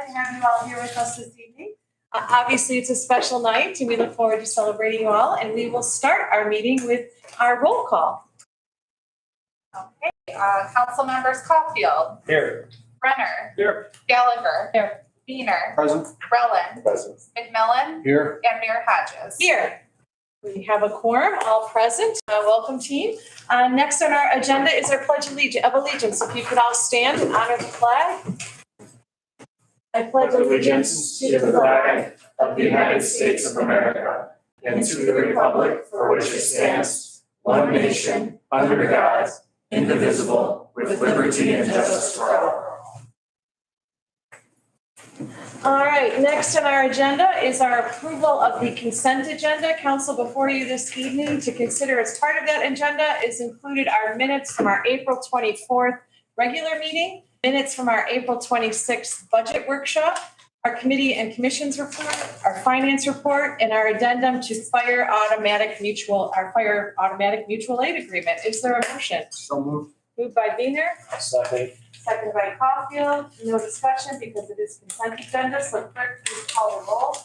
to have you all here with us this evening. Obviously, it's a special night, and we look forward to celebrating you all. And we will start our meeting with our roll call. Okay, council members Caulfield. Here. Brenner. Here. Gallagher. Here. Wiener. Present. Rowland. Present. McMillan. Here. And Mayor Hodges. Here. We have a quorum, all present. Welcome, team. Next on our agenda is our Pledge of Allegiance. If you could all stand and honor the flag. I pledge allegiance to the flag of the United States of America and to the republic for which it stands, one nation, under God, indivisible, with liberty and justice for all. All right, next on our agenda is our approval of the consent agenda. Council, before you this evening to consider as part of that agenda is included our minutes from our April 24th regular meeting, minutes from our April 26th budget workshop, our committee and commissions report, our finance report, and our addendum to fire automatic mutual aid agreement. Is there a motion? So moved. Moved by Wiener. Second. Seconded by Caulfield. No discussion because it is consent agenda, so clerk, please call the roll.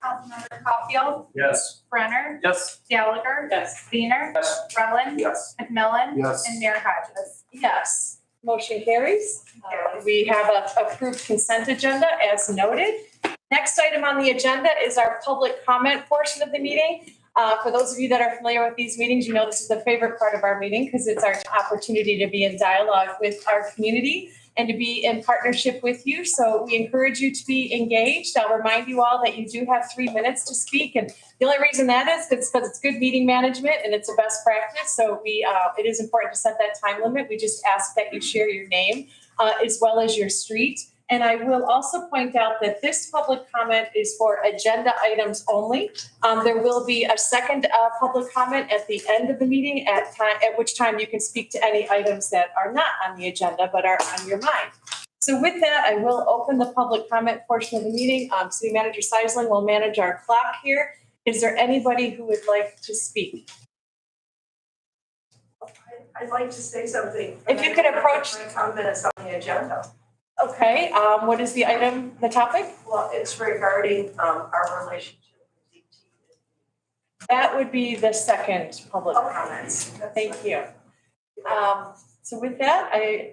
Councilmember Caulfield. Yes. Brenner. Yes. Gallagher. Yes. Wiener. Yes. Rowland. Yes. McMillan. Yes. And Mayor Hodges. Yes. Motion carries. We have a approved consent agenda as noted. Next item on the agenda is our public comment portion of the meeting. For those of you that are familiar with these meetings, you know this is the favorite part of our meeting because it's our opportunity to be in dialogue with our community and to be in partnership with you. So we encourage you to be engaged. I'll remind you all that you do have 3 minutes to speak. And the only reason that is because it's good meeting management and it's a best practice. So it is important to set that time limit. We just ask that you share your name as well as your street. And I will also point out that this public comment is for agenda items only. There will be a second public comment at the end of the meeting at which time you can speak to any items that are not on the agenda but are on your mind. So with that, I will open the public comment portion of the meeting. City Manager Seisling will manage our clock here. Is there anybody who would like to speak? I'd like to say something. If you could approach. My comments on the agenda. Okay, what is the item, the topic? Well, it's regarding our relationship with DT. That would be the second public Okay. comments. Thank you. So with that, I'm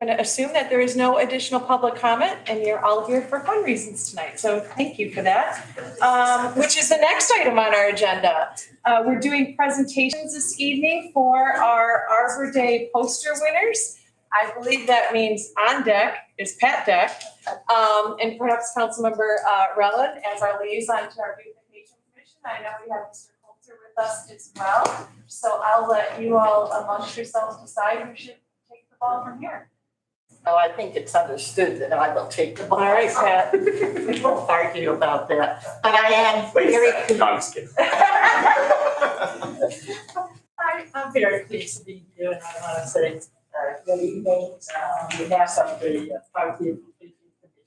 going to assume that there is no additional public comment and you're all here for fun reasons tonight. So thank you for that. Which is the next item on our agenda. We're doing presentations this evening for our Arbor Day poster winners. I believe that means on deck is Pat Deck, and perhaps Councilmember Rowland as our liaison to our beautification commission. I know we have Mr. Coulter with us as well. So I'll let you all amongst yourselves decide who should take the ball from here. No, I think it's understood that I will take the ball. All right, Pat. We won't argue about that, but I am very pleased. No, I'm just kidding. I'm very pleased to be here, and I want to say good evening on behalf of the Park Beautification Commission.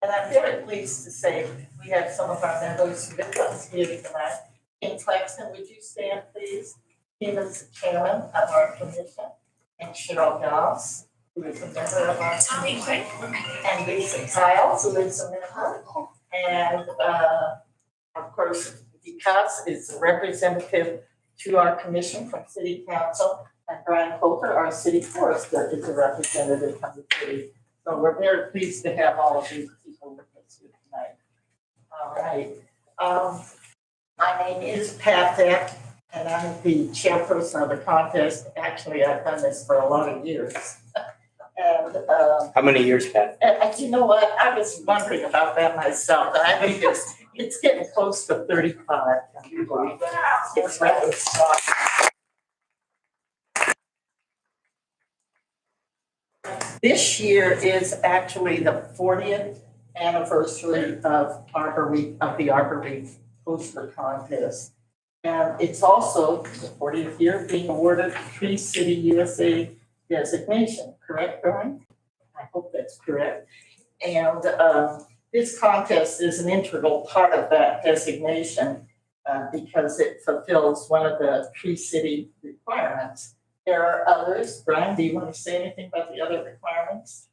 And I'm very pleased to say we have some of our members with us here tonight. Ken Claxton, would you stand, please? He is the chairman of our commission, and Cheryl Goss, who is a member of our commission, and Lisa Tiles, who is a member, and of course, Vikas is a representative to our commission from City Council, and Brian Coulter, our city forester, is a representative from the city. So we're very pleased to have all of these people with us here tonight. All right. My name is Pat Deck, and I'm the chairperson of the contest. Actually, I've done this for a lot of years. And How many years, Pat? you know what? I was wondering about that myself. I think it's getting close to 35. It's rather strong. This year is actually the 40th anniversary of Arbor Week, of the Arbor Week poster contest. And it's also the 40th year of being awarded the Tree City USA designation, correct, Brian? I hope that's correct. And this contest is an integral part of that designation because it fulfills one of the Tree City requirements. There are others. Brian, do you want to say anything about the other requirements?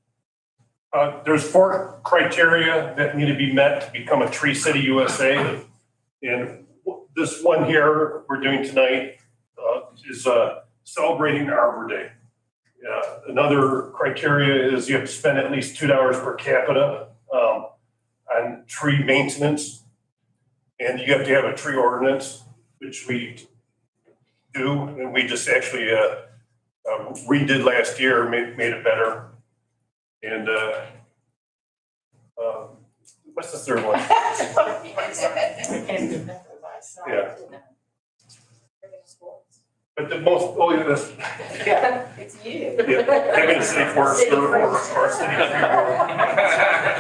There's 4 criteria that need to be met to become a Tree City USA. And this one here we're doing tonight is celebrating Arbor Day. Another criteria is you have to spend at least $2 per capita on tree maintenance. And you have to have a tree ordinance, which we do. And we just actually redid last year, made it better. And what's the third one? Yeah. But the most, this, Yeah, it's you. having a safe work or city tree board.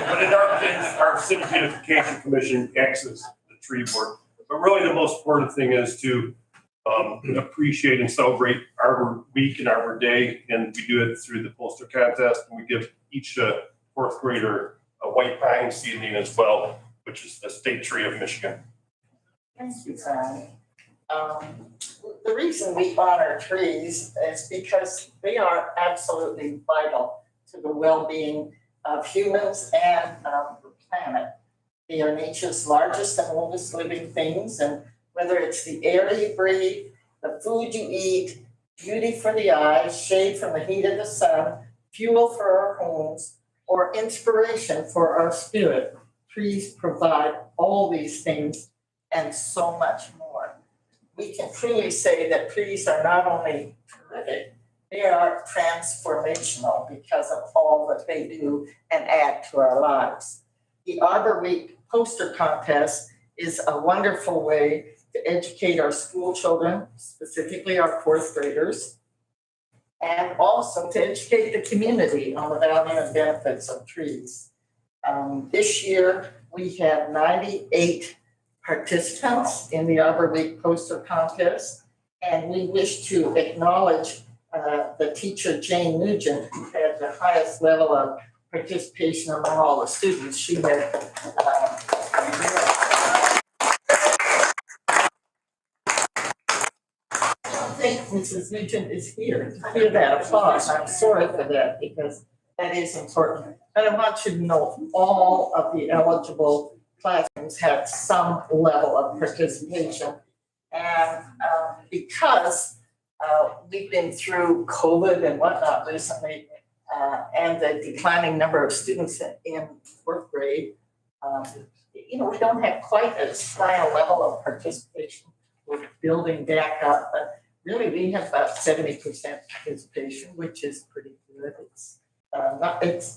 But in our city beautification commission acts as the tree board. But really the most important thing is to appreciate and celebrate Arbor Week and Arbor Day. And we do it through the poster contest. And we give each 4th grader a white pine seedling as well, which is the state tree of Michigan. Thank you, Frank. The reason we honor trees is because they are absolutely vital to the well-being of humans and the planet. They are nature's largest and oldest living things, and whether it's the air you breathe, the food you eat, beauty for the eyes, shade from the heat of the sun, fuel for our homes, or inspiration for our spirit, trees provide all these things and so much more. We can truly say that trees are not only terrific, they are transformational because of all that they do and add to our lives. The Arbor Week poster contest is a wonderful way to educate our school children, specifically our 4th graders, and also to educate the community on the value and benefits of trees. This year, we had 98 participants in the Arbor Week poster contest, and we wish to acknowledge the teacher, Jane Nugent, who had the highest level of participation among all the students. She had I think Mrs. Nugent is here to hear that applause. I'm sorry for that because that is important. And I want you to know all of the eligible classrooms had some level of participation. And because we've been through COVID and whatnot recently, and the declining number of students in 4th grade, we don't have quite as high a level of participation. We're building back up, but really we have about 70% participation, which is pretty good.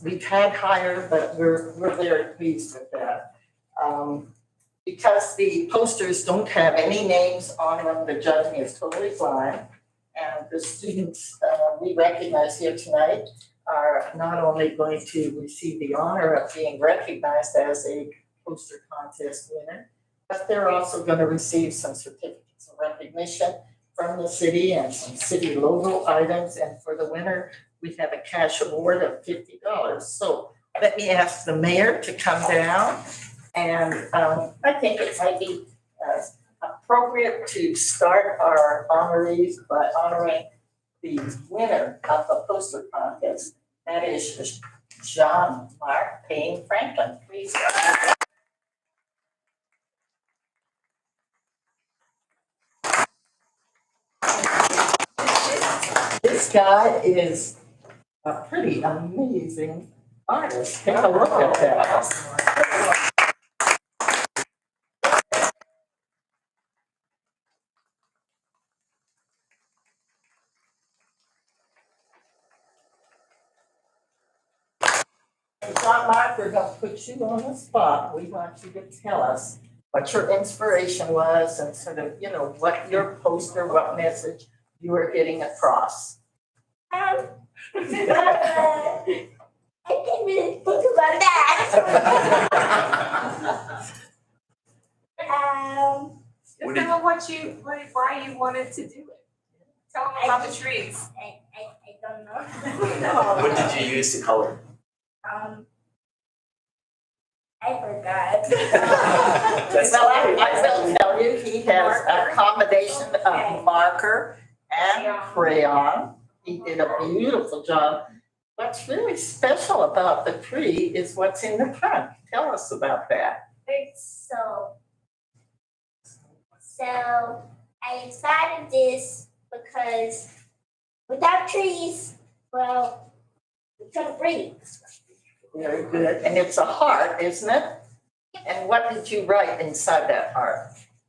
We've had higher, but we're very pleased with that. Because the posters don't have any names on them, the judging is totally blind. And the students we recognize here tonight are not only going to receive the honor of being recognized as a poster contest winner, but they're also going to receive some certificates of recognition from the city and some city logo items. And for the winner, we have a cash award of $50. So let me ask the mayor to come down. And I think it might be appropriate to start our honorees by honoring the winner of the poster contest. That is Jean-Marc Payne Franklin. Please. This guy is a pretty amazing artist. Take a look at that. Jean-Marc, we're going to put you on the spot. We want you to tell us what your inspiration was and sort of, what your poster, what message you were getting across. I didn't really think about that. Just tell them why you wanted to do it. Tell them about the trees. I don't know. What did you use to color? I forgot. Well, I will tell you, he has a combination of marker and crayon. He did a beautiful job. what's really special about the tree is what's in the front. Tell us about that. So I started this because without trees, well, we couldn't breathe. Very good. And it's a heart, isn't it? And what did you write inside that heart?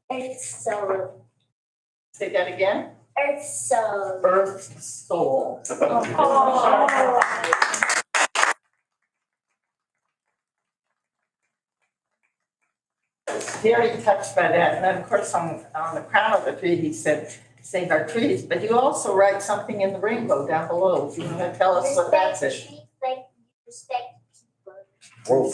Earth soul. Say that again? Earth soul. Earth soul. Very touched by that. And then of course on the crown of the tree, he said, save our trees. But you also write something in the rainbow down below. Do you want to tell us what that's it? Trees like respect people.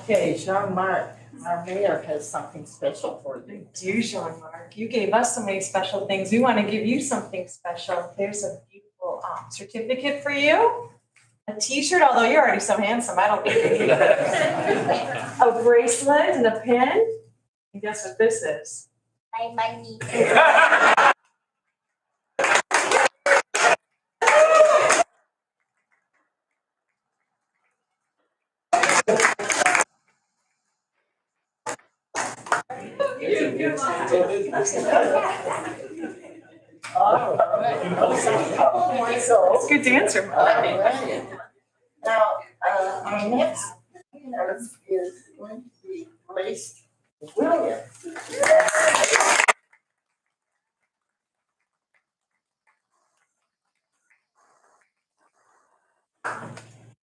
Okay, Jean-Marc, our mayor has something special for you. Do Jean-Marc, you gave us so many special things. We want to give you something special. There's a beautiful certificate for you. A t-shirt, although you're already so handsome, I don't think you need it. A bracelet and a pin. And guess what this is? My money. All right. It's a good dancer. All right. Now, our next winner is going to be Grace Williams.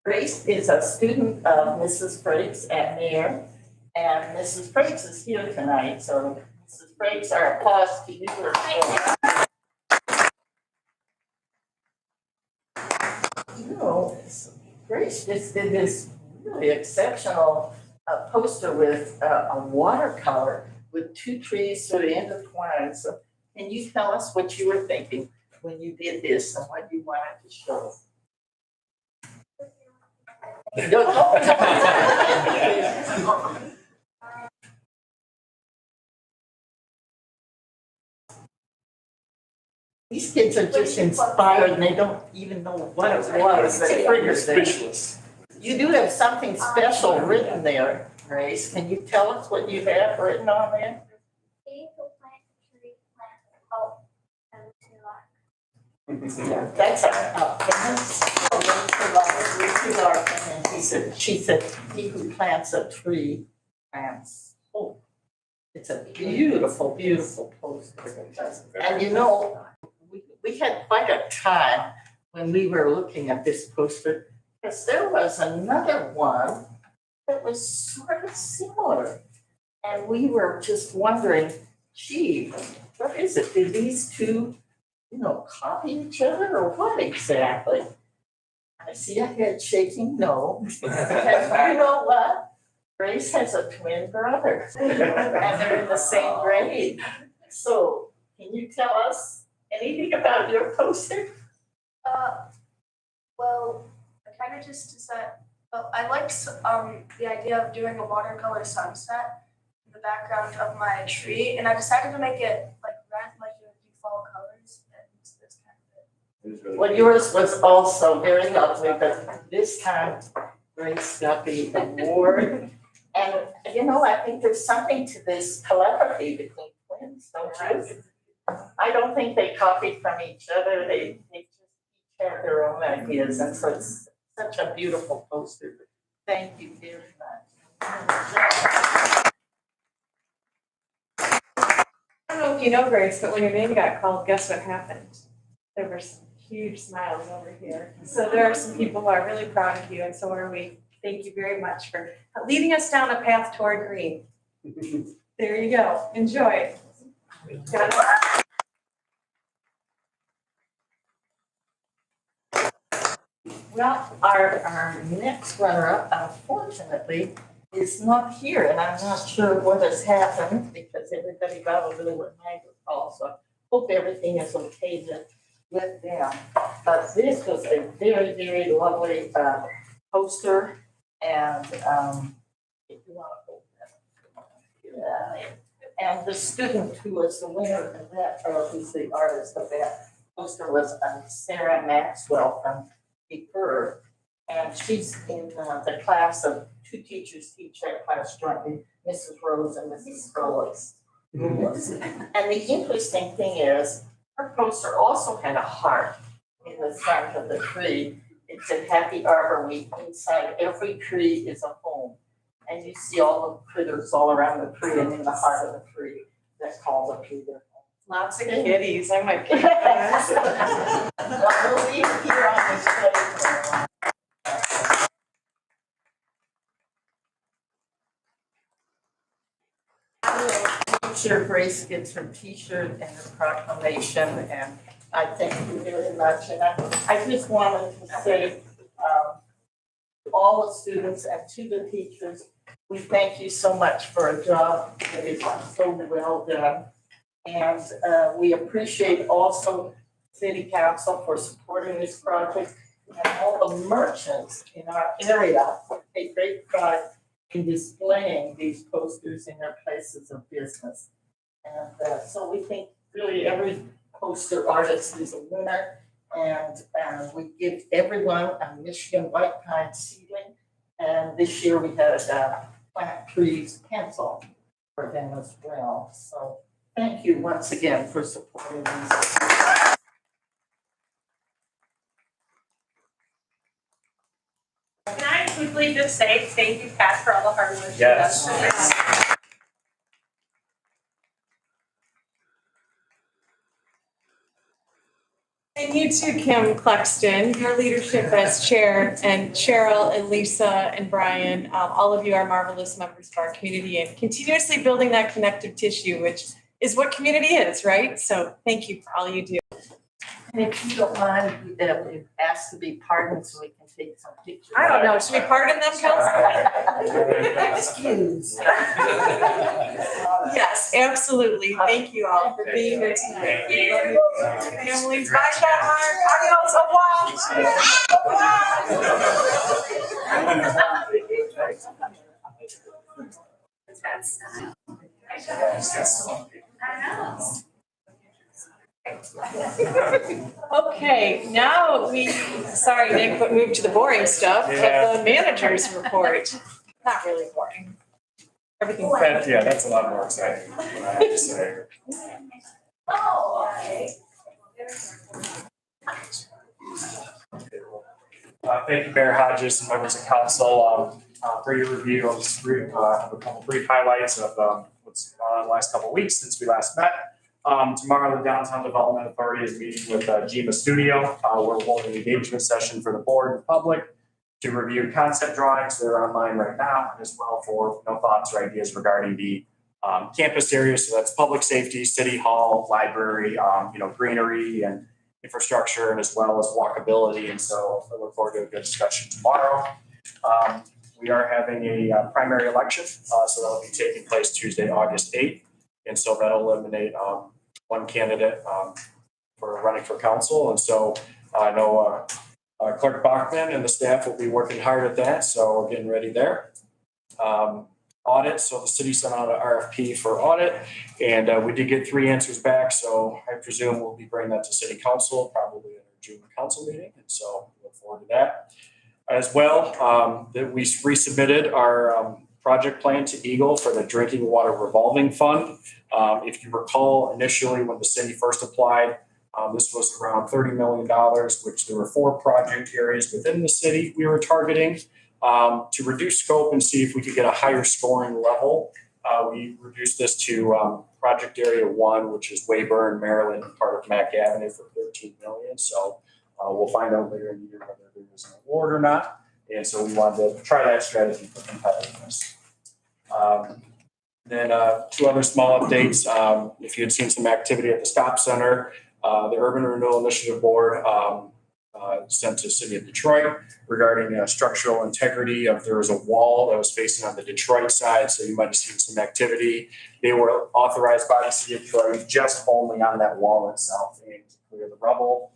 Grace is a student of Mrs. Frakes at Mayor, and Mrs. Frakes is here tonight, so Mrs. Frakes, our applause to you. You know, Grace just did this really exceptional poster with a watercolor with two trees sort of intertwined. So can you tell us what you were thinking when you did this and what you wanted to show? These kids are just inspired and they don't even know what it was that triggered them. You do have something special written there, Grace. Can you tell us what you have written on there? People plant a tree, plant a hope, and to life. That's and she said, he who plants a tree plants hope. It's a beautiful, beautiful poster. And you know, we had quite a time when we were looking at this poster, because there was another one that was sort of similar. And we were just wondering, gee, what is it? Did these two, copy each other or what exactly? I see a head shaking no. Because you know what? Grace has a twin brother and they're in the same grade. So can you tell us anything about your poster? Well, I kind of just decided, I liked the idea of doing a watercolor sunset in the background of my tree, and I decided to make it like red, like the default colors, and this kind of it. Well, yours was also very lovely, but this time Grace got the award. And, I think there's something to this telepathy between twins, don't you? I don't think they copied from each other. They just each have their own ideas. And so it's such a beautiful poster. Thank you very much. I don't know if you know, Grace, but when your name got called, guess what happened? There were some huge smiles over here. So there are some people who are really proud of you, and so are we. Thank you very much for leading us down a path toward green. There you go. Enjoy. Got it? Well, our next runner-up, unfortunately, is not here, and I'm not sure what has happened because everybody got a little at Niagara Falls, so I hope everything is okay with them. But this was a very, very lovely poster, and if you want to hold that. And the student who was the winner of that, or who's the artist of that poster was Sarah Maxwell from Deferred. And she's in the class of two teachers teach that class jointly, Mrs. Rose and Mrs. Rowless. And the interesting thing is, her poster also had a heart in the front of the tree. It said Happy Arbor Week. Inside every tree is a home. And you see all the critters all around the tree and in the heart of the tree that call the tree their home. Lots of kitties, I might. Well, we'll leave it here on this table. Sure, Grace gets her T-shirt and her proclamation, and I thank you very much. And I just wanted to say, to all the students and to the teachers, we thank you so much for a job that is so well done. And we appreciate also City Council for supporting this project and all the merchants in our area who take great pride in displaying these posters in their places of business. And so we think really every poster artist is a winner. And we give everyone a Michigan White Pine seedling. And this year we had a plant trees pencil for them as well. So thank you once again for supporting these. Can I quickly just say thank you, Pat, for all the hard work. Yes. And you too, Kim Cluxton, your leadership as chair, and Cheryl and Lisa and Brian, all of you are marvelous members of our community and continuously building that connective tissue, which is what community is, right? So thank you for all you do. And if you don't mind, we've asked to be pardoned so we can take some pictures. I don't know, should we pardon them, Council? Excuse. Yes, absolutely. Thank you all for being here tonight. Thank you. Families, bye, Denmark. Okay, now sorry, Nick, but move to the boring stuff of the manager's report. Not really boring. Everything's good. Yeah, that's a lot more exciting, I have to say. Oh, okay. Thank you, Mayor Hodges and members of council, for your review. I'll just have a couple brief highlights of what's gone on the last couple of weeks since we last met. Tomorrow, the Downtown Development Authority is meeting with GEMA Studio. We're holding an engagement session for the board and public to review concept drawings. They're online right now, as well for thoughts or ideas regarding the campus area. So that's public safety, city hall, library, greenery and infrastructure, and as well as walkability. And so I look forward to a good discussion tomorrow. We are having a primary election, so that'll be taking place Tuesday, August 8th. And so that'll eliminate one candidate for running for council. And so I know Clerk Bachman and the staff will be working hard at that. So we're getting ready there. Audit. So the city sent out an RFP for audit, and we did get 3 answers back. So I presume we'll be bringing that to city council, probably at our June council meeting. And so look forward to that. As well, that we resubmitted our project plan to Eagle for the Drinking Water Revolving Fund. If you recall, initially when the city first applied, this was around $30 million, which there were 4 project areas within the city we were targeting. To reduce scope and see if we could get a higher scoring level, we reduced this to project area 1, which is Weyburn, Maryland, part of Mack Avenue for $13 million. So we'll find out later in the year whether there is an award or not. And so we wanted to try that strategy for competitiveness. Then 2 other small updates. If you had seen some activity at the Stop Center, the Urban Renewal Initiative Board sent to the City of Detroit regarding structural integrity of, there was a wall that was facing on the Detroit side, so you might have seen some activity. They were authorized by the City of Detroit just only on that wall itself and to clear the rubble.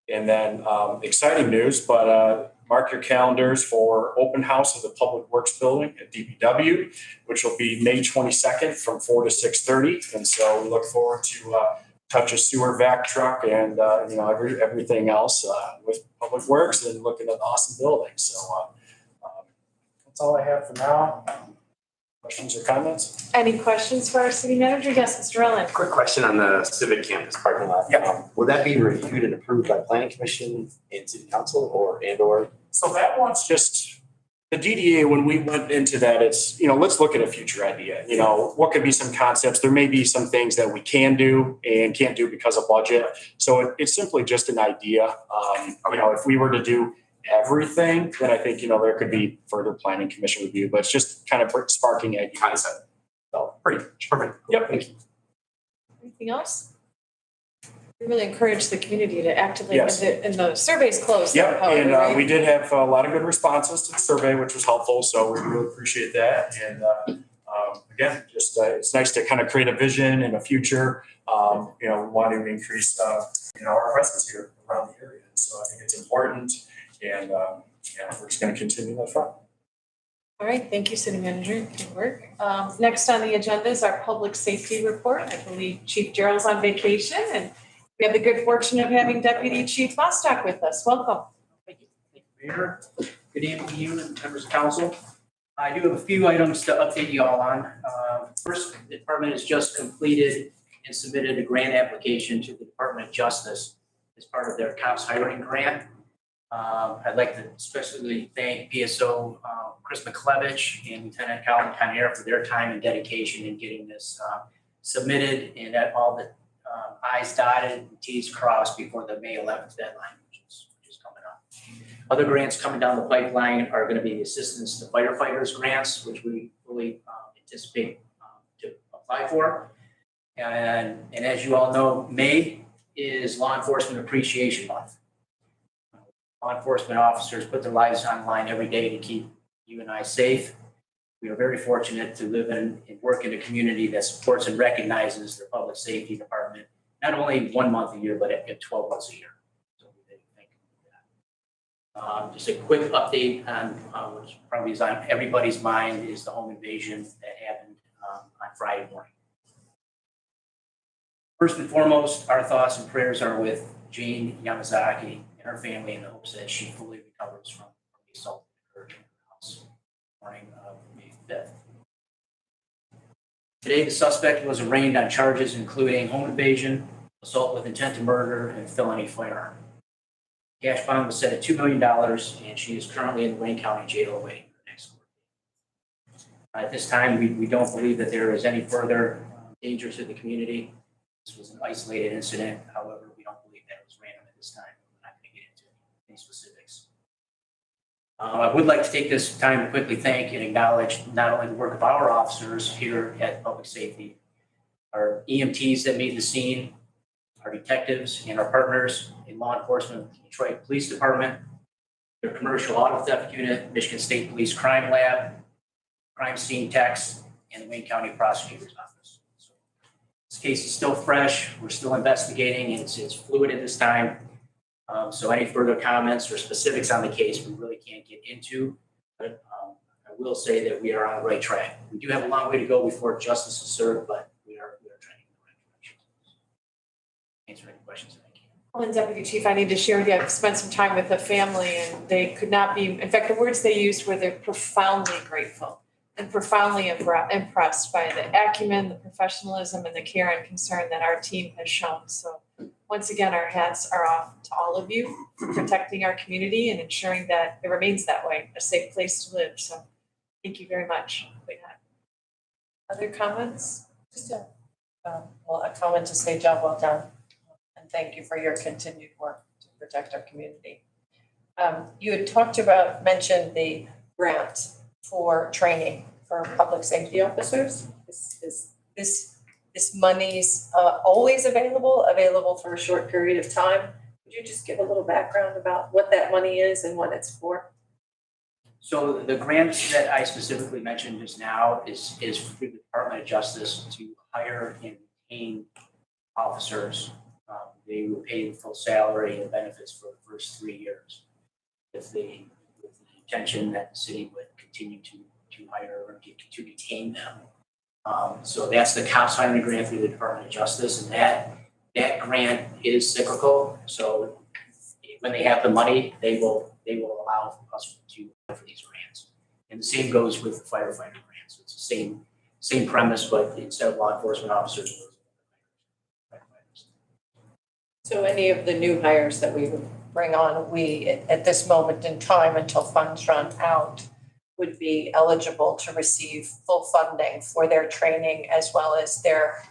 And then exciting news, but mark your calendars for open house of the Public Works Building at DPW, which will be May 22nd from 4 to 6:30. And so we look forward to touch a sewer vac truck and, everything else with Public Works and looking at an awesome building. So that's all I have for now. Questions or comments? Any questions for our city manager? Yes, Mr. Rowland. Quick question on the Civic Campus parking lot. Yeah. Will that be reviewed and approved by planning commission and city council or? So that one's just, the DDA, when we went into that, it's, let's look at a future idea. What could be some concepts? There may be some things that we can do and can't do because of budget. So it's simply just an idea. If we were to do everything, then I think, there could be further planning commission review, but it's just kind of sparking ideas. Concept. So pretty much. Perfect. Yep. Thank you. Anything else? We really encourage the community to actively, Yes. and the survey's closed. Yep, however, and right? we did have a lot of good responses to the survey, which was helpful, so we really appreciate that. And again, just it's nice to kind of create a vision and a future. We want to increase our presence here around the area. So I think it's important, and we're just going to continue that front. All right, thank you, City Manager. Good work. Next on the agenda is our public safety report. I believe Chief Gerald's on vacation, and we have the good fortune of having Deputy Chief Bostock with us. Welcome. Thank you, Mayor. Good evening to you and members of council. I do have a few items to update you all on. First, the department has just completed and submitted a grant application to the Department of Justice as part of their COPS hiring grant. I'd like to especially thank PSO Chris McClevich and Lieutenant Calvin Conair for their time and dedication in getting this submitted and that all the I's dotted and T's crossed before the May 11th deadline, which is coming up. Other grants coming down the pipeline are going to be the assistance to firefighters grants, which we fully anticipate to apply for. And as you all know, May is Law Enforcement Appreciation Month. Law enforcement officers put their lives on the line every day to keep you and I safe. We are very fortunate to live in and work in a community that supports and recognizes their public safety department, not only 1 month a year, but at 12 months a year. So we thank you for that. Just a quick update on which probably is on everybody's mind is the home invasion that happened on Friday morning. First and foremost, our thoughts and prayers are with Jane Yamazaki and her family in the hopes that she fully recovers from the assault that occurred in her house morning of May 5th. Today, the suspect was arraigned on charges including home invasion, assault with intent to murder, and felony firearm. Cash bond was set at $2 million, and she is currently in the Wayne County Jail awaiting her next court date. At this time, we don't believe that there is any further danger to the community. This was an isolated incident. However, we don't believe that it was random at this time. We're not going to get into any specifics. I would like to take this time to quickly thank and acknowledge not only the work of our officers here at Public Safety, our EMTs that made the scene, our detectives, and our partners in law enforcement with the Detroit Police Department, their commercial auto theft unit, Michigan State Police Crime Lab, crime scene techs, and the Wayne County Prosecutor's Office. So this case is still fresh. We're still investigating. It's fluid at this time. So any further comments or specifics on the case, we really can't get into. But I will say that we are on the right track. We do have a long way to go before justice is served, but we are trending in the right direction. Answer any questions that I can. Well, and Deputy Chief, I need to share with you, I've spent some time with the family and they could not be, in fact, the words they used were they're profoundly grateful and profoundly impressed by the acumen, the professionalism, and the care and concern that our team has shown. So once again, our hats are off to all of you for protecting our community and ensuring that it remains that way, a safe place to live. So thank you very much for that. Other comments? Just a comment to say job well done. And thank you for your continued work to protect our community. You had mentioned the grant for training for public safety officers. Is this money's always available for a short period of time? Would you just give a little background about what that money is and what it's for? So the grant that I specifically mentioned just now is for the Department of Justice to hire and retain officers. They will pay the full salary and benefits for the first 3 years. If the intention that the city would continue to hire or to retain them. So that's the COPS hiring grant through the Department of Justice, and that grant is cyclical. So when they have the money, they will allow us to apply for these grants. And the same goes with the firefighter grants. It's the same premise, but instead of law enforcement officers. So any of the new hires that we would bring on, we, at this moment in time, until funds run out, would be eligible to receive full funding for their training as well as their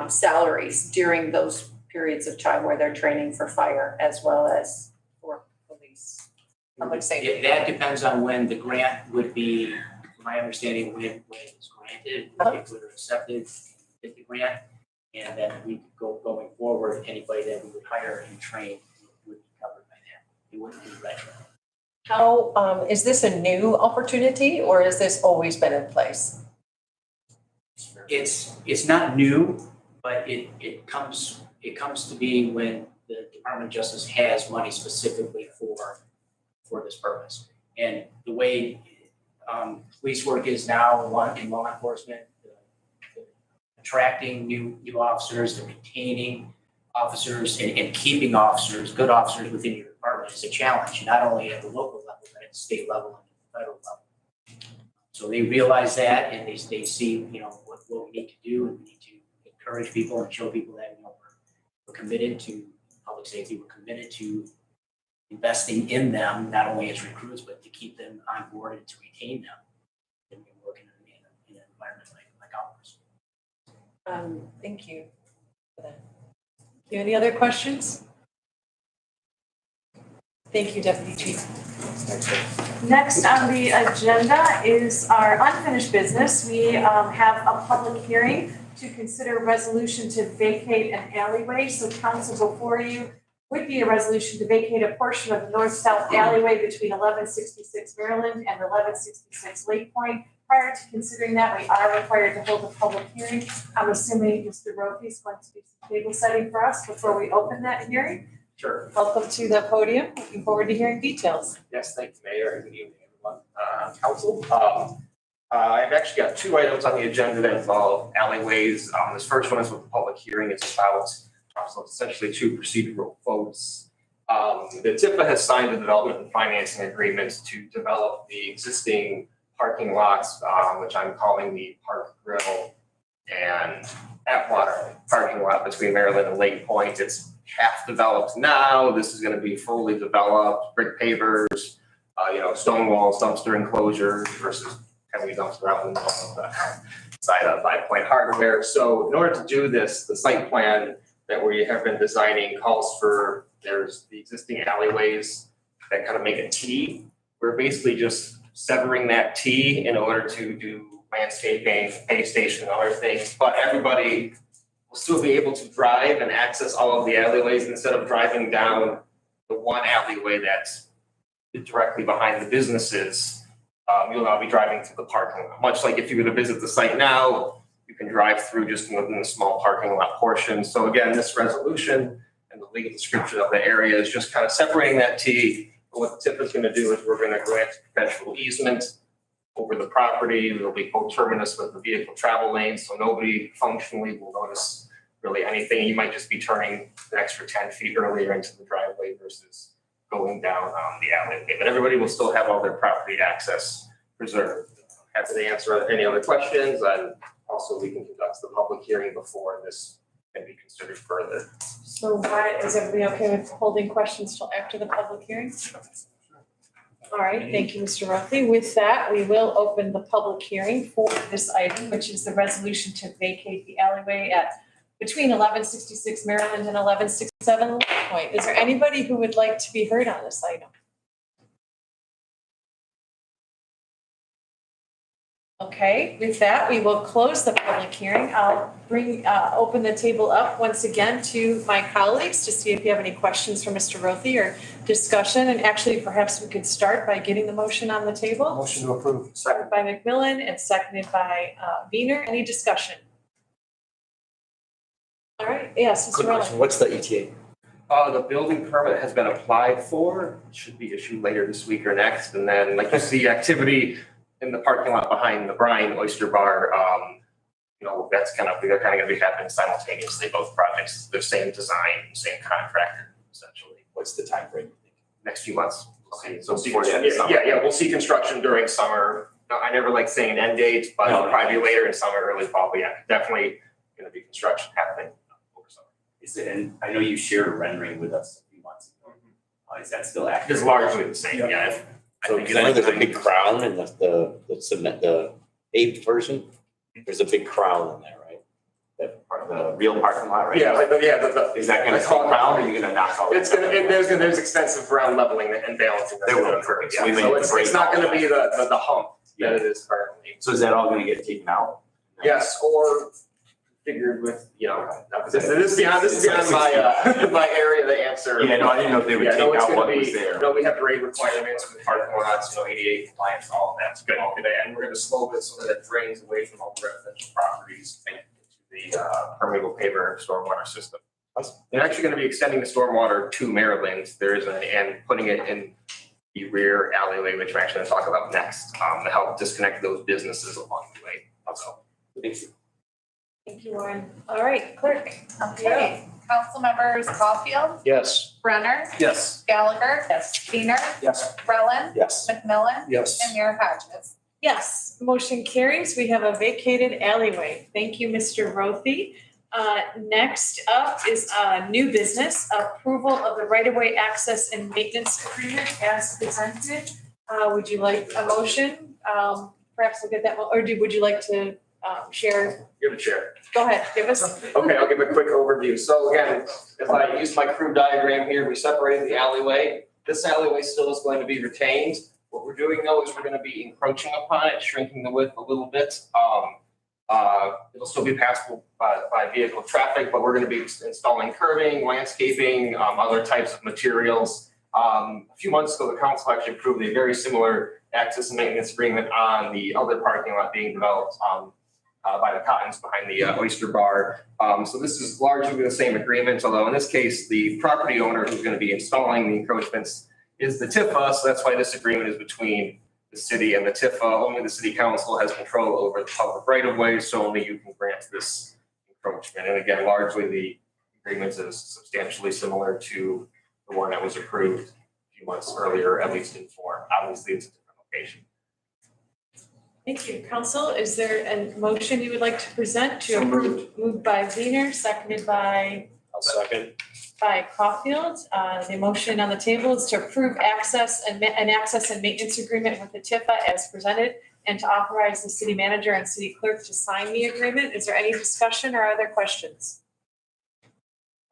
salaries during those periods of time where they're training for fire as well as for police, public safety. That depends on when the grant would be, my understanding, when it was granted, when it would have accepted, get the grant. And then we could go going forward, anybody that we would hire and train would be covered by that. It wouldn't be retro. How, is this a new opportunity or has this always been in place? It's not new, but it comes to be when the Department of Justice has money specifically for this purpose. And the way police work is now in law enforcement, attracting new officers, the retaining officers and keeping officers, good officers within your department is a challenge, not only at the local level, but at the state level and the federal level. So they realize that and they see, what we need to do, and we need to encourage people and show people that, we're committed to public safety, we're committed to investing in them, not only as recruits, but to keep them on board and to retain them and work in an environment like ours. Thank you for that. Any other questions? Thank you, Deputy Chief. Next on the agenda is our unfinished business. We have a public hearing to consider a resolution to vacate an alleyway. So council, before you would be a resolution to vacate a portion of the north-south alleyway between 1166 Maryland and 1166 Lake Point. Prior to considering that, we are required to hold a public hearing. I'm assuming Mr. Rothie is going to do some table setting for us before we open that hearing. Sure. Welcome to the podium. Looking forward to hearing details. Yes, thank you, Mayor, and good evening, everyone. Council. I've actually got two items on the agenda that involve alleyways. This first one is what the public hearing is about. So it's essentially two procedural votes. The TIFA has signed the development and financing agreements to develop the existing parking lots, which I'm calling the Park Grill and Atwater parking lot between Maryland and Lake Point. It's half developed now. This is going to be fully developed, brick pavers, stone walls, dumpster enclosures versus heavy dumpster out in the side of 5 Point Hardware. So in order to do this, the site plan that we have been designing calls for, there's the existing alleyways that kind of make a T. We're basically just severing that T in order to do landscaping, pay station, and other things, but everybody will still be able to drive and access all of the alleyways instead of driving down the one alleyway that's directly behind the businesses. You'll now be driving through the parking lot, much like if you were to visit the site now, you can drive through just within a small parking lot portion. So again, this resolution and the legal description of the area is just kind of separating that T. What the TIF is going to do is we're going to grant perpetual easement over the property. There'll be coterminous with the vehicle travel lane, so nobody functionally will notice really anything. You might just be turning an extra 10 feet earlier into the driveway versus going down the alleyway. But everybody will still have all their property access preserved. Happy to answer any other questions, and also we can conduct the public hearing before this can be considered further. So why, is everybody okay with holding questions till after the public hearing? All right, thank you, Mr. Rothie. With that, we will open the public hearing for this item, which is the resolution to vacate the alleyway at between 1166 Maryland and 1167 Lake Point. Is there anybody who would like to be heard on this item? Okay, with that, we will close the public hearing. I'll open the table up once again to my colleagues to see if you have any questions for Mr. Rothie or discussion. And actually, perhaps we could start by getting the motion on the table. Motion to approve. Started by McMillan and seconded by Wiener. Any discussion? All right, yes, Mr. Quick Rowland. question, what's the ETA? The building permit has been applied for, It should be issued later this week or next, and then like you see activity in the parking lot behind the Brine Oyster Bar, they're kind of gonna be happening simultaneously, both projects, the same design, same contractor, essentially. What's the timeframe? Next few months. Okay, So before the end of summer. Yeah, we'll see construction during summer. No, I never like saying end date, but it'll probably be later in summer, early fall, but yeah, definitely gonna be construction happening over summer. Is it, and I know you shared a rendering with us a few months ago. Is that still accurate? It's largely the same, yeah. So, because I know there's a big crown in the cement, the paved version. There's a big crown in there, right? That part of the real parking lot, right? Yeah, Is that gonna stay crown or are you gonna knock out? there's extensive ground leveling and balancing that's There will gonna be. occur, So we yeah. may So have to break it's not all gonna be that. the hump that it is currently. So is that all gonna get taken out? Yes, or figured with, this is beyond my area to answer. Yeah, no, I didn't know if they would Yeah, take no, it's out gonna what was be, there. no, we have grade requirements with parking lots, ADA compliance, all of that's good. And we're gonna slope it so that it drains away from all the residential properties and into the permeable paver stormwater system. They're actually gonna be extending the stormwater to Maryland, and putting it in the rear alleyway, which we're actually gonna talk about next, to help disconnect those businesses along the way. Also, Thank you. Thank you, Warren. All right, clerk. Okay, council members Caulfield, Yes. Brenner, Yes. Gallagher. Yes. Wiener, Yes. Rellin, Yes. McMillan, Yes. and Mayor Hodges. Yes, motion carries. We have a vacated alleyway. Thank you, Mr. Rothy. Next up is new business, approval of the right-of-way access and maintenance agreement as presented. Would you like a motion? Perhaps we'll get that, or would you like to share? you're the chair. Go ahead, give us. Okay, I'll give a quick overview. So again, if I use my crude diagram here, we separated the alleyway. This alleyway still is going to be retained. What we're doing though is we're gonna be encroaching upon it, shrinking the width a little bit. It'll still be passable by vehicle traffic, but we're gonna be installing curbing, landscaping, other types of materials. A few months ago, the council actually approved a very similar access and maintenance agreement on the other parking lot being developed by the Cottons behind the Oyster Bar. So this is largely the same agreement, although in this case, the property owner who's gonna be installing the encroachments is the TIFA, so that's why this agreement is between the city and the TIFA. Only the city council has control over the public right of way, so only you can grant this encroachment. And again, largely the agreement is substantially similar to the one that was approved a few months earlier, at least in form. Obviously, it's a different location. Thank you. Council, is there a motion you would like to present to So approve? Moved by Wiener, seconded by Caulfield. The motion on the table is to approve access and maintenance agreement with the TIFA as presented and to authorize the city manager and city clerk to sign the agreement. Is there any discussion or other questions?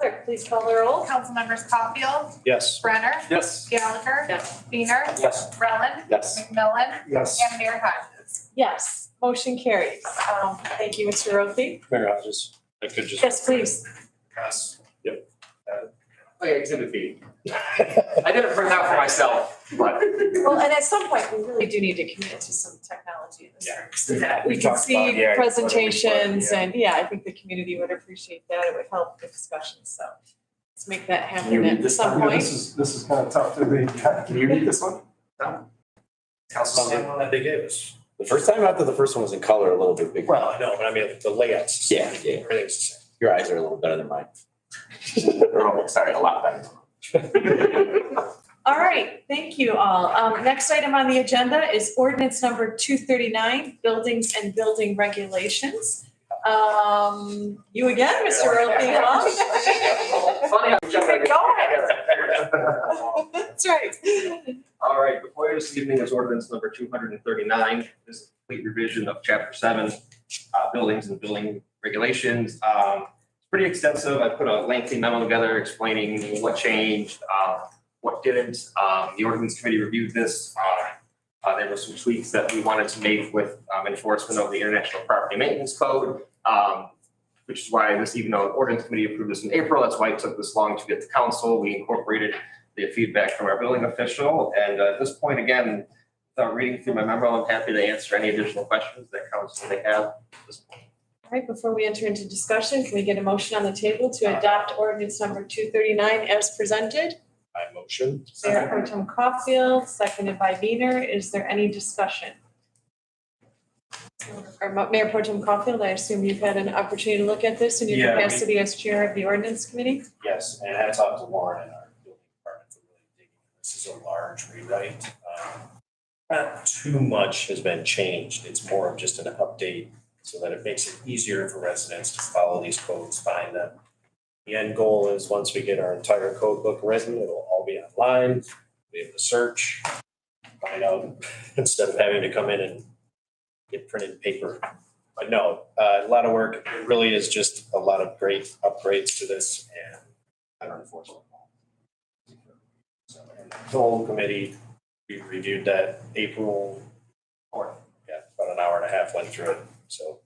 Clerk, please call the roll. Council members Caulfield, Yes. Brenner, Yes. Gallagher. Yes. Wiener, Yes. Rellin, Yes. McMillan, Yes. and Mayor Hodges. Yes, motion carries. Thank you, Mr. Rothy. Mayor Hodges, I could just. Yes, please. Yes. Okay, exhibit B. I didn't print out for myself, but Well, and at some point, we really do need to commit to some technology in this Yeah. room so that We we can talked about, see yeah, presentations yeah. and I think the community would appreciate that. It would help the discussion, so let's make that Can you happen read at this some one? point. This is kind of tough to read. Can you read this one? Council, Same one that they gave us. The first time after the first one was in color, a little bit bigger. Well, I know, but I mean, the layout's. Yeah, yeah. Everything's the same. Your eyes are a little better than mine. Sorry, a lot better. All right, thank you all. Next item on the agenda is ordinance number 239, buildings and building regulations. You again, Mr. Rothy, huh? funny how we jumped right Go That's right. All right, before you this evening is ordinance number 239. This is a complete revision of chapter 7, buildings and building regulations. It's pretty extensive. I put a lengthy memo together explaining what changed, what didn't. The ordinance committee reviewed this. There were some tweaks that we wanted to make with enforcement of the International Property Maintenance Code, which is why this, even though the ordinance committee approved this in April, that's why it took this long to get to council. We incorporated the feedback from our building official. And at this point, again, without reading through my memo, I'm happy to answer any additional questions that council may have at this point. All right, before we enter into discussion, can we get a motion on the table to adopt ordinance number 239 as presented? I motion. Mayor Pro Tem Caulfield, seconded by Wiener. Is there any discussion? Or Mayor Pro Tem Caulfield, I assume you've had an opportunity to look at this in your Yeah, we- capacity as chair of the ordinance committee? Yes, and hats off to Warren and our building department for really digging. This is a large rewrite. Not too much has been changed. It's more of just an update so that it makes it easier for residents to follow these codes, find them. The end goal is once we get our entire code book written, it'll all be online, be able to search, find out instead of having to come in and get printed paper. But no, a lot of work. It really is just a lot of great upgrades to this and better enforcement. So, and the whole committee, we reviewed that April 4th. Yeah, about an hour and a half went through it. So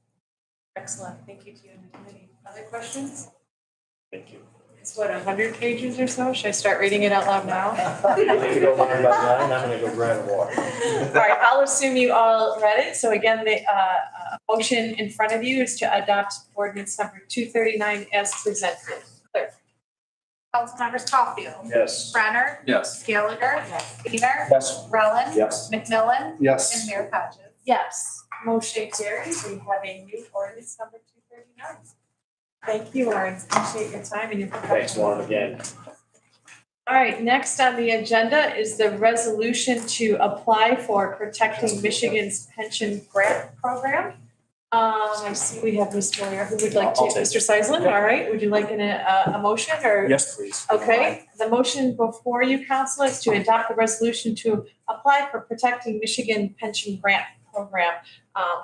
Excellent. Thank you to you and the committee. Other questions? thank you. It's what, 100 pages or so? Should I start reading it out loud now? You can go learn about mine. I'm gonna go grab a water. All right, I'll assume you all read it. So again, the motion in front of you is to adopt ordinance number 239 as presented. Clerk? Councilmembers Caulfield, Yes. Brenner, Yes. Gallagher, Wiener, Yes. Roland, Yes. McMillan, and Yes. Mayor Hodges. Yes. Motion carries. We have a new ordinance number 239. Thank you, Warren. Appreciate your time and your Thanks, Warren, again. All right, next on the agenda is the resolution to apply for Protecting Michigan's Pension Grant Program. I see we have Ms. Moyer, who would like to, I'll take it. Mr. Seisland, all right, would you like a motion or? Yes, please. Okay, the motion before you, council, is to adopt the resolution to apply for Protecting Michigan Pension Grant Program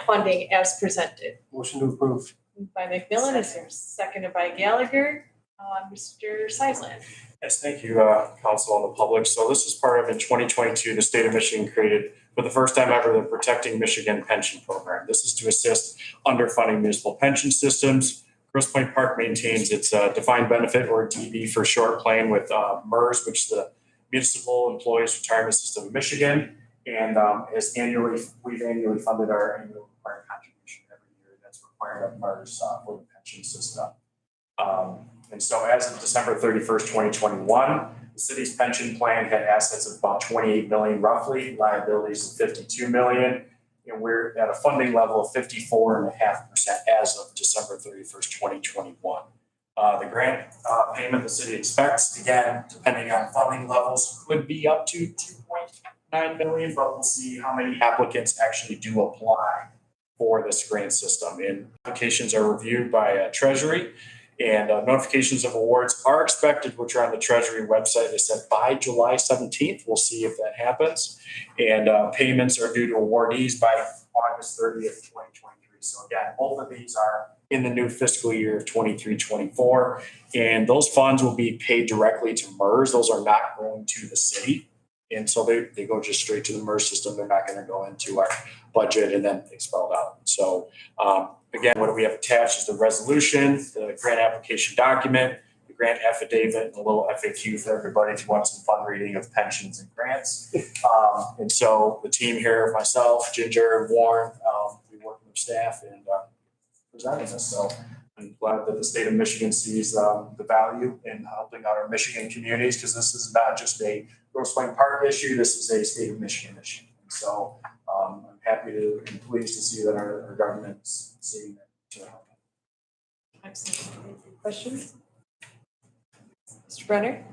funding as presented. Motion to approve. Moved by McMillan, is there seconded by Gallagher? Mr. Seisland. Yes, thank you, council and the public. So this is part of, in 2022, the state of Michigan created for the first time ever the Protecting Michigan Pension Program. This is to assist underfunding municipal pension systems. Grosse Pointe Park maintains its defined benefit, or DB for short, plan with MERS, which is the Municipal Employees Retirement System of Michigan. And we've annually funded our annual required contribution every year that's required of MERS for the pension system. And so as of December 31st, 2021, the city's pension plan had assets of about 28 million roughly, liabilities of 52 million. And we're at a funding level of 54.5% as of December 31st, 2021. The grant payment the city expects, again, depending on funding levels, could be up to 2.9 million, but we'll see how many applicants actually do apply for this grant system. And applications are reviewed by Treasury. And notifications of awards are expected, which are on the Treasury website. They said by July 17th. We'll see if that happens. And payments are due to awardees by August 30th, 2023. So again, both of these are in the new fiscal year of 23-24. And those funds will be paid directly to MERS. Those are not going to the city. And so they go just straight to the MERS system. They're not going to go into our budget and then expelled out. So again, what we have attached is the resolution, the grant application document, the grant affidavit, and a little FAQ for everybody who wants some fun reading of pensions and grants. And so the team here, myself, Ginger, and Warren, we work with staff and presenting this. So I'm glad that the state of Michigan sees the value in helping out our Michigan communities, because this is not just a Grosse Pointe Park issue, this is a state of Michigan issue. And so I'm happy to and pleased to see that our government's seeing that to help. Excellent. Any questions? Mr. Brenner?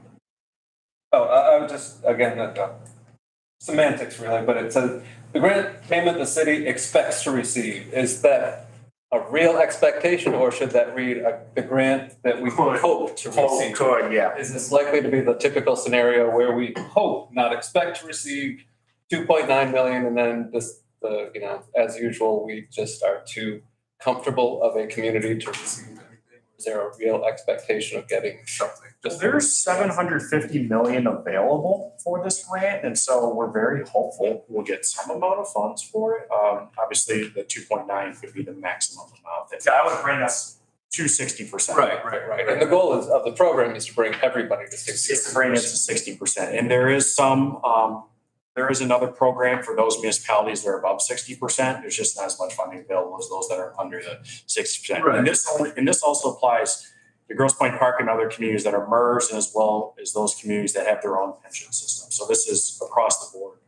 I would just, again, semantics really, but it says the grant payment the city expects to receive. Is that a real expectation, or should that read the grant that we hope to receive? Could, yeah. Is this likely to be the typical scenario where we hope, not expect to receive 2.9 million and then as usual, we just are too comfortable of a community to receive anything? Is there a real expectation of getting something? There's 750 million available for this grant, and so we're very hopeful we'll get some amount of funds for it. Obviously, the 2.9 could be the maximum amount. That would bring us to 60%. Right. And the goal of the program is to bring everybody to 60%. It's to bring it to 60%, and there is some There is another program for those municipalities that are above 60%. There's just not as much funding available as those that are under the 60%. Right. And this also applies to Grosse Pointe Park and other communities that are MERS, as well as those communities that have their own pension system. So this is across the board.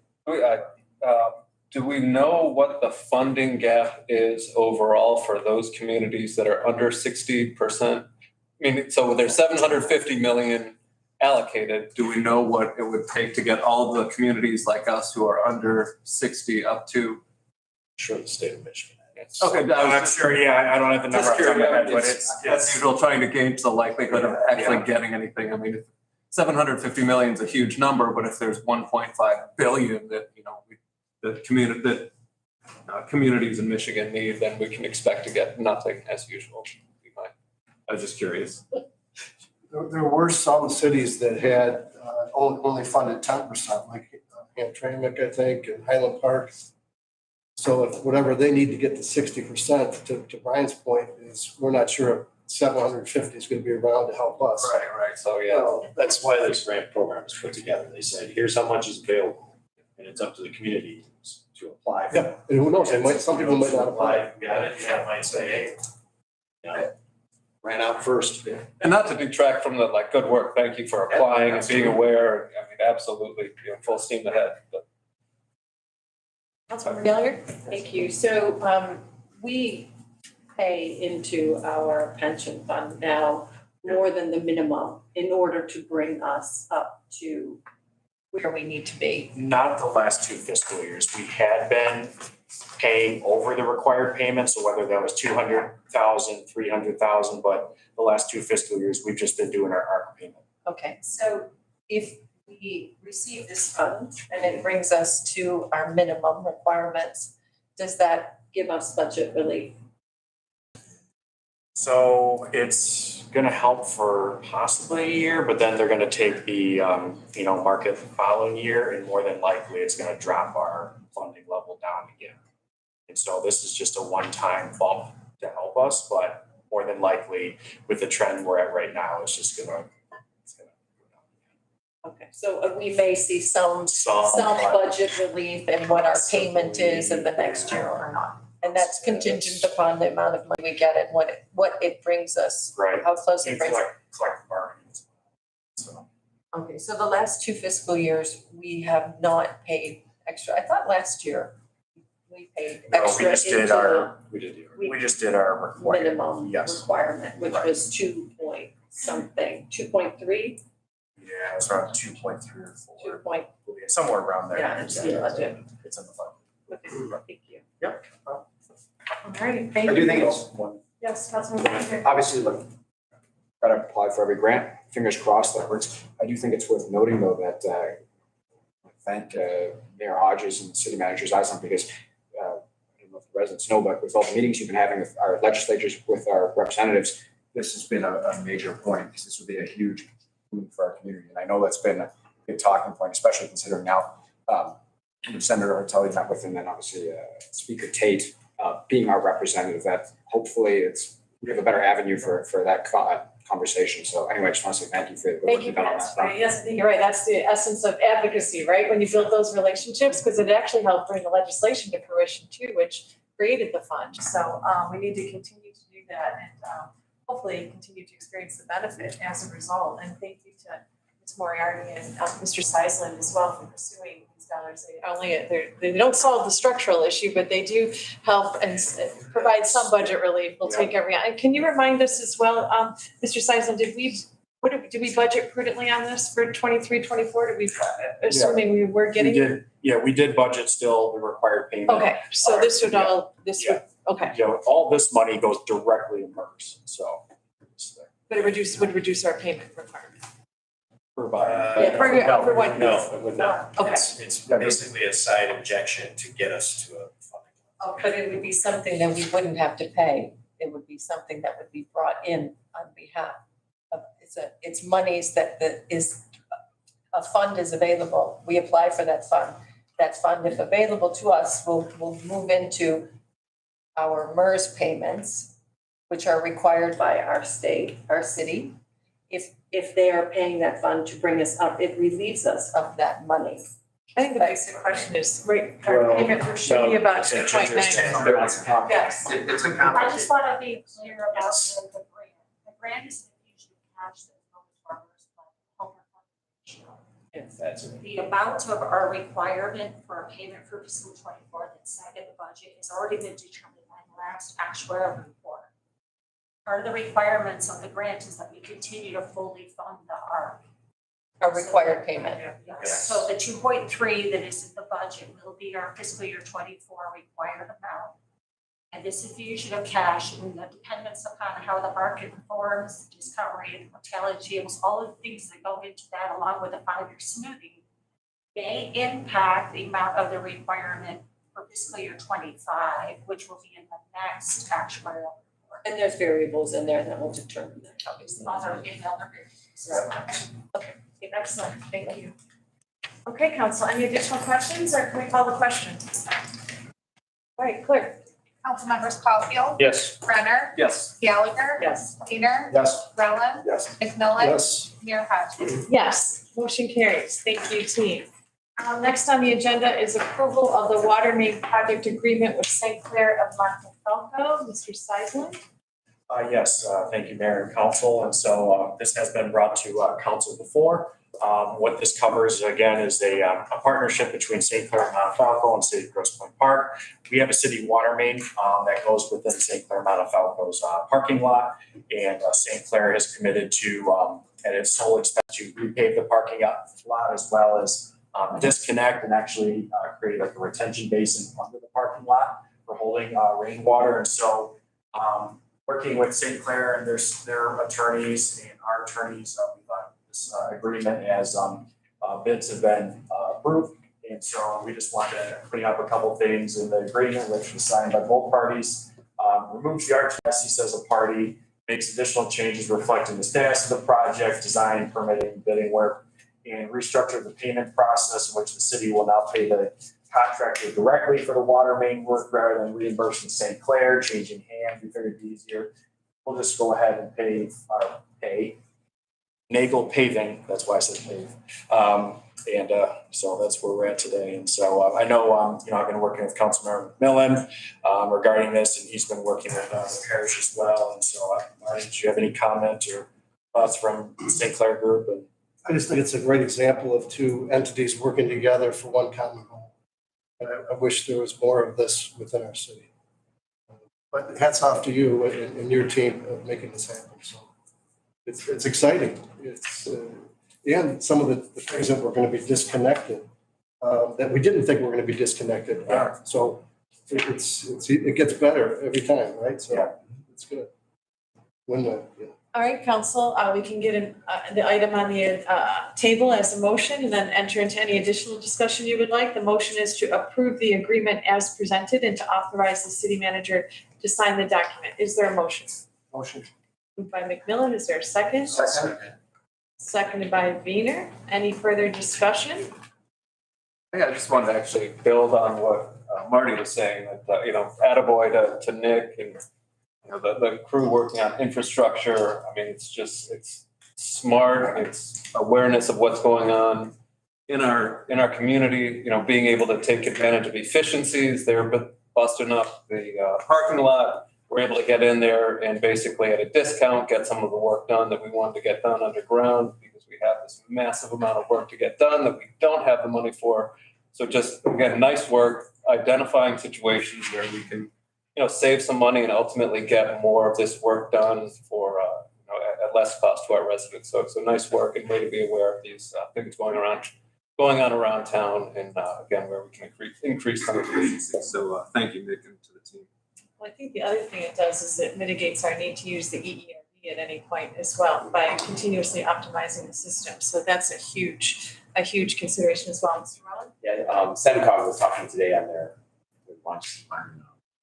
Do we know what the funding gap is overall for those communities that are under 60%? I mean, so there's 750 million allocated. Do we know what it would take to get all of the communities like us who are under 60 up to? Sure, the state of Michigan. Okay, I'm sure, yeah, I don't have the number off the top of my head, but As it's usual, trying to gauge the likelihood of actually getting anything. I mean, 750 million is a huge number, but if there's 1.5 billion that, communities in Michigan need, then we can expect to get nothing as usual. I was just curious. There were some cities that had only funded 10%, like Hamtramck, I think, and Highland Park. So if whatever they need to get to 60%, to Brian's point, is we're not sure if 750 is going to be around to help us. Right. So, yeah. That's why this grant program is put together. They said, here's how much is available, and it's up to the community to apply. Yeah, and who knows, some people might not apply. Got it, yeah, might say, hey, ran out first. And not to detract from the good work. Thank you for applying and being aware. I mean, absolutely, full steam ahead. But Councilmember Gallagher? Thank you. So we pay into our pension fund now more than the minimum in order to bring us up to Where we need to be. not the last 2 fiscal years. We had been paying over the required payments, so whether that was 200,000, 300,000, but the last 2 fiscal years, we've just been doing our ARC payment. Okay, so if we receive this fund and it brings us to our minimum requirements, does that give us budget relief? So it's gonna help for possibly a year, but then they're gonna take the, market the following year, and more than likely, it's gonna drop our funding level down again. And so this is just a one-time bump to help us, but more than likely, with the trend we're at right now, it's gonna go down. Okay, so we may see some budget relief in what our payment is in the next year or not. And that's contingent upon the amount of money we get and what it brings us, Right. how close it And brings us. collect bargaining. So. Okay, so the last 2 fiscal years, we have not paid extra. I thought last year we paid No, we extra just did into our, the we just did our required. minimum Yes. requirement, which Right. was 2 point something, 2.3, Yeah, it's around 2.3 or 4, 2 point, somewhere around there. yeah, it's in the budget. It's in the budget. Thank you. Yep. All right, thank I you. do think it's one, Yes, Councilmember Gallagher. obviously, look, gotta apply for every grant, fingers crossed that works. I do think it's worth noting though that, I thank Mayor Hodges and City Manager Zeisler because, I don't know if the residents know, but with all the meetings you've been having with our legislators, with our representatives, this has been a major point because this would be a huge boon for our community. And I know that's been a big talking point, especially considering now, Senator Hartelli met with, and then obviously Speaker Tate being our representative, that hopefully we have a better avenue for that conversation. So anyway, I just want to say thank you for the work Thank you you've for done on that, that front. right? Yes, I think you're right. That's the essence of advocacy, right? When you build those relationships, because it actually helped bring the legislation to fruition too, which created the fund. So we need to continue to do that and hopefully continue to experience the benefit as a result. And thank you to Ms. Moriarty and Mr. Seisland as well for pursuing these dollars. They don't solve the structural issue, but they do help and provide some budget relief. We'll take every, and can you remind us as well, Mr. Seisland, did we budget prudently on this for 23, 24? Did we, assuming we were getting? We did budget still the required payment. Okay, so this would okay. All this money goes directly to MERS, so. But it would reduce our payment requirement. For about. For one. No, it would not. Okay. It's basically a side injection to get us to a funding. Oh, but it would be something that we wouldn't have to pay. It would be something that would be brought in on behalf of, it's monies that a fund is available. We apply for that fund. That fund, if available to us, will move into our MERS payments, which are required by our state, our city. If they are paying that fund to bring us up, it relieves us of that money. I think the basic question is, right, Well, our payment for should be about so- 2.9. Yes, it's a I just want to be clear about the grant. The grant is the infusion of cash that comes from farmers. That's it. The amount of our requirement for a payment for fiscal '24 that's set in the budget has already been determined by the last actuarial report. Part of the requirements of the grant is that we continue to fully fund the ARP. A required payment. Yes. So the 2.3 that is in the budget will be our fiscal year '24 required amount. And this infusion of cash and the dependence upon how the market performs, the discount rate, the mortality tables, all of the things that go into that along with the 5-year smoothing may impact the amount of the requirement for fiscal year '25, which will be in the next actuarial report. And there's variables in there that will determine that, obviously. Other in other areas. Okay, excellent, thank you. Okay, council, any additional questions or can we call the question? All right, clear. Councilmembers Caulfield, Yes. Renner, Yes. Gallagher, Yes. Weiner, Yes. Rowland, Yes. McMillan, Yes. Mayor Hodges. Yes, motion carries. Thank you, team. Next on the agenda is approval of the water main project agreement with St. Clair of Montefalco. Mr. Seisman? Yes, thank you, Mayor and Council. And so this has been brought to council before. What this covers, again, is a partnership between St. Clair Montefalco and City of Grosse Pointe Park. We have a city water main that goes within St. Clair Montefalco's parking lot. And St. Clair has committed to, at its sole expense, to repave the parking lot as well as disconnect and actually create like a retention basin under the parking lot for holding rainwater. And so working with St. Clair and their attorneys and our attorneys, we thought this agreement as bids have been approved. And so we just wanted to bring up a couple things in the agreement, which was signed by both parties. Removes the RTSC as a party, makes additional changes reflecting the status of the project, design, permitting, bidding work, and restructure the payment process in which the city will now pay the contractor directly for the water main work rather than reimbursing St. Clair, changing hands. We figured it'd be easier. We'll just go ahead and pay Nagel Paving, that's why I said pave. So that's where we're at today. And so I know, I've been working with Councilmember McMillan regarding this, and he's been working with the parish as well. And so, Marty, do you have any comment or thoughts from the St. Clair group? And I just think it's a great example of two entities working together for one common goal. And I wish there was more of this within our city. But hats off to you and your team of making this happen. So it's exciting. And some of the things that were going to be disconnected, that we didn't think were going to be disconnected are. So it gets better every time, right? So it's good. Win-win, yeah. All right, council, we can get the item on the table as a motion and then enter into any additional discussion you would like. The motion is to approve the agreement as presented and to authorize the city manager to sign the document. Is there a motion? Motion. Moved by McMillan, is there a second? Second. Seconded by Wiener. Any further discussion? Yeah, I just wanted to actually build on what Marty was saying, that, attaboy to Nick and, the crew working on infrastructure. I mean, it's smart, it's awareness of what's going on in our community, being able to take advantage of efficiencies. They're busting up the parking lot. We're able to get in there and basically at a discount, get some of the work done that we wanted to get done underground because we have this massive amount of work to get done that we don't have the money for. So just, again, nice work, identifying situations where we can, save some money and ultimately get more of this work done for, at less cost to our residents. So it's a nice work and way to be aware of these things going on around town and, again, where we can increase some efficiency. So thank you, Nick, and to the team. Well, I think the other thing it does is it mitigates our need to use the EERB at any point as well by continuously optimizing the system. So that's a huge consideration as well. Mr. Rowland? Yeah, Sencog was talking today on their launch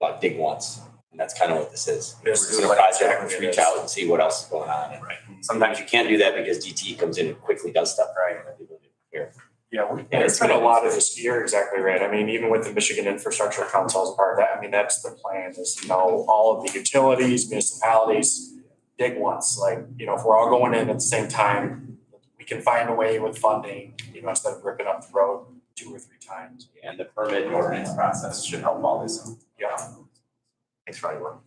about dig once, and that's kind of what this is. We're doing a project, let's reach out and see what else is going on. Right. Sometimes you can't do that because DTE comes in and quickly does stuff, right? Here. Yeah, there's been a lot of this. You're exactly right. I mean, even with the Michigan Infrastructure Council as part of that, I mean, that's the plan is, all of the utilities, municipalities, dig once. Like, if we're all going in at the same time, we can find a way with funding, instead of ripping up the road 2 or 3 times. And the permit and ordinance process should help all this. Yeah. Thanks for all your work.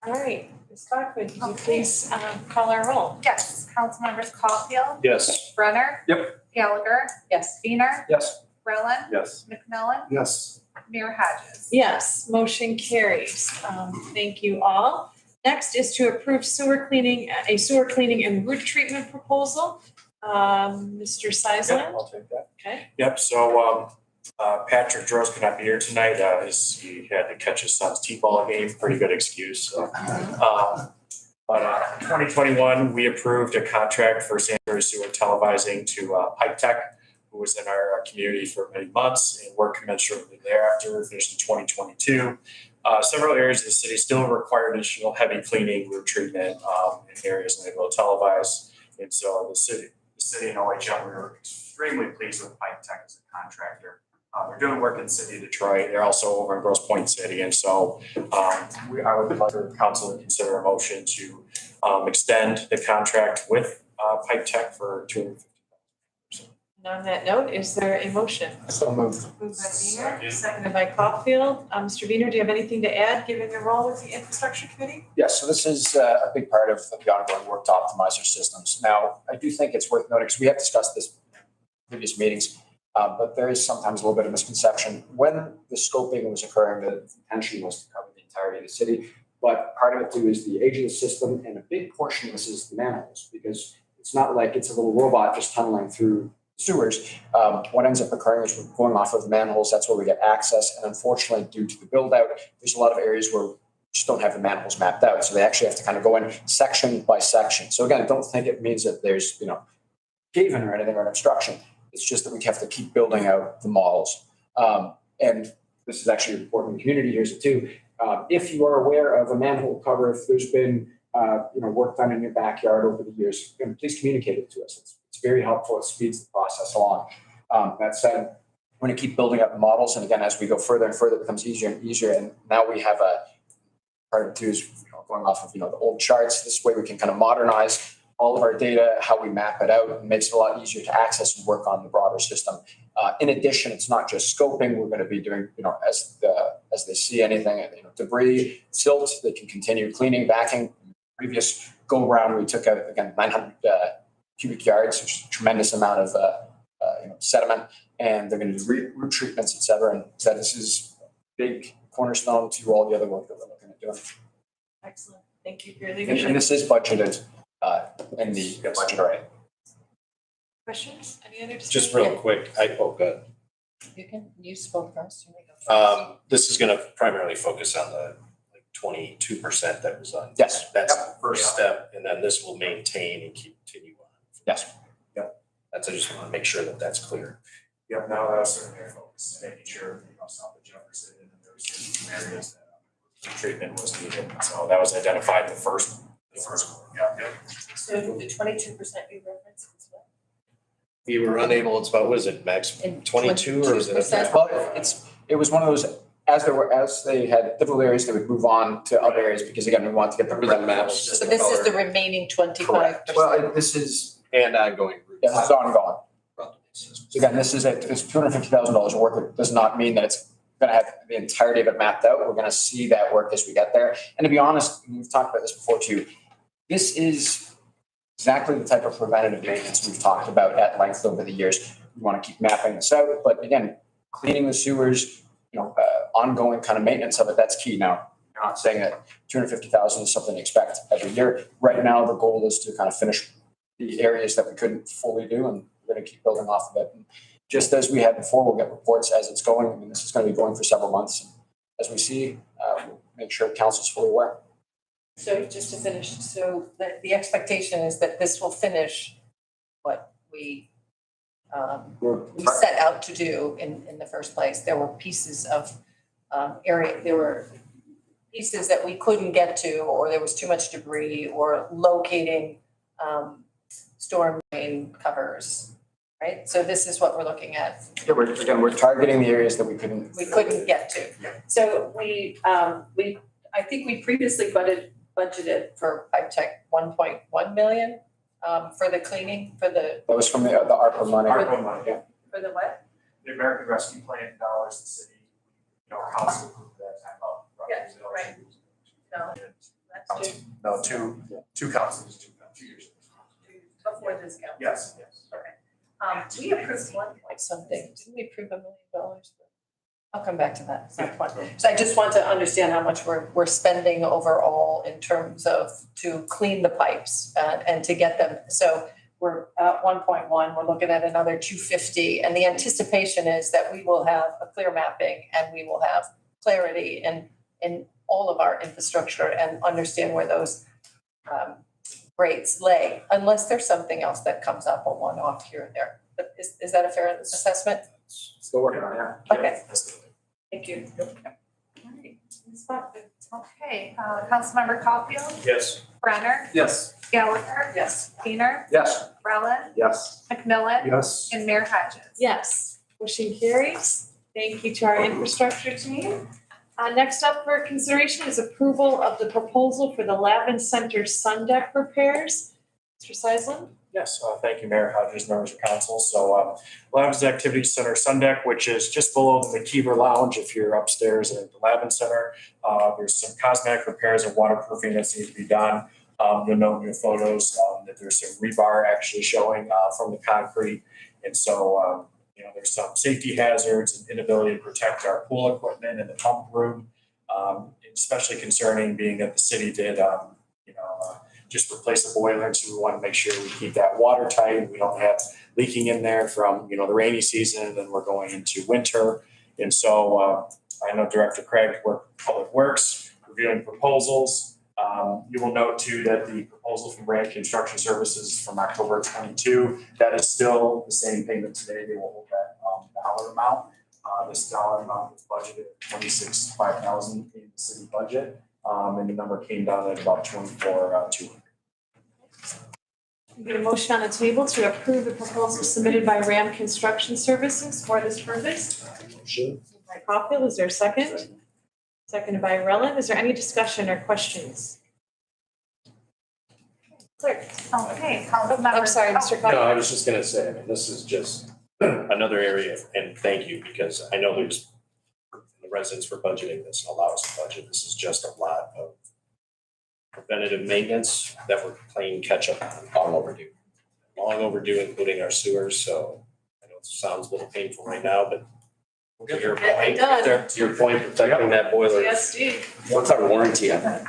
All right, Ms. Stockman, could you please call our roll? Yes, council members Caulfield, Yes. Brenner. Yep. Gallagher, Yes. Weiner, Yes. Rowland, Yes. McMillan, Yes. Mayor Hodges. Yes, motion carries. Thank you all. Next is to approve a sewer cleaning and root treatment proposal. Mr. Yeah, Seisland? I'll take that. Okay. Yep, so Patrick Droz could not be here tonight. He had to catch his son's T-ball game, pretty good excuse. So, but 2021, we approved a contract for sanitary sewer televising to Pipe Tech, who was in our community for many months and worked commensurately thereafter, finished in 2022. Several areas of the city still require additional heavy cleaning, root treatment in areas that they will televise. And so the city and OHM, we were extremely pleased with Pipe Tech as a contractor. They're doing work in the city of Detroit. They're also over in Grosse Pointe City. And so I would like the council to consider a motion to extend the contract with Pipe Tech for $250,000. And on that note, is there a motion? So moved. Moved by Wiener, seconded by Caulfield. Mr. Wiener, do you have anything to add, given your role with the infrastructure committee? Yes, so this is a big part of the ongoing work to optimize our systems. Now, I do think it's worth noting, because we have discussed this in previous meetings, but there is sometimes a little bit of misconception. When the scoping was occurring, the intention was to cover the entirety of the city. But part of it too is the age of the system, and a big portion of this is the manholes, because it's not like it's a little robot just tunneling through sewers. What ends up occurring is we're going off of manholes. That's where we get access. And unfortunately, due to the build out, there's a lot of areas where we just don't have the manholes mapped out. So they actually have to kind of go in section by section. So again, don't think it means that there's, cave-in or anything or an obstruction. It's just that we have to keep building out the models. And this is actually important in the community here too. If you are aware of a manhole cover, if there's been work done in your backyard over the years, please communicate it to us. It's very helpful. It speeds the process along. That said, we're going to keep building up the models. And again, as we go further and further, it becomes easier and easier. And now we have a part of it too is going off of the old charts. This way we can kind of modernize all of our data, how we map it out. It makes it a lot easier to access and work on the broader system. In addition, it's not just scoping. We're going to be doing, as they see anything, debris, silt, they can continue cleaning, backing. Previous go round, we took out again 900 cubic yards, which is a tremendous amount of sediment, and they're going to do root treatments, et cetera. And so this is a big cornerstone to all the other work that we're looking at doing. Excellent. Thank you for your leadership. And this is budgeted in the budget already. Questions? Any other discussion? Just real quick, good. You spoke first. You may go first. This is gonna primarily focus on the 22% that was on. Yes. That's the first step, and then this will maintain and continue on. Yes. I just want to make sure that that's clear. Yep, now that was certainly our focus, making sure, south of Jefferson and there was some areas that treatment was needed. So that was identified the first one. Yeah. So the 22% you referenced as well? We were unable, it's about, what is it, max In 22 or is it? 22%? Well, it was one of those, as they had difficult areas, they would move on to other arers because again, we want to get the Remember the maps? just So this is the remaining 25%. correct. Well, this is, And ongoing. this is ongoing. So again, this is it's $250,000 of work. It does not mean that it's going to have the entirety of it mapped out. We're going to see that work as we get there. And to be honest, we've talked about this before too. This is exactly the type of preventative maintenance we've talked about at length over the years. We want to keep mapping this out, but again, cleaning the sewers, ongoing kind of maintenance of it, that's key. Now, you're not saying that $250,000 is something to expect every year. Right now, the goal is to kind of finish the areas that we couldn't fully do, and we're going to keep building off of it. And just as we had before, we'll get reports as it's going. I mean, this is going to be going for several months. And as we see, we'll make sure council's fully aware. So just to finish, so the expectation is that this will finish what we set out to do in the first place. There were pieces of there were pieces that we couldn't get to, or there was too much debris, or locating storm drain covers, right? So this is what we're looking at. Yeah, we're targeting the areas that we couldn't get to. So I think we previously budgeted for Pipe Tech 1.1 million for the cleaning, for the That was from the ARPA money. ARPA money, yeah. for the what? the American Rescue Plan dollars, the city, council approved that time up. Yeah, right. No, that's two. No, two councils, 2 years. Before this council. Yes. We approved 1 point something. Didn't we approve $1 million? I'll come back to that. It's not fun. So I just want to understand how much we're spending overall in terms of to clean the pipes and to get them. So we're at 1.1, we're looking at another 250. And the anticipation is that we will have a clear mapping and we will have clarity in all of our infrastructure and understand where those rates lay, unless there's something else that comes up on one-off here and there. But is that a fair assessment? Still working on that. Okay. Thank you. Okay, Councilmember Caulfield, Yes. Brenner, Yes. Gallagher, Yes. Keener, Yes. Rowland, Yes. McMillan, Yes. and Mayor Hodges. Yes, motion carries. Thank you to our infrastructure team. Next up for consideration is approval of the proposal for the Lavin Center sun deck repairs. Mr. Seisland? Yes, thank you, Mayor Hodges, members of council. So Lavin's Activity Center Sun Deck, which is just below the McKeever Lounge if you're upstairs at the Lavin Center. There's some cosmetic repairs and waterproofing that needs to be done. You'll note in your photos that there's some rebar actually showing from the concrete. And so, there's some safety hazards and inability to protect our pool equipment in the pump room. Especially concerning being that the city did, just replace the boiler, and so we want to make sure we keep that watertight. We don't have leaking in there from, the rainy season, and then we're going into winter. And so I know Director Craig worked with Public Works, reviewing proposals. You will note too that the proposal from Rand Construction Services from October 22, that is still the same payment today. They will hold that dollar amount. This dollar amount was budgeted at $26,500 in the city budget. And the number came down at about $24,200. We get a motion on the table to approve the proposal submitted by Ram Construction Services for this purpose. Motion. By Caulfield, is there a second? Seconded by Rowland. Is there any discussion or questions? Clerk? Okay, I'm Councilmember. sorry, Mr. No, Caulfield. I was just gonna say, this is just another area, and thank you, because I know there's the residents for budgeting this and allow us to budget. This is just a lot of preventative maintenance that we're playing catch up on, long overdue, including our sewers. So I know it sounds a little painful right now, but to your point, does. to your point, protecting that boiler. Yes, Steve. What's our warranty on that?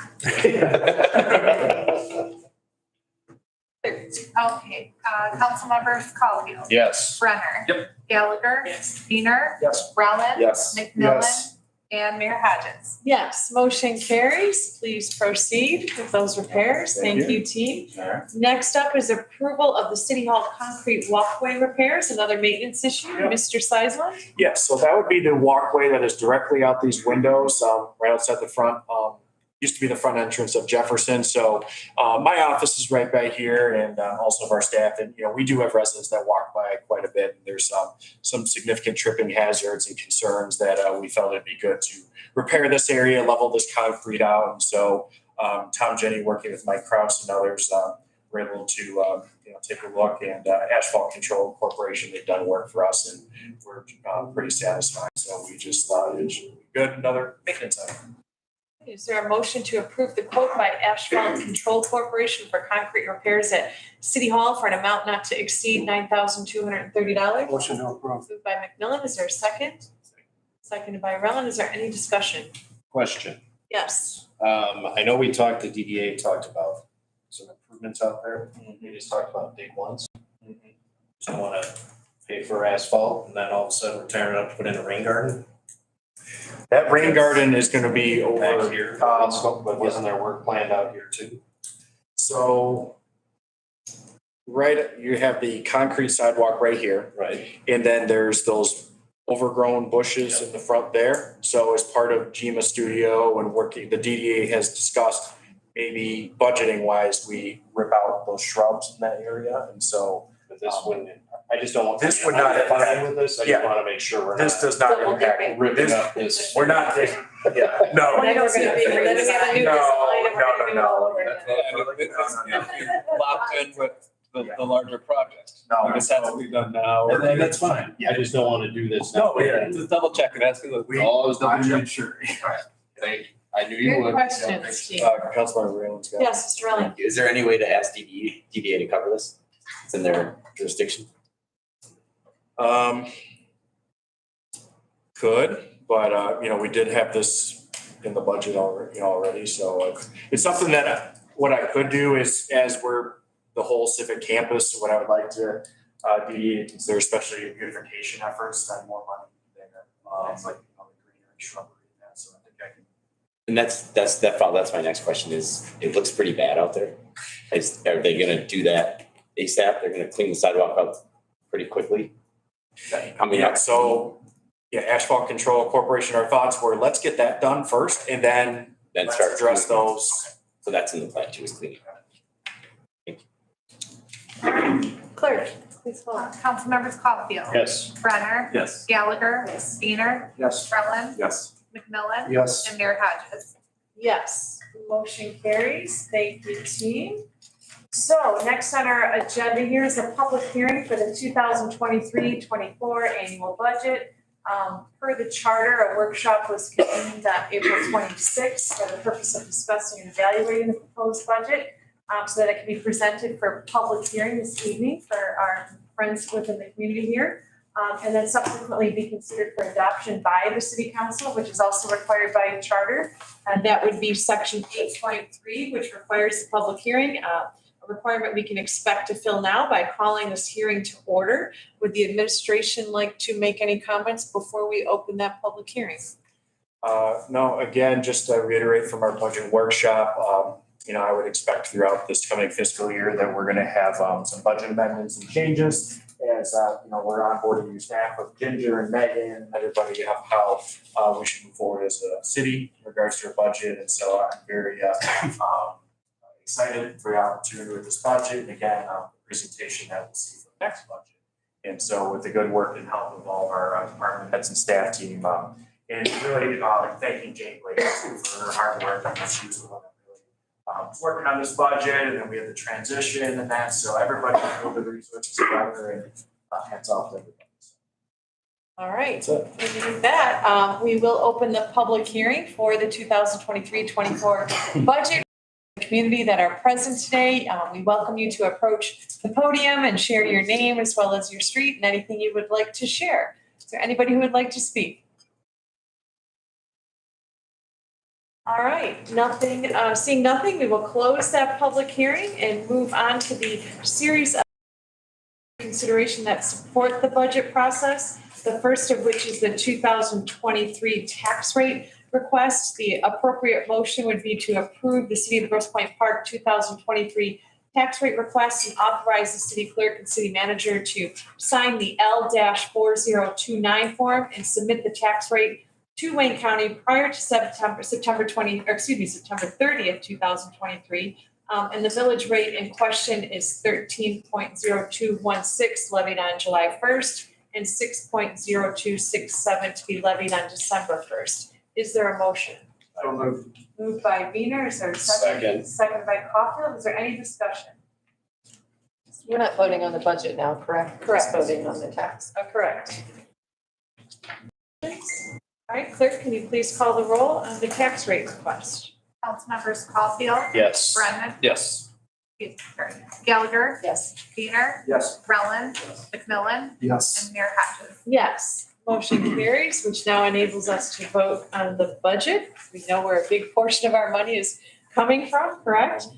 Okay, Councilmembers Caulfield, Yes. Brenner. Yep. Gallagher. Yes. Keener. Yes. Rowland. Yes. McMillan. Yes. And Mayor Hodges. Yes, motion carries. Please proceed with those repairs. Thank you, team. Next up is approval of the City Hall concrete walkway repairs, another maintenance issue. Yep. Mr. Seisland? Yes, so that would be the walkway that is directly out these windows, right outside the front. Used to be the front entrance of Jefferson. So my office is right by here, and also of our staff. And, we do have residents that walk by quite a bit. And there's some significant tripping hazards and concerns that we felt it'd be good to repair this area, level this concrete out. And so Tom Jenny, working with Mike Kraus and others, were able to take a look. And Asphalt Control Corporation, they've done work for us, and we're pretty satisfied. So we just thought it should be good, another maintenance item. Is there a motion to approve the quote by Asphalt Control Corporation for concrete repairs at City Hall for an amount not to exceed $9,230? Motion to approve. Moved by McMillan. Is there a second? Seconded by Rowland. Is there any discussion? Question. Yes. I know we talked, the DDA talked about some improvements out there. We just talked about big ones. Just want to pay for asphalt, and then all of a sudden we're tearing it up to put in a rain garden. That rain garden is going to be Back over here, but wasn't there work planned out here too? So you have the concrete sidewalk right here. Right. And then there's those overgrown bushes in the front there. So as part of GMA Studio and working, the DDA has discussed maybe budgeting wise, we rip out those shrubs in that area. And so But this wouldn't, I just don't want. This would not I'm fine impact- with this, I yeah. just want to make sure we're this not does not impact. ripping up this. We're not, no. Then we're gonna be, then we have a new design and we're gonna do it all over again. Locked in with the larger project. No, This has to be done now. And that's fine. I just don't want to do this now. No, yeah. Just double check and ask you. Always double check. Sure. Thank you. I knew you Good would. question, Steve. Councilmember Raylan's got. Yes, Mr. Rowland. Is there any way to ask DDA to cover this? It's in their jurisdiction. Could, but, we did have this in the budget already, so it's something that, what I could do is, as we're the whole civic campus, what I would like to, be, consider, especially beautification efforts, spend more money there, like, greenery, shrubbery, and that, so I think I can. And that's my next question is, it looks pretty bad out there. Are they gonna do that ASAP? They're gonna clean the sidewalk up pretty quickly? Coming up. So, Asphalt Control Corporation, our thoughts were, let's get that done first, and then let's start address cleaning. those. So that's in the plan too, is cleaning. Clerk, please call. Councilmembers Caulfield. Yes. Brenner. Yes. Gallagher. Wiener. Yes. Rutland. Yes. McMillan. Yes. And Mayor Hodges. Yes, motion carries. Thank you, team. So next on our agenda here is a public hearing for the 2023-24 annual budget. Per the charter, a workshop was convened on April 26th for the purpose of discussing and evaluating the proposed budget, so that it can be presented for public hearing this evening for our friends within the community here. And then subsequently be considered for adoption by the city council, which is also required by charter. And that would be section 8.3, which requires the public hearing, a requirement we can expect to fill now by calling this hearing to order. Would the administration like to make any comments before we open that public hearing? No, again, just to reiterate from our budget workshop, I would expect throughout this coming fiscal year that we're gonna have some budget amendments and changes. As we're onboarding new staff with Ginger and Megan, everybody have how we should move forward as a city in regards to our budget. And so I'm very excited for the opportunity with this budget. And again, the presentation that we'll see for the next budget. And so with the good work and help of all of our department heads and staff team, and really thanking Jane Blake for her hard work. She was the one that really was working on this budget, and then we had the transition and that. So everybody pulled the resources together, and hats off to everybody. All right. That's it. And with that, we will open the public hearing for the 2023-24 budget. Community that are present today, we welcome you to approach the podium and share your name as well as your street and anything you would like to share. Is there anybody who would like to speak? All right, seeing nothing, we will close that public hearing and move on to the series of consideration that support the budget process. The first of which is the 2023 tax rate request. The appropriate motion would be to approve the City of Grosse Pointe Park 2023 tax rate request and authorize the city clerk and city manager to sign the L-4029 form and submit the tax rate to Wayne County prior to September 30th, 2023. And the village rate in question is 13.0216 levied on July 1st and 6.0267 to be levied on December 1st. Is there a motion? So moved. Moved by Wiener, is there a second? Second by Caulfield, is there any discussion? We're not voting on the budget now, correct? Correct. Just voting on the tax. Correct. All right, clerk, can you please call the roll on the tax rate request? Councilmembers Caulfield. Yes. Brennan. Yes. Gallagher. Yes. Wiener. Yes. Rutland. McMillan. Yes. And Mayor Hodges. Yes, motion carries, which now enables us to vote on the budget. We know where a big portion of our money is coming from, correct?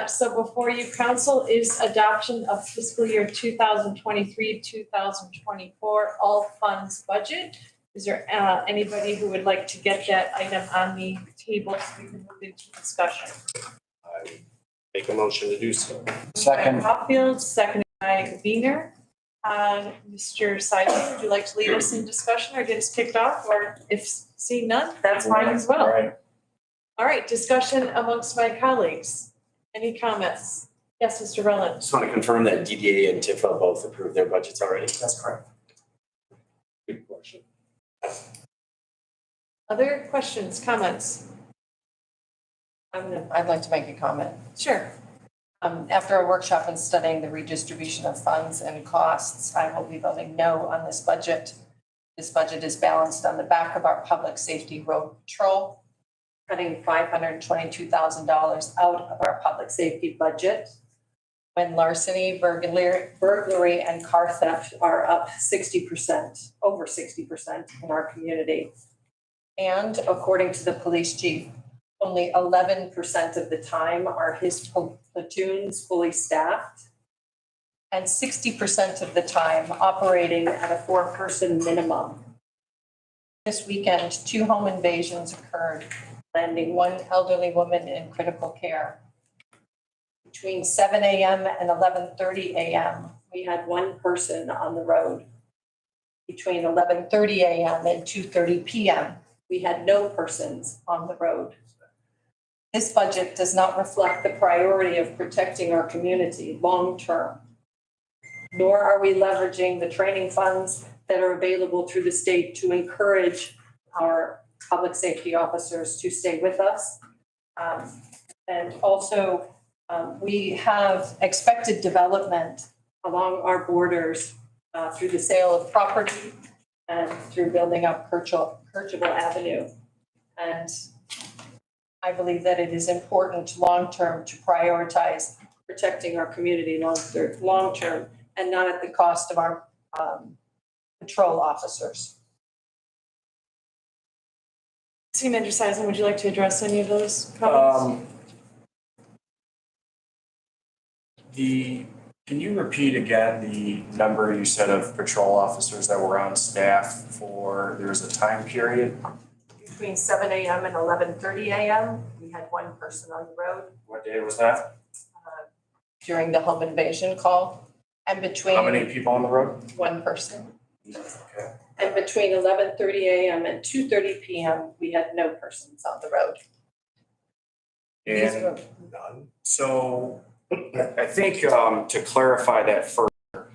So before you, council, is adoption of fiscal year 2023-2024 all funds budget. Is there anybody who would like to get that item on the table so we can move into discussion? I would make a motion to do so. Second. By Caulfield, seconded by Wiener. Mr. Seidel, would you like to lead us in discussion or get us kicked off? Or if seeing none, that's fine as well. All right. All right, discussion amongst my colleagues. Any comments? Yes, Mr. Rowland. Just want to confirm that DDA and Tifa both approved their budgets already. That's correct. Good question. Other questions, comments? I'd like to make a comment. Sure. After a workshop and studying the redistribution of funds and costs, I will be voting no on this budget. This budget is balanced on the back of our public safety road patrol, cutting $522,000 out of our public safety budget, when larceny, burglary, and car theft are up 60%, over 60% in our community. And according to the police chief, only 11% of the time are his platoons fully staffed, and 60% of the time operating at a 4-person minimum. This weekend, 2 home invasions occurred, landing 1 elderly woman in critical care. Between 7 a.m. and 11:30 a.m., we had 1 person on the road. Between 11:30 a.m. and 2:30 p.m., we had no persons on the road. This budget does not reflect the priority of protecting our community long-term, nor are we leveraging the training funds that are available through the state to encourage our public safety officers to stay with us. And also, we have expected development along our borders through the sale of property and through building up Kirchable Avenue. And I believe that it is important long-term to prioritize protecting our community long-term and not at the cost of our patrol officers. City Manager Seisman, would you like to address any of those comments? Can you repeat again the number you said of patrol officers that were on staff for, there was a time period? Between 7 a.m. and 11:30 a.m., we had 1 person on the road What day was that? during the home invasion call. And between How many people on the road? 1 person. Okay. And between 11:30 a.m. and 2:30 p.m., we had no persons on the road. These And were- none. So I think to clarify that further,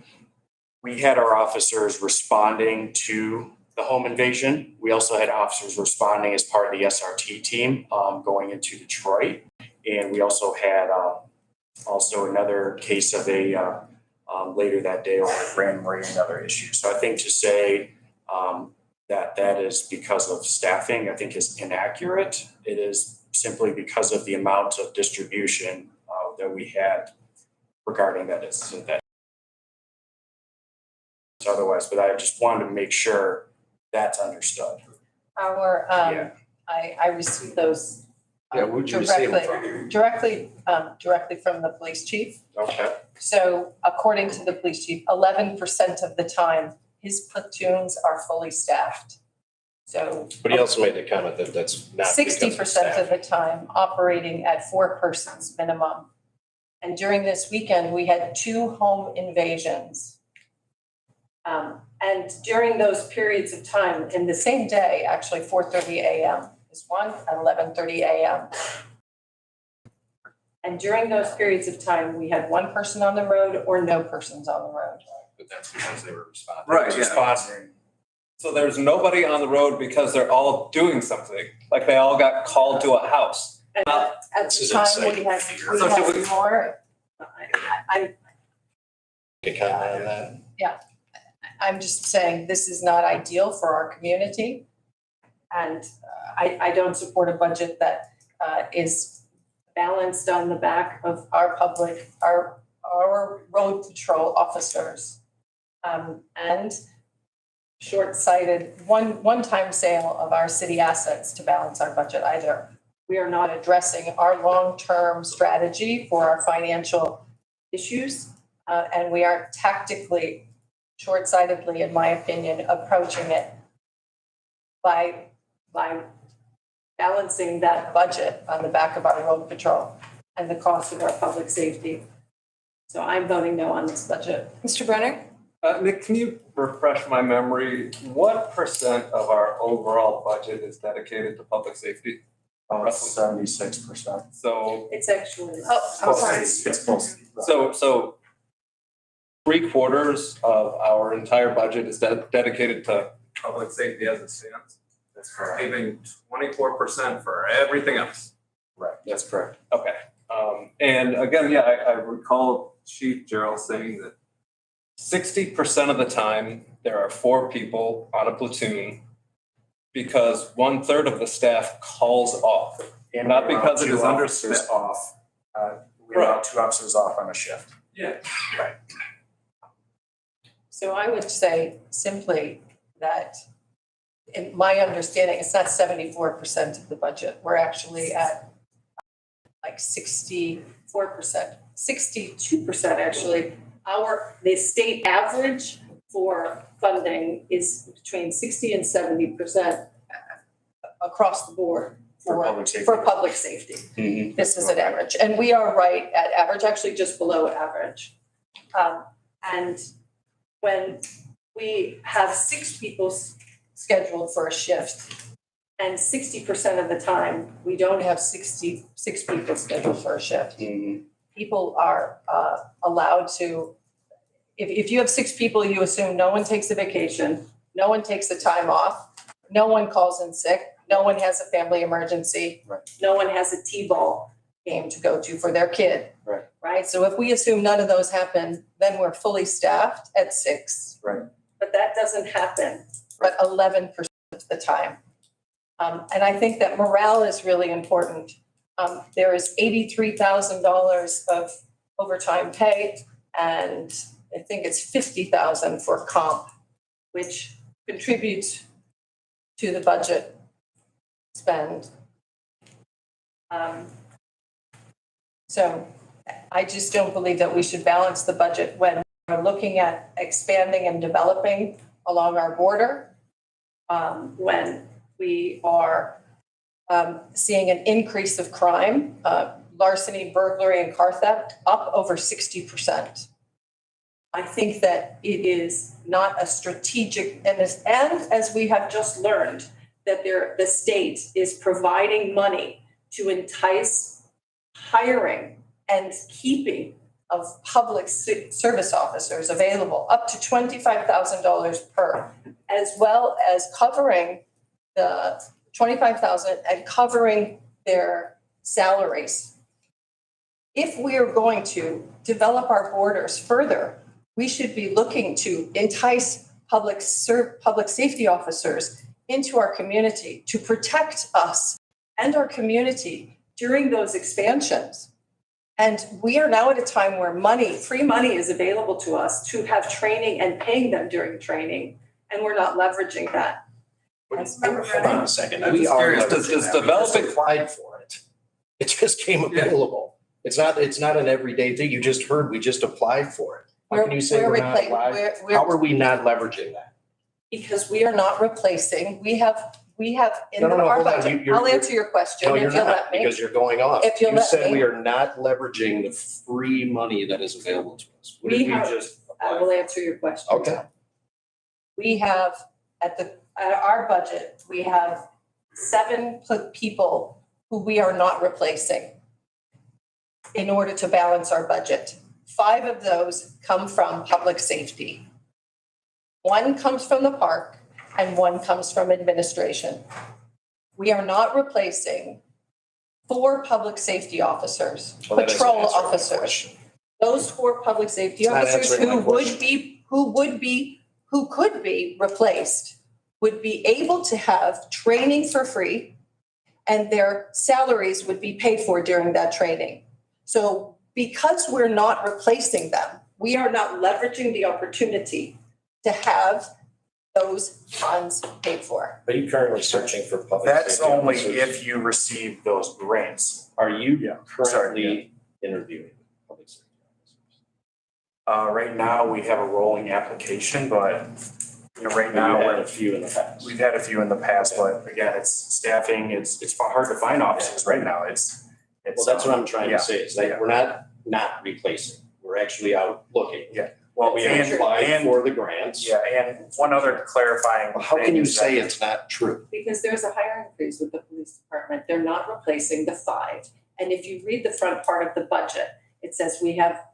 we had our officers responding to the home invasion. We also had officers responding as part of the SRT team going into Detroit. And we also had also another case of a later that day over at Grand Marais, another issue. So I think to say that is because of staffing, I think is inaccurate. It is simply because of the amount of distribution that we had regarding that incident. That otherwise, but I just wanted to make sure that's understood. Our, Yeah. I received those Yeah, who'd you receive them from? directly from the police chief. Okay. So according to the police chief, 11% of the time, his platoons are fully staffed. So But he also made the comment that that's not. 60% of the time operating at 4 persons minimum. And during this weekend, we had 2 home invasions. And during those periods of time, in the same day, actually 4:30 a.m. is one, and 11:30 a.m. And during those periods of time, we had 1 person on the road or no persons on the road. But that's because they were responding. Right, yeah. Responding. So there's nobody on the road because they're all doing something, like they all got called to a house. And at This the is time, exciting. we had So should we- more. Can comment on that? I'm just saying this is not ideal for our community. And I don't support a budget that is balanced on the back of our road patrol officers. And short-sighted, one-time sale of our city assets to balance our budget either. We are not addressing our long-term strategy for our financial issues. And we are tactically, short-sightedly, in my opinion, approaching it by balancing that budget on the back of our road patrol and the cost of our public safety. So I'm voting no on this budget. Mr. Brenner? Nick, can you refresh my memory? What percent of our overall budget is dedicated to public safety? About 76%. So, It's actually. I'm sorry. It's close. so 3/4 of our entire budget is dedicated to public safety as it stands. That's correct. Leaving 24% for everything else. Right, that's correct. Okay. And again, yeah, I recall Chief Gerald saying that 60% of the time, there are 4 people on a platoon because 1/3 of the staff calls off. And Not we allow because it 2 is officers understaffed. off. We allow 2 officers off on a shift. Yeah. Right. So I would say simply that in my understanding, it's not 74% of the budget. We're actually at like 64%, 62% actually. The state average for funding is between 60 and 70% across the board For public safety. for public safety. This is an average, and we are right at average, actually just below average. And when we have 6 people scheduled for a shift, and 60% of the time, we don't have 66 people scheduled for a shift. People are allowed to, if you have 6 people, you assume no one takes a vacation, no one takes the time off, no one calls in sick, no one has a family emergency, no one has a T-ball game to go to for their kid. Right? So if we assume none of those happen, then we're fully staffed at 6. Right. But that doesn't happen, but 11% of the time. And I think that morale is really important. There is $83,000 of overtime pay, and I think it's $50,000 for comp, which contributes to the budget spend. So I just don't believe that we should balance the budget when we're looking at expanding and developing along our border, when we are seeing an increase of crime, larceny, burglary, and car theft up over 60%. I think that it is not a strategic, and as we have just learned, that the state is providing money to entice hiring and keeping of public service officers available, up to $25,000 per, as well as covering the $25,000 and covering their salaries. If we are going to develop our borders further, we should be looking to entice public safety officers into our community to protect us and our community during those expansions. And we are now at a time where free money is available to us to have training and paying them during training, and we're not leveraging that. Hold on a second. I'm just curious, does developing- We just applied for it. It just came available. It's not an everyday thing. You just heard, we just applied for it. How can you say we're not live? How are we not leveraging that? Because we are not replacing, we have in No, our hold on. budget, You're- I'll answer your question No, if you're you'll not, let me. because you're going off. If you'll You let said me. we are not leveraging the free money that is available to us. What did We we have- just I apply? will answer your question. Okay. We have, at our budget, we have 7 people who we are not replacing in order to balance our budget. 5 of those come from public safety. 1 comes from the park and 1 comes from administration. We are not replacing 4 public safety officers, Well, that doesn't patrol answer my officers. question. Those 4 public safety It's not officers answering my who could be replaced would be able to have training for free, and their salaries would be paid for during that training. So because we're not replacing them, we are not leveraging the opportunity to have those funds paid for. Are you currently searching for public That's safety only officers? if you receive those grants. Are you Yeah. currently interviewing public safety officers? Right now, we have a rolling application, but, right now, You had a few in the past. we've had a few in the past, but again, it's staffing, it's hard to find officers right now. It's. Well, that's what I'm trying yeah, to say, is yeah. that we're not replacing. We're actually out looking. Well, We have applied for the grants. Yeah, and one other clarifying. How can thing you is say that- it's not true? Because there's a hiring freeze with the police department. They're not replacing the 5. And if you read the front part of the budget, it says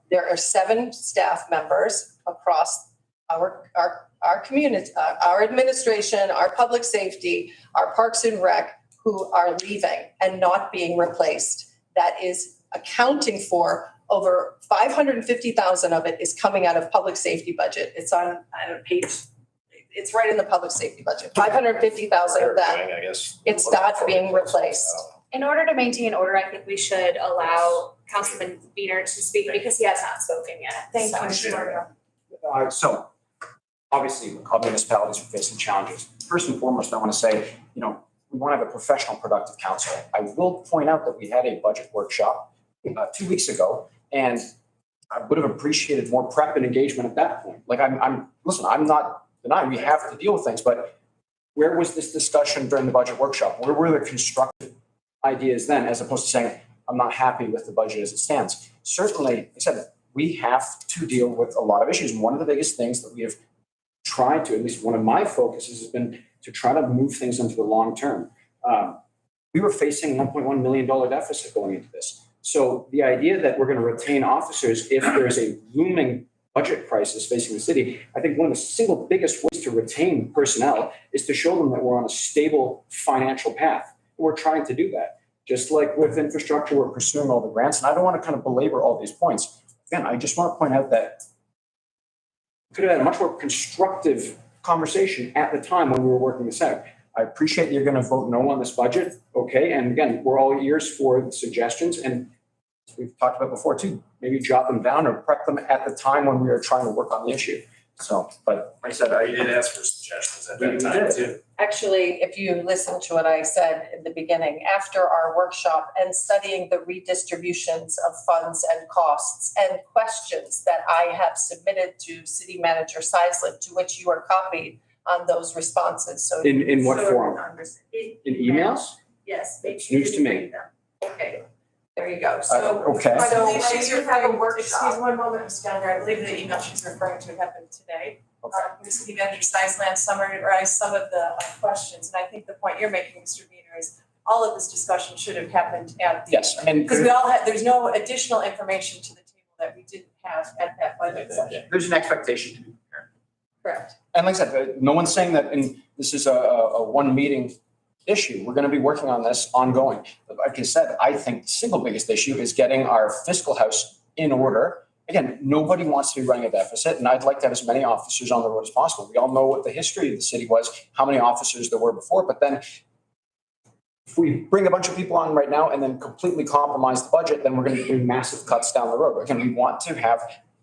there are 7 staff members across our community, our administration, our public safety, our parks and rec, who are leaving and not being replaced. That is accounting for over 550,000 of it is coming out of public safety budget. It's on page, it's right in the public safety budget. 550,000 of that, I guess. it's not being replaced. In order to maintain order, I think we should allow Councilman Beener to speak because he has not spoken yet. Thank you, So- Mr. So obviously, all municipalities are facing challenges. First and foremost, I want to say, we want to have a professional, productive council. I will point out that we had a budget workshop 2 weeks ago, and I would have appreciated more prep and engagement at that point. Like listen, I'm not denying we have to deal with things, but where was this discussion during the budget workshop? Where were the constructive ideas then, as opposed to saying, I'm not happy with the budget as it stands? Certainly, like I said, we have to deal with a lot of issues. And one of the biggest things that we have tried to, at least one of my focuses has been to try to move things into the long term. We were facing $1.1 million deficit going into this. So the idea that we're going to retain officers if there's a looming budget crisis facing the city, I think one of the single biggest ways to retain personnel is to show them that we're on a stable financial path. We're trying to do that. Just like with infrastructure, we're pursuing all the grants. And I don't want to kind of belabor all these points. Again, I just want to point out that we could have had a much more constructive conversation at the time when we were working this out. I appreciate that you're going to vote no on this budget. Okay. And again, we're all ears for the suggestions. And as we've talked about before too, maybe jot them down or prep them at the time when we were trying to work on the issue. So, but Like I said, I did ask for suggestions at that We time did. too. Actually, if you listen to what I said in the beginning, after our workshop and studying the redistributions of funds and costs and questions that I have submitted to City Manager Seisler, to which you are copied on those responses, so. in what so- form? In emails? Yes. It's news to me. Okay, there you go. So. Okay. I So believe she's referring, workshop. excuse one moment, Ms. Gallagher, I believe the email she's referring to happened today. City Manager Seisland summarized some of the questions, and I think the point you're making, Mr. Beener, is all of this discussion should have happened at the. Yes, and Because we all had, there's no additional information to the table that we didn't have at that budget session. there's an expectation to be prepared. Correct. And like I said, no one's saying that, and this is a one meeting issue. We're going to be working on this ongoing. But like I said, I think the single biggest issue is getting our fiscal house in order. Again, nobody wants to be running a deficit, and I'd like to have as many officers on the road as possible. We all know what the history of the city was, how many officers there were before, but then if we bring a bunch of people on right now and then completely compromise the budget, then we're going to bring massive cuts down the road. Again, we want to have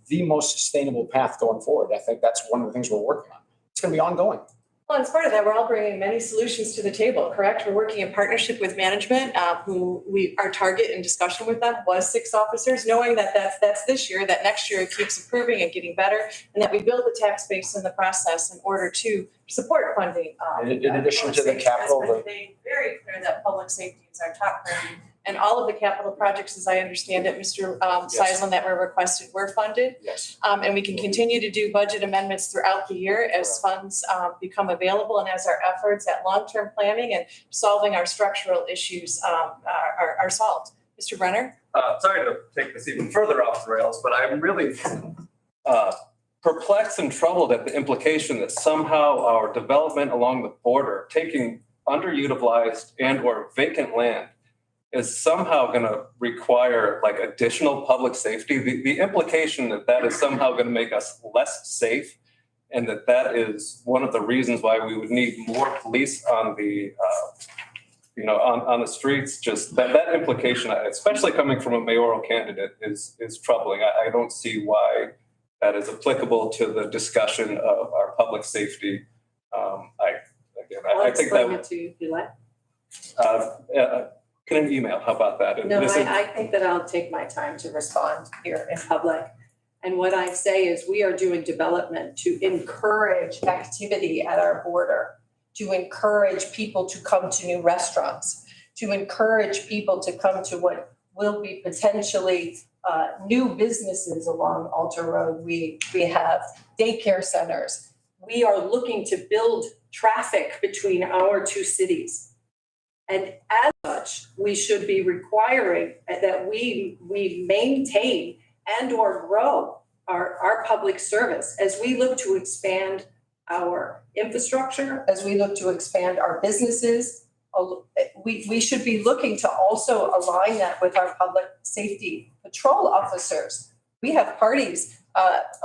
the most sustainable path going forward. I think that's one of the things we're working on. It's going to be ongoing. Well, as part of that, we're all bringing many solutions to the table, correct? We're working in partnership with management, our target in discussion with them was 6 officers, knowing that that's this year, that next year it keeps improving and getting better, and that we build the tax base in the process in order to support funding. In addition to the public safety. capital, That's been made very clear that public safety is our top priority. And all of the capital projects, as I understand it, Mr. Seisland, that were requested were funded. Yes. And we can continue to do budget amendments throughout the year as funds become available and as our efforts at long-term planning and solving our structural issues are solved. Mr. Brenner? Sorry to take this even further off the rails, but I'm really perplexed and troubled at the implication that somehow our development along the border, taking underutilized and or vacant land, is somehow going to require like additional public safety. The implication that that is somehow going to make us less safe, and that is one of the reasons why we would need more police on the on the streets. Just that implication, especially coming from a mayoral candidate, is troubling. I don't see why that is applicable to the discussion of our public safety. I think that. I'll explain it to you if you like. Can an email, how about that? No, I think that I'll take my time to respond here in public. And what I say is we are doing development to encourage activity at our border, to encourage people to come to new restaurants, to encourage people to come to what will be potentially new businesses along Alter Road. We have daycare centers. We are looking to build traffic between our 2 cities. And as such, we should be requiring that we maintain and or grow our public service as we look to expand our infrastructure, as we look to expand our businesses, we should be looking to also align that with our public safety patrol officers. We have parties at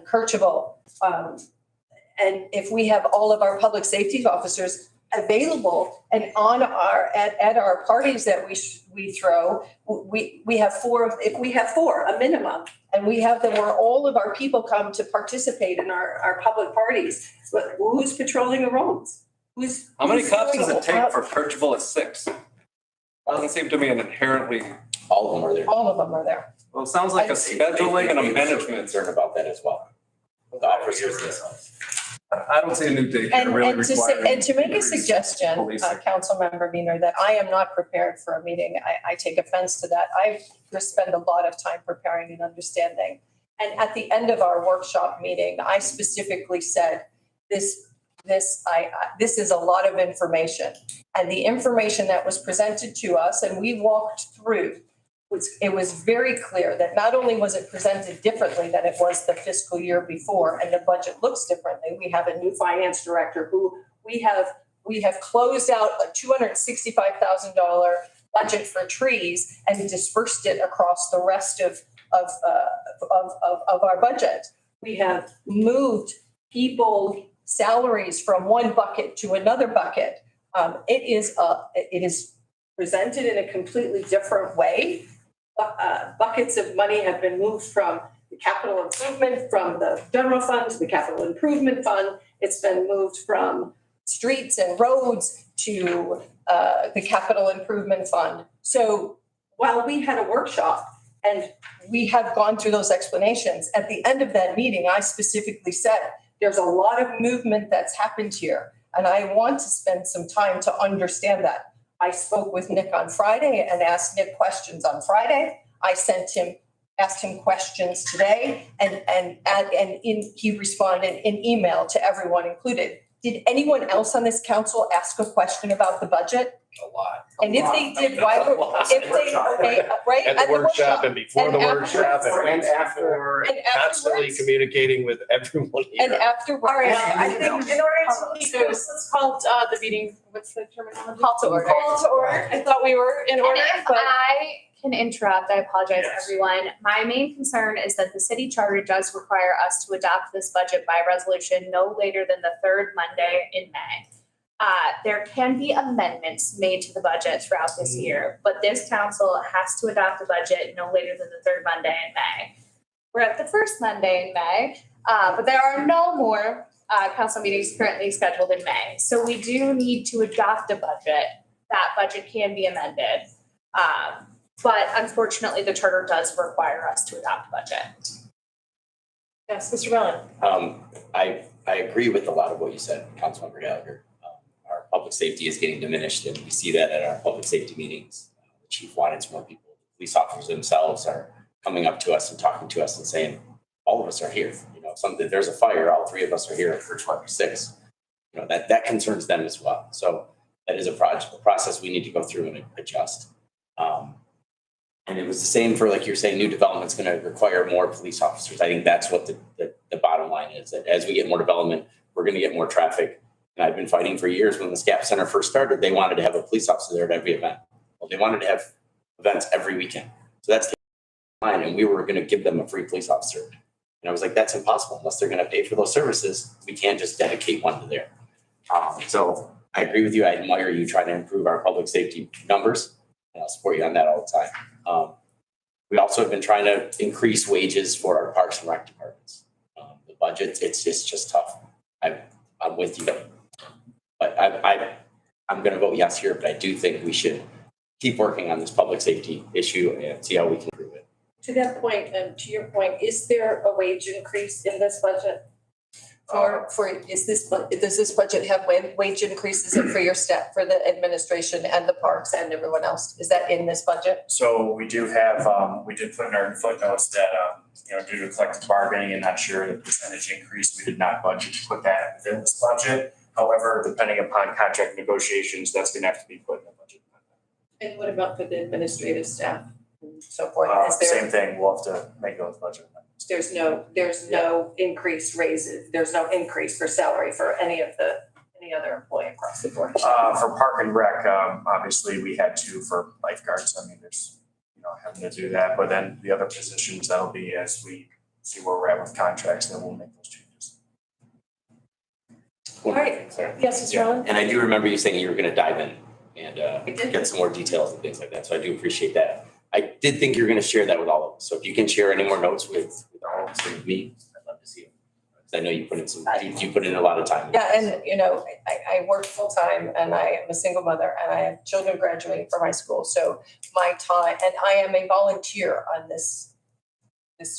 Kercheval. And if we have all of our public safety officers available and on at our parties that we throw, we have four, if we have four, a minimum, and we have them where all of our people come to participate in our public parties. But who's patrolling the roads? How many cops does doing it take for Kercheval at 6? Doesn't seem to me an inherently. All of them are there. All of them are there. Well, it sounds like a scheduling and a management. Concern about that as well. The officers themselves. I don't see a new daycare really requiring. And to make a increased suggestion, policing. Councilmember Wiener, that I am not prepared for a meeting. I take offense to that. I spend a lot of time preparing and understanding. And at the end of our workshop meeting, I specifically said, this is a lot of information. And the information that was presented to us and we walked through, it was very clear that not only was it presented differently than it was the fiscal year before, and the budget looks differently. We have a new finance director who we have closed out a $265,000 budget for trees and dispersed it across the rest of our budget. We have moved people salaries from one bucket to another bucket. It is presented in a completely different way. Buckets of money have been moved from the capital improvement, from the general fund to the capital improvement fund. It's been moved from streets and roads to the capital improvement fund. So while we had a workshop and we have gone through those explanations, at the end of that meeting, I specifically said, there's a lot of movement that's happened here, and I want to spend some time to understand that. I spoke with Nick on Friday and asked Nick questions on Friday. I asked him questions today, and he responded in email to everyone included. Did anyone else on this council ask a question about the budget? A lot. And if they did, why were, right? At the workshop and before the And workshop and after- and constantly communicating with everyone And here. afterwards. All right, I think in order to lead this, let's call the meeting, what's the terminology? Call to order. Call to order. I thought we were in order, And if but I can interrupt, I apologize, Yes. everyone. My main concern is that the city charter does require us to adopt this budget by resolution no later than the third Monday in May. There can be amendments made to the budget throughout this year, but this council has to adopt the budget no later than the third Monday in May. We're at the first Monday in May, but there are no more council meetings currently scheduled in May. So we do need to adopt a budget. That budget can be amended. But unfortunately, the charter does require us to adopt a budget. Yes, Mr. Mellon. I agree with a lot of what you said, Councilmember Gallagher. Our public safety is getting diminished, and we see that at our public safety meetings. The chief wanted more people. Police officers themselves are coming up to us and talking to us and saying, all of us are here. You know, if there's a fire, all three of us are here for 26. You know, that concerns them as well. So that is a process we need to go through and adjust. And it was the same for, like you're saying, new development's going to require more police officers. I think that's what the bottom line is, that as we get more development, we're going to get more traffic. And I've been fighting for years. When the SCAP Center first started, they wanted to have a police officer there at every event. Well, they wanted to have events every weekend. So that's the line, and we were going to give them a free police officer. And I was like, that's impossible. Unless they're going to pay for those services, we can't just dedicate one to there. So I agree with you. I admire you trying to improve our public safety numbers, and I'll support you on that all the time. We also have been trying to increase wages for our parks and rec departments. The budget, it's just tough. I'm with you. But I'm going to vote yes here, but I do think we should keep working on this public safety issue and see how we can improve it. To that point, and to your point, is there a wage increase in this budget? Does this budget have wage increases for your staff, for the administration and the parks and everyone else? Is that in this budget? So we do have, we did put in our footnotes that, due to collective bargaining and not sure the percentage increase, we did not budget to put that within this budget. However, depending upon contract negotiations, that's going to have to be put in the budget. And what about for the administrative staff and so forth? Same thing, we'll have to make those budget amendments. There's no increased raises, there's no increase for salary for any of the other employee across the board? For Park and Rec, obviously, we had two for lifeguards. I mean, there's, having to do that. But then the other positions, that'll be as we see where we're at with contracts, then we'll make those changes. All right. Yes, Mr. Allen? And I do remember you saying you were gonna dive in and get some more details and things like that, so I do appreciate that. I did think you were gonna share that with all of us, so if you can share any more notes with all of us, with me, I'd love to see it. Because I know you put in a lot of time. Yeah, and I work full-time and I am a single mother and I have children graduating from high school. So my time, and I am a volunteer on this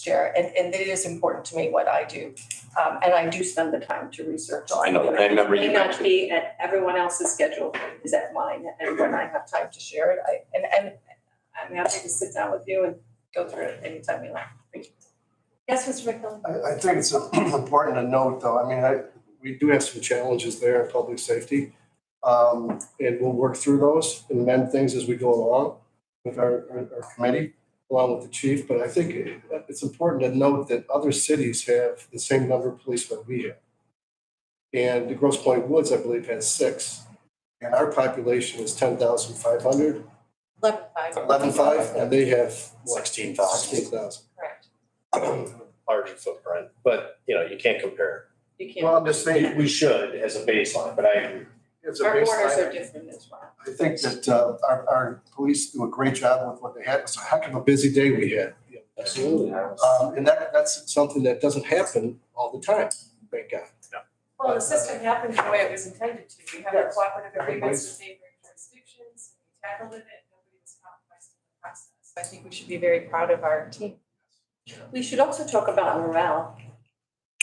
chair, and it is important to me what I do. And I do spend the time to research. I know, I remember you It may not mentioned. be at everyone else's schedule, it is at mine, and when I have time to share it, and I'm happy to sit down with you and go through it anytime you like. Thank you. Yes, Mr. McMillan? I think it's important to note, though, I mean, we do have some challenges there in public safety. And we'll work through those and amend things as we go along with our committee, along with the chief. But I think it's important to note that other cities have the same number of policemen we have. And the Grosse Pointe Woods, I believe, has 6. And our population is 10,500. 11,500, and they have what? 16,000. 16,000. Correct. Larger footprint, but you can't compare. You can't. Well, I'm just saying, We should as a baseline, but I agree. it's a Our borders are baseline. different as well. I think that our police do a great job with what they had. It's a heck of a busy day we had. Absolutely. And that's something that doesn't happen all the time, thank God. Well, the system happened the way it was intended to. We have our cooperative agreements with neighboring jurisdictions, we tackled it, and nobody was compromised in the process. I think we should be very proud of our team. We should also talk about morale.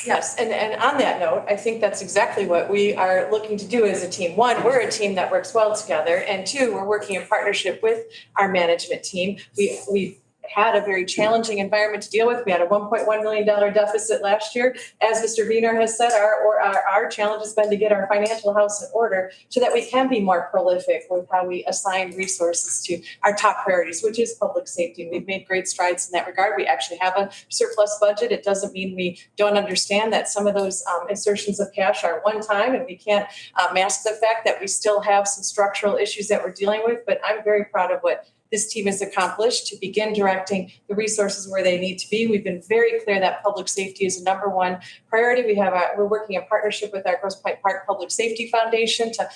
Yes, and on that note, I think that's exactly what we are looking to do as a team. One, we're a team that works well together, and two, we're working in partnership with our management team. We've had a very challenging environment to deal with. We had a $1.1 million deficit last year. As Mr. Wiener has said, our challenge has been to get our financial house in order so that we can be more prolific with how we assign resources to our top priorities, which is public safety. We've made great strides in that regard. We actually have a surplus budget. It doesn't mean we don't understand that some of those insertions of cash are one time, and we can't mask the fact that we still have some structural issues that we're dealing with. But I'm very proud of what this team has accomplished to begin directing the resources where they need to be. We've been very clear that public safety is a number one priority. We're working in partnership with our Grosse Pointe Park Public Safety Foundation to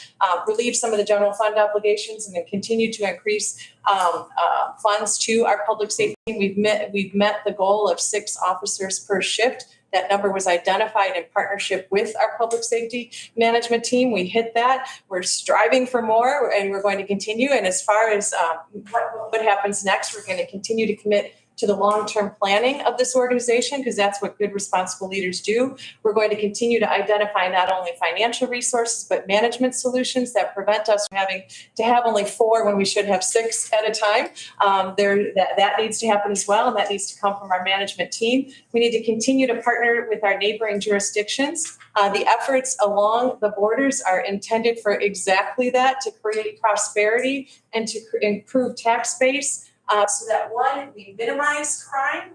relieve some of the general fund obligations and then continue to increase funds to our public safety. We've met the goal of 6 officers per shift. That number was identified in partnership with our public safety management team. We hit that. We're striving for more, and we're going to continue. And as far as what happens next, we're going to continue to commit to the long-term planning of this organization, because that's what good, responsible leaders do. We're going to continue to identify not only financial resources, but management solutions that prevent us from having to have only 4 when we should have 6 at a time. That needs to happen as well, and that needs to come from our management team. We need to continue to partner with our neighboring jurisdictions. The efforts along the borders are intended for exactly that, to create prosperity and to improve tax base. So that one, we minimize crime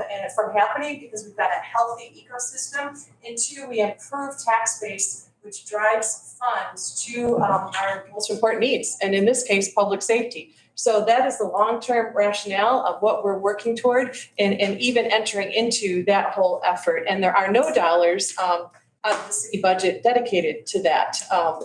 and from happening because we've got a healthy ecosystem. And 2, we improve tax base, which drives funds to our most important needs, and in this case, public safety. So that is the long-term rationale of what we're working toward and even entering into that whole effort. And there are no dollars of the city budget dedicated to that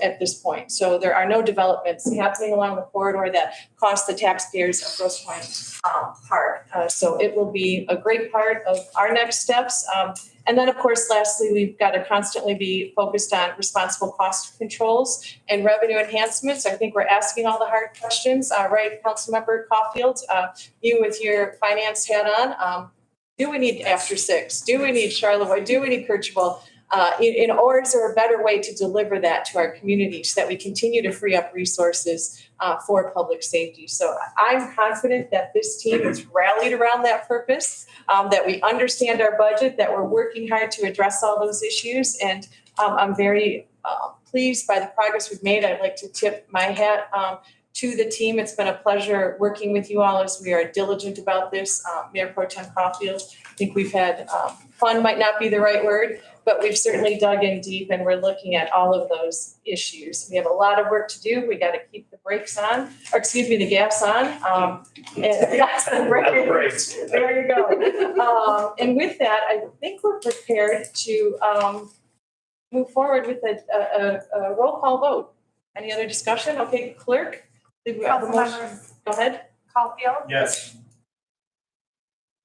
at this point. So there are no developments happening along the corridor that cost the taxpayers of Grosse Pointe Park. So it will be a great part of our next steps. And then, of course, lastly, we've got to constantly be focused on responsible cost controls and revenue enhancements. I think we're asking all the hard questions, right, Councilmember Caulfield? You with your finance hat on, do we need After Six? Do we need Charlevoix? Do we need Kercheval? Or is there a better way to deliver that to our community so that we continue to free up resources for public safety? So I'm confident that this team is rallied around that purpose, that we understand our budget, that we're working hard to address all those issues. And I'm very pleased by the progress we've made. I'd like to tip my hat to the team. It's been a pleasure working with you all as we are diligent about this. Mayor Pro Tem Caulfield, I think we've had, fun might not be the right word, but we've certainly dug in deep and we're looking at all of those issues. We have a lot of work to do. We got to keep the brakes on, or excuse me, the gas on. And yes, the brakes. There you go. And with that, I think we're prepared to move forward with a roll call vote. Any other discussion? Okay, clerk, did we have a motion? Councilmembers Go ahead. Caulfield, Yes.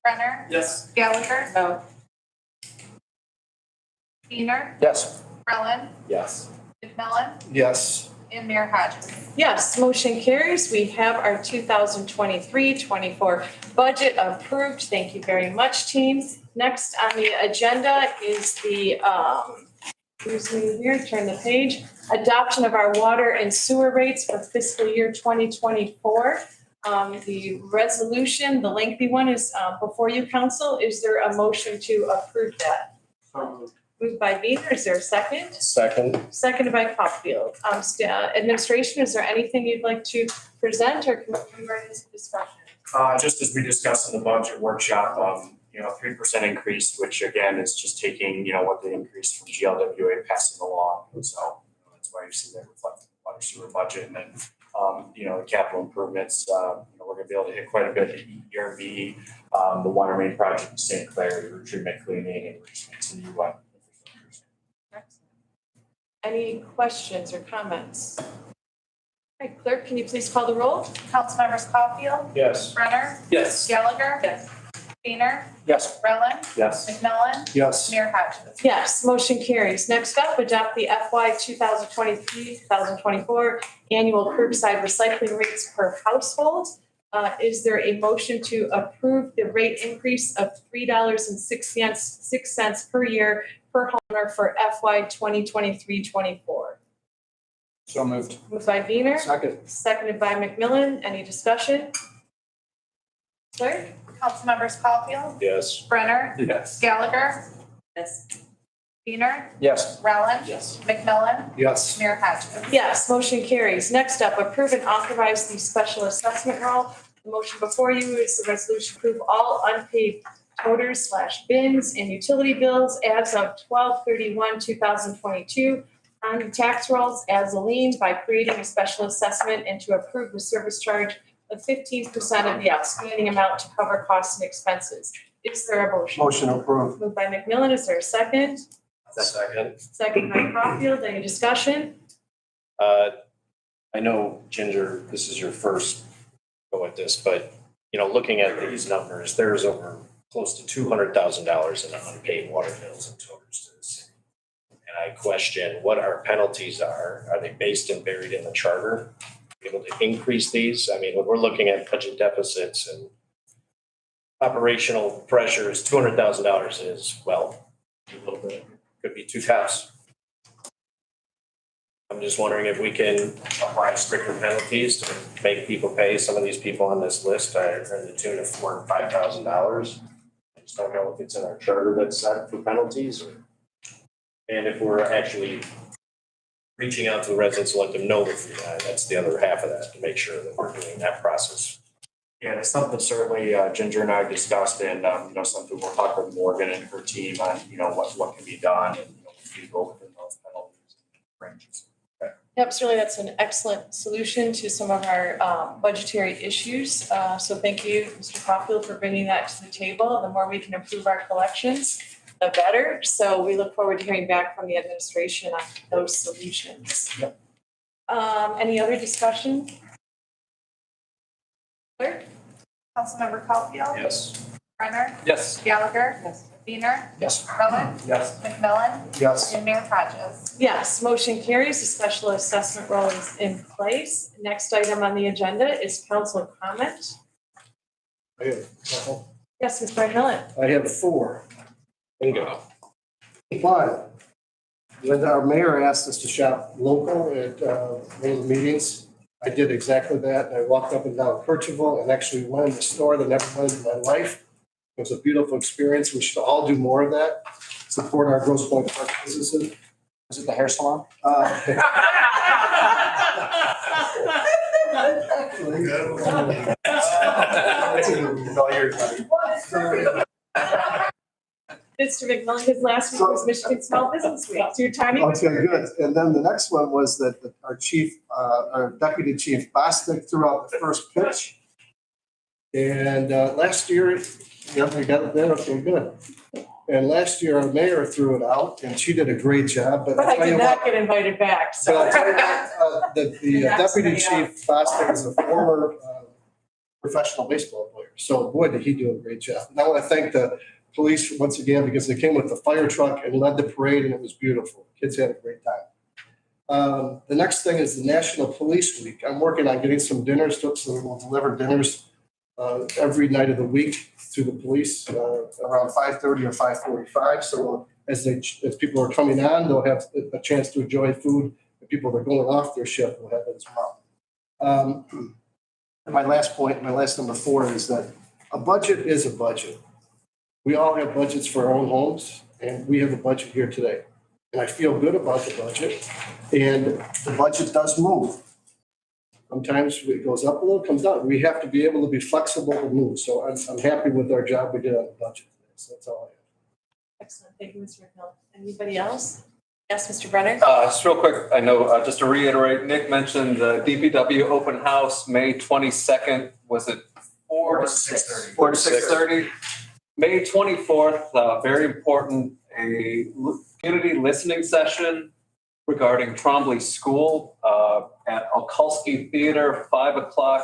Brenner, Yes. Gallagher, No. Wiener, Yes. Rellen, Yes. McMillan, Yes. and Mayor Hodges. Yes, motion carries. We have our 2023-24 budget approved. Thank you very much, teams. Next on the agenda is the, excuse me here, turn the page. Adoption of our water and sewer rates for fiscal year 2024. The resolution, the lengthy one, is before you, council. Is there a motion to approve that? Moved by Wiener, is there a second? Second. Seconded by Caulfield. Administration, is there anything you'd like to present or can we move right into discussion? Just as we discussed in the budget workshop, 3% increase, which again is just taking, what the increase from GLWA passing along. So that's why you see that reflected in the water sewer budget. And then, the capital improvements, we're gonna be able to hit quite a bit at ERV, the water main project in St. Clair, the treatment cleaning, and we're just continue on. Any questions or comments? All right, clerk, can you please call the roll? Councilmembers Caulfield, Yes. Brenner, Yes. Gallagher, Yes. Wiener, Yes. Rellen, Yes. McMillan, Yes. Mayor Hodges. Yes, motion carries. Next up, adopt the FY 2023-2024 annual curbside recycling rates per household. Is there a motion to approve the rate increase of $3.06 per year per homeowner for FY 2023-24? So moved. Moved by Wiener, Second. seconded by McMillan. Any discussion? Clerk? Councilmembers Caulfield, Yes. Brenner, Yes. Gallagher, Yes. Wiener, Yes. Rellen, Yes. McMillan, Yes. Mayor Hodges. Yes, motion carries. Next up, approve and authorize the special assessment roll. The motion before you is the resolution to approve all unpaid toters / bins and utility bills as of 12/31/2022 on the tax rolls as a lien by creating a special assessment and to approve the service charge of 15% of the outstanding amount to cover costs and expenses. Is there a motion? Motion approved. Moved by McMillan. Is there a second? Second. Second by Caulfield. Any discussion? I know, Ginger, this is your first go at this, but, looking at these numbers, there's over close to $200,000 in unpaid water bills and toters to the city. And I question what our penalties are. Are they based and buried in the charter? Able to increase these? I mean, when we're looking at budget deficits and operational pressures, $200,000 is, a little bit, could be $2,000. I'm just wondering if we can apply stricter penalties to make people pay. Some of these people on this list are in the tune of $4,000 to $5,000. I just don't know if it's in our charter that's set for penalties and if we're actually reaching out to the residents to let them know that that's the other half of that, to make sure that we're doing that process. Yeah, it's something certainly Ginger and I discussed and, something we'll talk with Morgan and her team on, what can be done and, if we go within those penalties ranges. Yep, certainly that's an excellent solution to some of our budgetary issues. So thank you, Mr. Caulfield, for bringing that to the table. The more we can improve our collections, the better. So we look forward to hearing back from the administration on those solutions. Yep. Any other discussion? Clerk? Councilmember Caulfield, Yes. Brenner, Yes. Gallagher, Wiener, Yes. Rellen, Yes. McMillan, Yes. and Mayor Hodges. Yes, motion carries. The special assessment roll is in place. Next item on the agenda is council comment. Yes, Mr. McMillan. I have 4. Bingo. 5. When our mayor asked us to shop local at one of the meetings, I did exactly that. I walked up and down Kercheval and actually went in the store that I never went in my life. It was a beautiful experience. We should all do more of that. Support our Grosse Pointe Park businesses. Is it the hair salon? Mr. Mr. McMillan, his last week was Michigan Small Business Week. So your timing was Okay, perfect. good. And then the next one was that our deputy chief Bostic threw out the first pitch. And last year, yep, we got it there, okay, good. And last year, our mayor threw it out and she did a great job, but But I'll I tell you did what. not get invited back, But so. I'll tell you what, the You're not deputy sending chief Bostic is a former professional baseball player. So boy, did he do a great job. And I want to thank the police once again because they came with the fire truck and led the parade and it was beautiful. Kids had a great time. The next thing is the National Police Week. I'm working on getting some dinners, so we'll deliver dinners every night of the week to the police around 5:30 or 5:45. So as people are coming on, they'll have a chance to enjoy food. The people that are going off their shift will have it as well. And my last point, my last number 4 is that a budget is a budget. We all have budgets for our own homes, and we have a budget here today. And I feel good about the budget, and the budget does move. Sometimes it goes up a little, comes down. We have to be able to be flexible to move. So I'm happy with our job we did on the budget today. So that's all I have. Excellent, thank you, Mr. McMillan. Anybody else? Yes, Mr. Brenner? Just real quick, I know, just to reiterate, Nick mentioned the DPW open house, May 22nd, was it 4 to 6:30? 4 to 6:30. May 24th, very important, a community listening session regarding Trombley School at Okulski Theater, 5 o'clock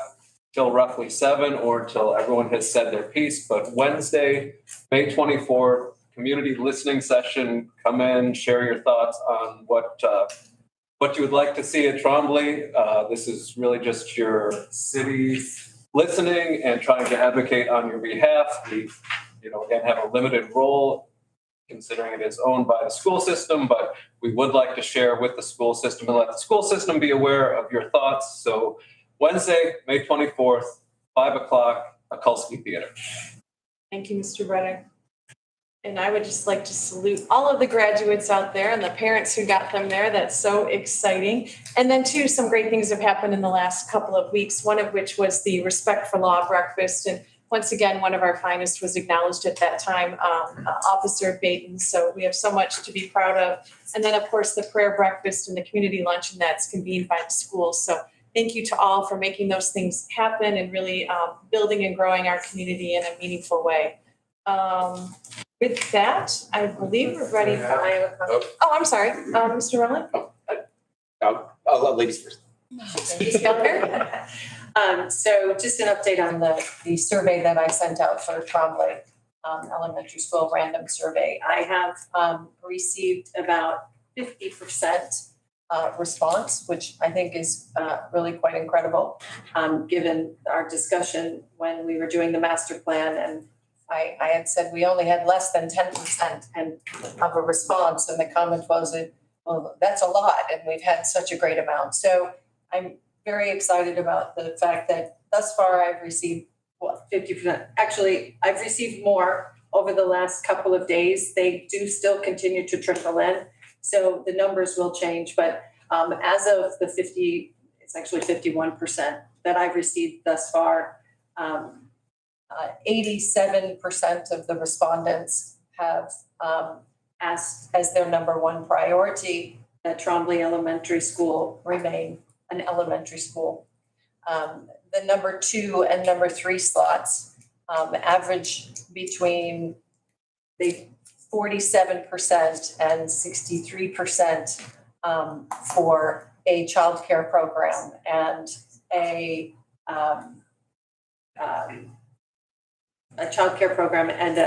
till roughly 7 or till everyone has said their piece. But Wednesday, May 24th, community listening session. Come in, share your thoughts on what you would like to see at Trombley. This is really just your city listening and trying to advocate on your behalf. We, again, have a limited role considering it is owned by the school system, but we would like to share with the school system and let the school system be aware of your thoughts. So Wednesday, May 24th, 5 o'clock, Okulski Theater. Thank you, Mr. Brenner. And I would just like to salute all of the graduates out there and the parents who got them there. That's so exciting. And then too, some great things have happened in the last couple of weeks, one of which was the Respect for Law breakfast. And once again, one of our finest was acknowledged at that time, Officer Baton. So we have so much to be proud of. And then, of course, the prayer breakfast and the community luncheon that's convened by the schools. So thank you to all for making those things happen and really building and growing our community in a meaningful way. With that, I believe we're ready for. Oh, I'm sorry, Mr. Rowland? I'll ladies first. Ms. Gelder? So just an update on the survey that I sent out for Trombley Elementary School random survey. I have received about 50% response, which I think is really quite incredible, given our discussion when we were doing the master plan. And I had said we only had less than 10% of a response, and the comment was, well, that's a lot, and we've had such a great amount. So I'm very excited about the fact that thus far I've received 50%. Actually, I've received more over the last couple of days. They do still continue to trickle in, so the numbers will change. But as of the 50, it's actually 51% that I've received thus far. 87% of the respondents have asked as their number one priority that Trombley Elementary School remain an elementary school. The number 2 and number 3 slots average between the 47% and 63% for a childcare program and a childcare program and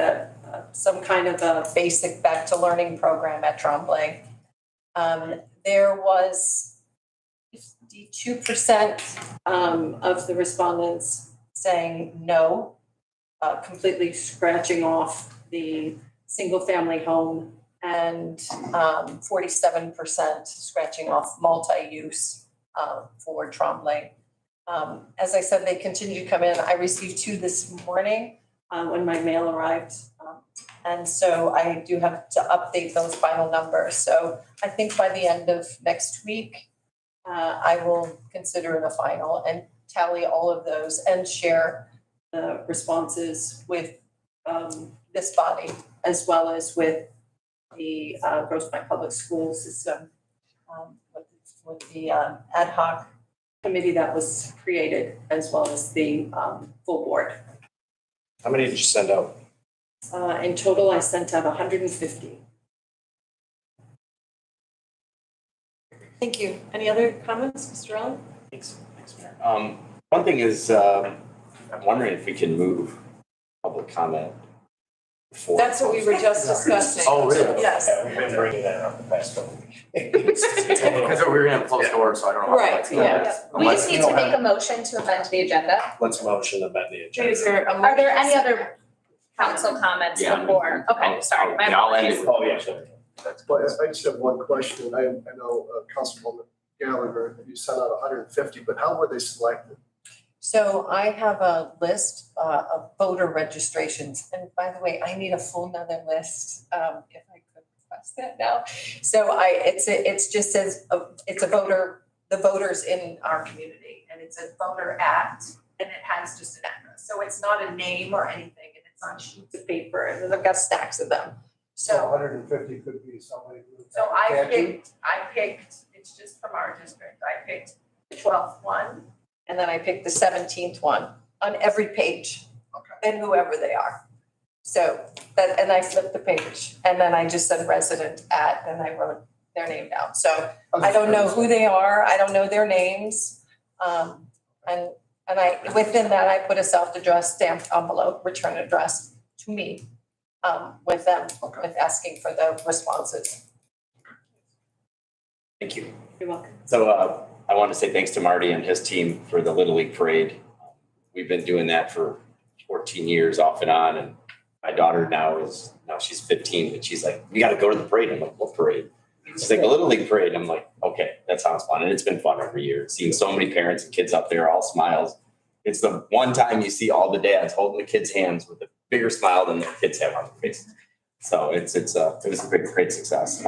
some kind of a basic back to learning program at Trombley. There was 52% of the respondents saying no, completely scratching off the single family home, and 47% scratching off multi-use for Trombley. As I said, they continue to come in. I received 2 this morning when my mail arrived. And so I do have to update those final numbers. So I think by the end of next week, I will consider it a final and tally all of those and share the responses with this body as well as with the Grosse Pointe Public School System, with the ad hoc committee that was created, as well as the full board. How many did you send out? In total, I sent out 150. Thank you. Any other comments, Mr. Allen? Thanks, Mayor. One thing is, I'm wondering if we can move public comment before. That's what we were just discussing. Oh, really? Yes. We've been bringing that up the past couple of weeks. Because we were gonna close doors, so I don't know. how Right, that's yeah. going. We just need to make a motion to amend the agenda. Let's motion to amend the agenda. Is there a Are there any other council comments Yeah. before? Okay, sorry, my Yeah, I'll end apologies. it. Oh, yeah, sure. But I just have one question. I know Councilwoman Gallagher, you sent out 150, but how were they selected? So I have a list of voter registrations, and by the way, I need a full nother list, if I could request that now. So it's just says, it's a voter, the voters in our community, and it's a voter at, and it has just an address. So it's not a name or anything, and it's on sheets of paper, and I've got stacks of them. So 150 could be somebody who. So I picked, it's just from our district, I picked the 12th one, and then I picked the 17th one on every page. Okay. And whoever they are. So that, and I flipped the page, and then I just said resident at, and I wrote their name down. So I don't know who they are, I don't know their names. And I, within that, I put a self-addressed stamped envelope, return address to me, with them, with asking for the responses. Thank you. You're welcome. So I want to say thanks to Marty and his team for the Little League Parade. We've been doing that for 14 years off and on, and my daughter now she's 15, but she's like, we got to go to the parade. I'm like, what parade? She's like, the Little League Parade. I'm like, okay, that sounds fun. And it's been fun every year, seeing so many parents and kids up there, all smiles. It's the one time you see all the dads holding the kids' hands with a bigger smile than the kids have on their faces. So it was a great success.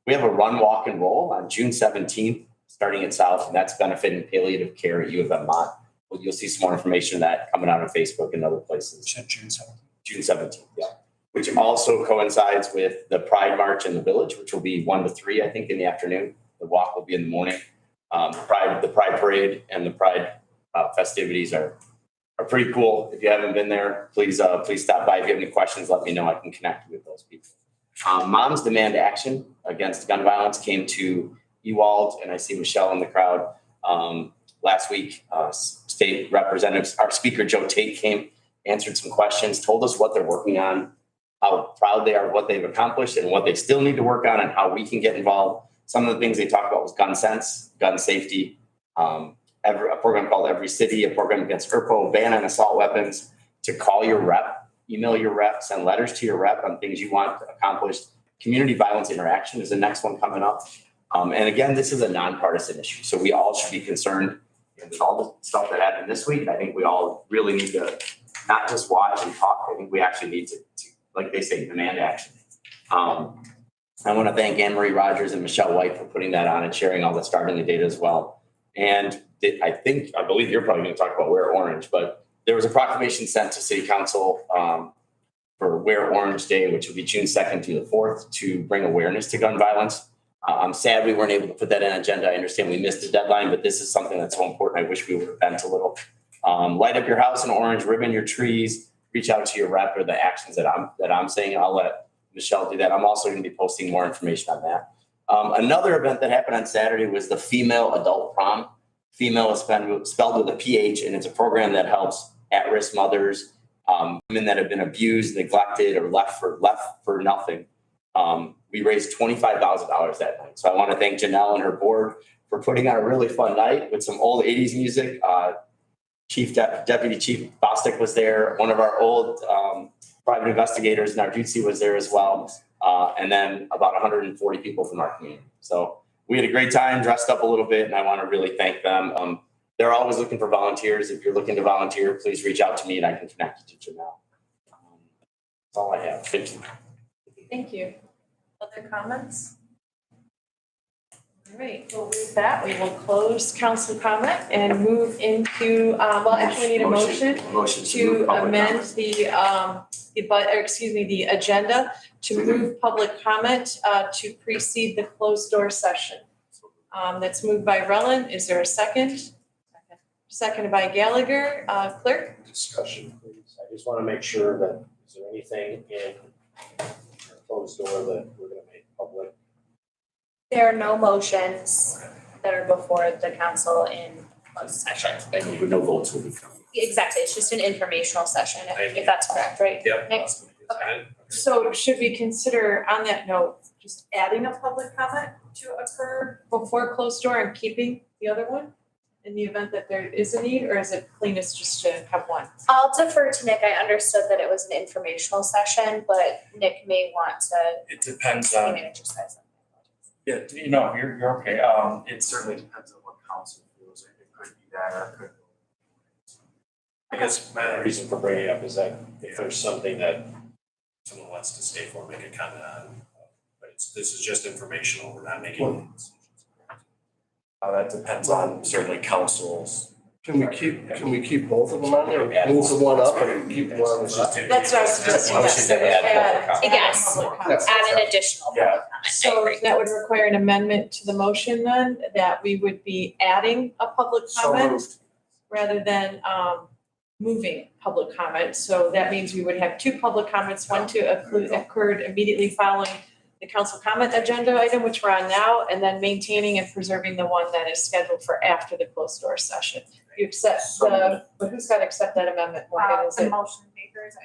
We have a run, walk, and roll on June 17th, starting at South, and that's benefiting palliative care at U of M Mott. Well, you'll see some more information on that coming out on Facebook and other places. June 7th. June 17th, yeah. Which also coincides with the Pride March in the Village, which will be 1 to 3, I think, in the afternoon. The walk will be in the morning. The Pride Parade and the Pride festivities are pretty cool. If you haven't been there, please stop by. If you have any questions, let me know. I can connect you with those people. Moms Demand Action Against Gun Violence came to Ewald, and I see Michelle in the crowd. Last week, state representatives, our speaker, Joe Tate, came, answered some questions, told us what they're working on, how proud they are of what they've accomplished and what they still need to work on and how we can get involved. Some of the things they talked about was gun sense, gun safety, a program called Every City, a program against ERPO, ban on assault weapons, to call your rep, email your rep, send letters to your rep on things you want accomplished. Community violence interaction is the next one coming up. And again, this is a nonpartisan issue, so we all should be concerned with all the stuff that happened this week. I think we all really need to not just watch and talk. I think we actually need to like they say, demand action. I want to thank Anne Marie Rogers and Michelle White for putting that on and sharing all the starting data as well. And I believe you're probably going to talk about Wear Orange, but there was a proclamation sent to City Council for Wear Orange Day, which will be June 2nd to the 4th, to bring awareness to gun violence. I'm sad we weren't able to put that in agenda. I understand we missed the deadline, but this is something that's so important. I wish we would have bent a little. Light up your house in orange, ribbon your trees, reach out to your rep, or the actions that I'm saying. I'll let Michelle do that. I'm also going to be posting more information on that. Another event that happened on Saturday was the Female Adult Prom. Female is spelled with a PH, and it's a program that helps at-risk mothers, women that have been abused, neglected, or left for nothing. We raised $25,000 that night. So I want to thank Janelle and her board for putting on a really fun night with some old 80s music. Deputy Chief Bostic was there. One of our old private investigators, Narduzzi, was there as well. And then about 140 people from our community. So we had a great time, dressed up a little bit, and I want to really thank them. They're always looking for volunteers. If you're looking to volunteer, please reach out to me and I can connect you to Janelle. That's all I have. Thank you. Thank you. Other comments? All right, well, with that, we will close council comment and move into, well, actually, we need a motion Motion to move public amend comment. the agenda to move public comment to precede the closed door session. That's moved by Rellin. Is there a second? Seconded by Gallagher. Clerk? Discussion, please. I just want to make sure that, is there anything in our closed door that we're going to make public? There are no motions that are before the council in closed session. And no votes will be coming. Exactly, it's just an informational session, if that's correct, right? Yep. Nick? So should we consider, on that note, just adding a public comment to occur before closed door and keeping the other one in the event that there is a need, or is it cleanest just to have one? I'll defer to Nick. I understood that it was an informational session, but Nick may want to. It depends City on, manager says. yeah, you're okay. It certainly depends on what council feels. It could be that or it could. I guess my reason for bringing it up is that if there's something that someone wants to stay for, make a comment on, but this is just informational, we're not making decisions. That depends on certainly councils. Can we keep both of them on there? Move the one up and keep the one on the side? That's what I was suggesting. I was yes. thinking add public comment. Yes. Public comment. Add an additional public comment. I So agree. that would require an amendment to the motion then, that we would be adding a public comment rather than moving public comment. So that means we would have two public comments, one to occurred immediately following the council comment agenda item, which we're on now, and then maintaining and preserving the one that is scheduled for after the closed door session. You accept but who's got to accept that amendment? Morgan, is The it? motion makers,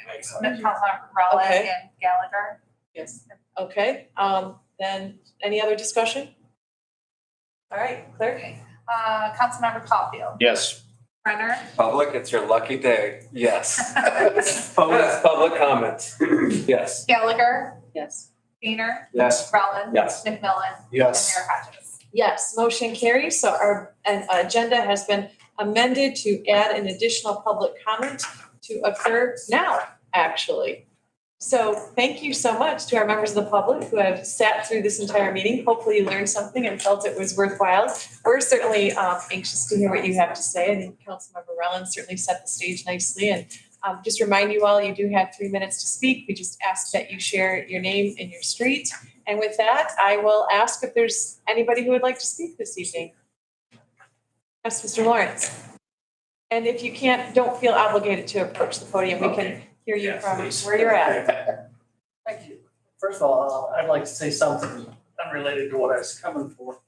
Councilor Rowland Okay. and Gallagher. Yes, okay, then any other discussion? All right, clerk? Councilmember Caulfield. Yes. Brenner. Public, it's your lucky day. Yes. Public comment. Yes. Gallagher. Yes. Painter. Yes. Rowland. Yes. McMillan. Yes. And Mayor Hodges. Yes, motion carries. So our agenda has been amended to add an additional public comment to occur now, actually. So thank you so much to our members of the public who have sat through this entire meeting. Hopefully you learned something and felt it was worthwhile. We're certainly anxious to hear what you have to say. I think Councilmember Rellin certainly set the stage nicely. And just remind you all, you do have 3 minutes to speak. We just ask that you share your name and your street. And with that, I will ask if there's anybody who would like to speak this evening. Yes, Mr. Lawrence. And if you can't, don't feel obligated to approach the podium. We can hear you from where you're at. Thank you. First of all, I'd like to say something unrelated to what I was coming for.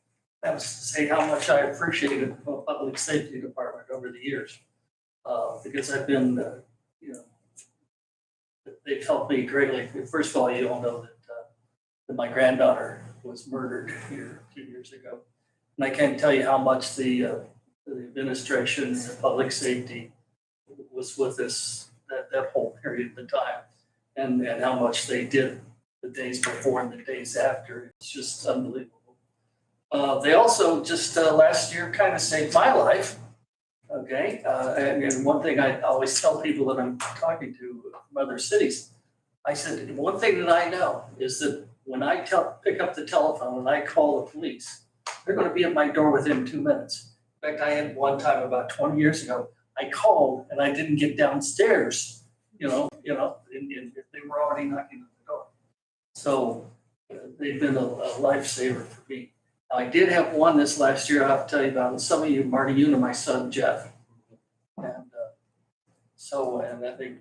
That was to say how much I appreciated the public safety department over the years. Because I've been, they've helped me greatly. First of all, you all know that my granddaughter was murdered here a few years ago. And I can't tell you how much the administration and the public safety was with us that whole period of time, and how much they did the days before and the days after. It's just unbelievable. They also just last year kind of saved my life. Okay, and one thing I always tell people that I'm talking to from other cities, I said, one thing that I know is that when I pick up the telephone and I call the police, they're going to be at my door within 2 minutes. In fact, I had one time about 20 years ago, I called and I didn't get downstairs, and they were already knocking on the door. So they've been a lifesaver for me. Now, I did have one this last year, I'll tell you about it. Some of you, Marty, you know my son, Jeff. And I think,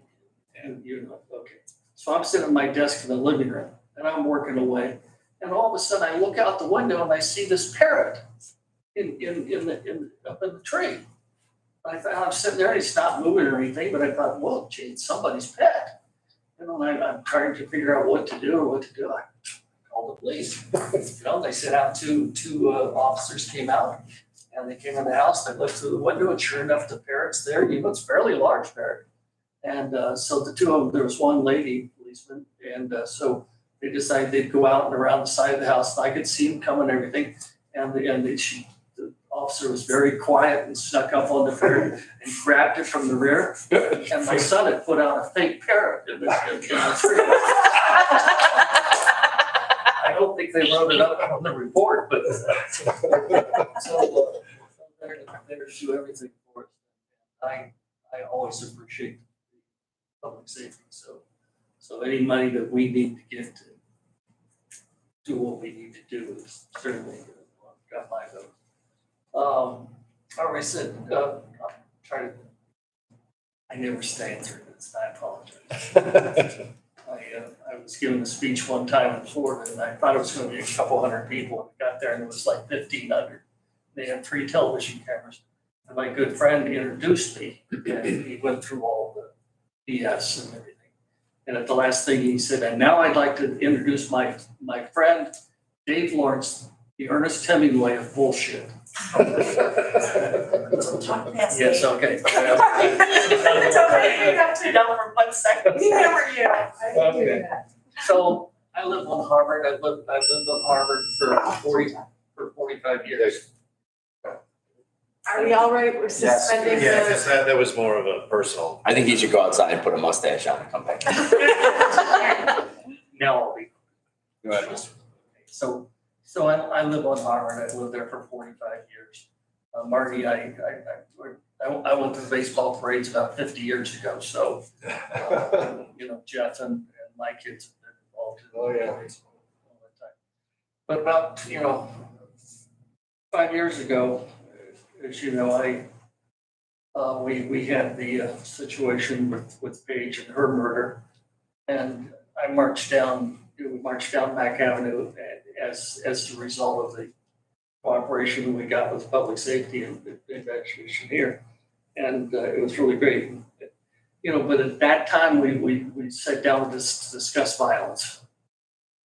okay. So I'm sitting at my desk in the living room and I'm working away. And all of a sudden I look out the window and I see this parrot up in the tree. I thought, I'm sitting there and he's not moving or anything, but I thought, whoa, gee, it's somebody's pet. And I'm trying to figure out what to do. I called the police. They sent out two officers came out and they came in the house. They looked through the window and sure enough, the parrot's there. It's a fairly large parrot. And so the two of them, there was one lady policeman. And so they decided they'd go out and around the side of the house. And I could see them coming and everything. And the officer was very quiet and snuck up on the parrot and grabbed it from the rear. And my son had put out a fake parrot in the tree. don't think they wrote it up on the report, but. So, they're to do everything for us. I always appreciate public safety, so any money that we need to get to do what we need to do is certainly got my vote. I already said, I'll try to, I never stay through this, I apologize. I was giving a speech one time in Florida and I thought it was gonna be a couple hundred people. I got there and it was like 1,500. They had 3 television cameras. And my good friend introduced me and he went through all the BS and everything. And at the last thing he said, and now I'd like to introduce my friend, Dave Lawrence, the Ernest Hemingway of bullshit. Yes, okay. It's okay, you have to know for 1 second. We never knew. Okay. So I live on Harvard. I've lived on Harvard for 45 years. Are we all right? We're suspending Yeah, the. because that was more of a personal. I think he should go outside and put a mustache on and come back. Now I'll be. Go ahead, Mr. So I live on Harvard. I lived there for 45 years. Marty, I went to the baseball parades about 50 years ago, so, Jeff and my kids have been involved in the parades all the time. But about, 5 years ago, as you know, we had the situation with Paige and her murder. And we marched down Mack Avenue as the result of the cooperation that we got with public safety and investigation here. And it was really great. But at that time, we sat down to discuss violence.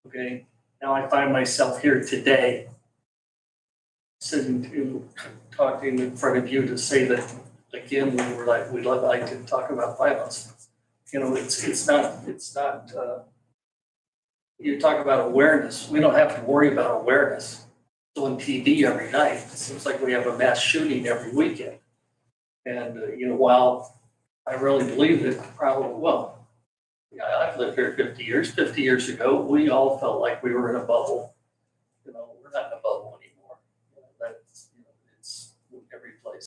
Okay, now I find myself here today, talking in front of you to say that, again, we'd like to talk about violence. It's not, you talk about awareness. We don't have to worry about awareness. It's on TV every night. It seems like we have a mass shooting every weekend. And, while I really believe that I've lived here 50 years. 50 years ago, we all felt like we were in a bubble. We're not in a bubble anymore. It's every place.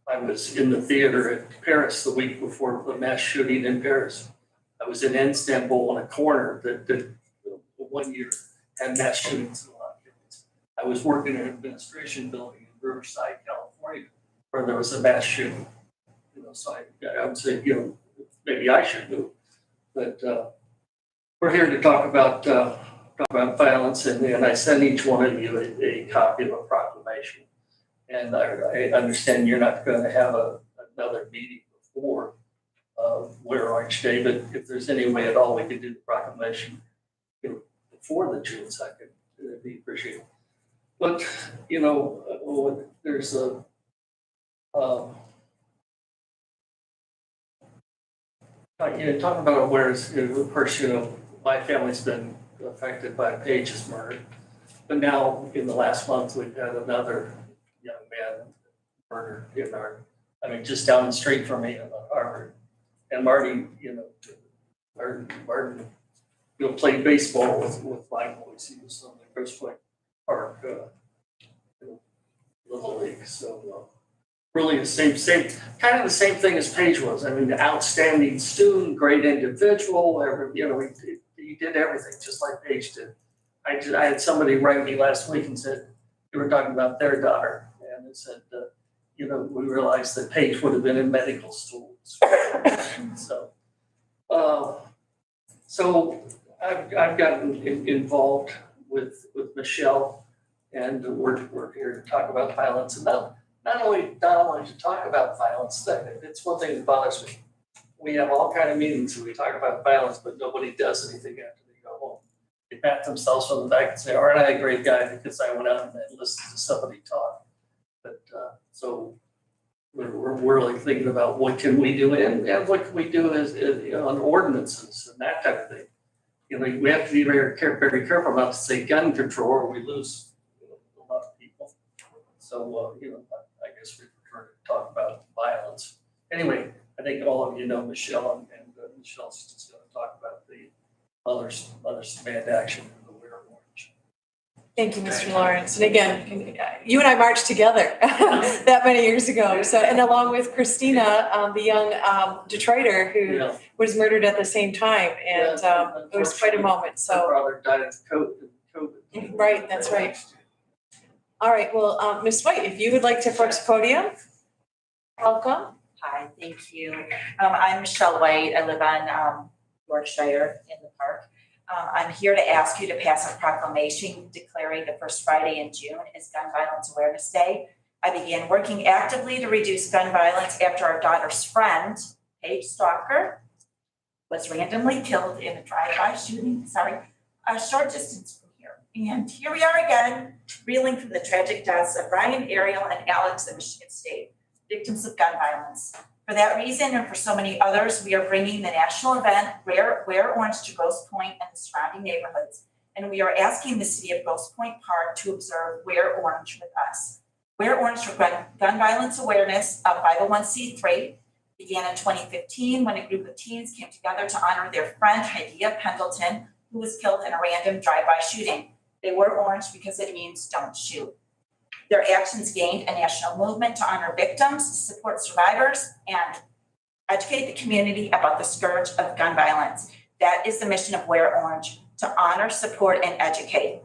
I was in the theater at Paris the week before the mass shooting in Paris. I was in Istanbul on a corner that 1 year had mass shootings in a lot of cities. I was working in an administration building in Riverside, California, where there was a mass shooting. So I would say, maybe I should move. But we're here to talk about violence, and I sent each one of you a copy of a proclamation. And I understand you're not going to have another meeting before Winter Orange Day, but if there's any way at all we could do the proclamation before the June 2nd, it'd be appreciated. But, there's a talking about awareness, of course, my family's been affected by Paige's murder. But now, in the last month, we've had another young man murdered just down the street from me in Harvard. And Marty, Martin played baseball with my boys. He was on the Grosse Pointe Park Little League. So really the same kind of the same thing as Paige was. The outstanding student, great individual. He did everything just like Paige did. I had somebody write me last week and said, you were talking about their daughter. And it said, we realized that Paige would have been in medical school. So I've gotten involved with Michelle, and we're here to talk about violence. And not only to talk about violence, it's one thing that bothers me. We have all kind of meetings where we talk about violence, but nobody does anything after they go home. They pat themselves on the back and say, aren't I a great guy because I went out and listened to somebody talk. But so we're really thinking about what can we do and what can we do on ordinances and that type of thing. We have to be very careful not to say gun control or we lose a lot of people. So, I guess we prefer to talk about violence. Anyway, I think all of you know Michelle, and Michelle's just going to talk about the Mother's band action. Thank you, Mr. Lawrence. And again, you and I marched together that many years ago. So, and along with Christina, the young Detroiter who Yeah. was murdered at the same time. And it was quite a moment. Her So, brother died of COVID. right, that's right. All right, well, Ms. White, if you would like to approach the podium, welcome. Hi, thank you. I'm Michelle White. I live on Yorkshire in the park. I'm here to ask you to pass a proclamation declaring the first Friday in June as Gun Violence Awareness Day. I began working actively to reduce gun violence after our daughter's friend, Paige Stalker, was randomly killed in a drive-by shooting, a short distance from here. And here we are again, reeling from the tragic deaths of Ryan, Ariel, and Alex in Michigan State, victims of gun violence. For that reason, and for so many others, we are bringing the national event, Wear Orange, to Grosse Pointe and the surrounding neighborhoods. And we are asking the city of Grosse Pointe Park to observe Wear Orange with us. Wear Orange for Gun Violence Awareness, a 501c3, began in 2015 when a group of teens came together to honor their friend, Hadiya Pendleton, who was killed in a random drive-by shooting. They wore orange because it means don't shoot. Their actions gained a national movement to honor victims, support survivors, and educate the community about the scourge of gun violence. That is the mission of Wear Orange, to honor, support, and educate.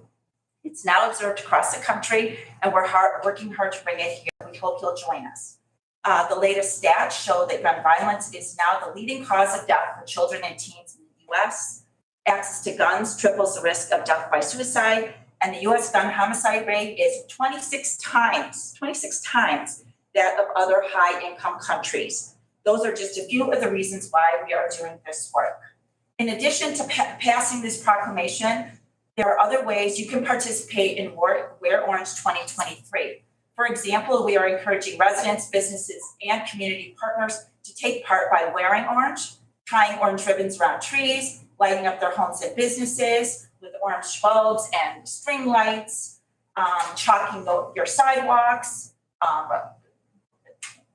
It's now observed across the country, and we're working hard to bring it here. We hope you'll join us. The latest stats show that gun violence is now the leading cause of death for children and teens in the U.S. Access to guns triples the risk of death by suicide, and the U.S. gun homicide rate is 26 times that of other high-income countries. Those are just a few of the reasons why we are doing this work. In addition to passing this proclamation, there are other ways you can participate in Wear Orange 2023. For example, we are encouraging residents, businesses, and community partners to take part by wearing orange, tying orange ribbons around trees, lighting up their homes and businesses with orange bulbs and string lights, chalking your sidewalks,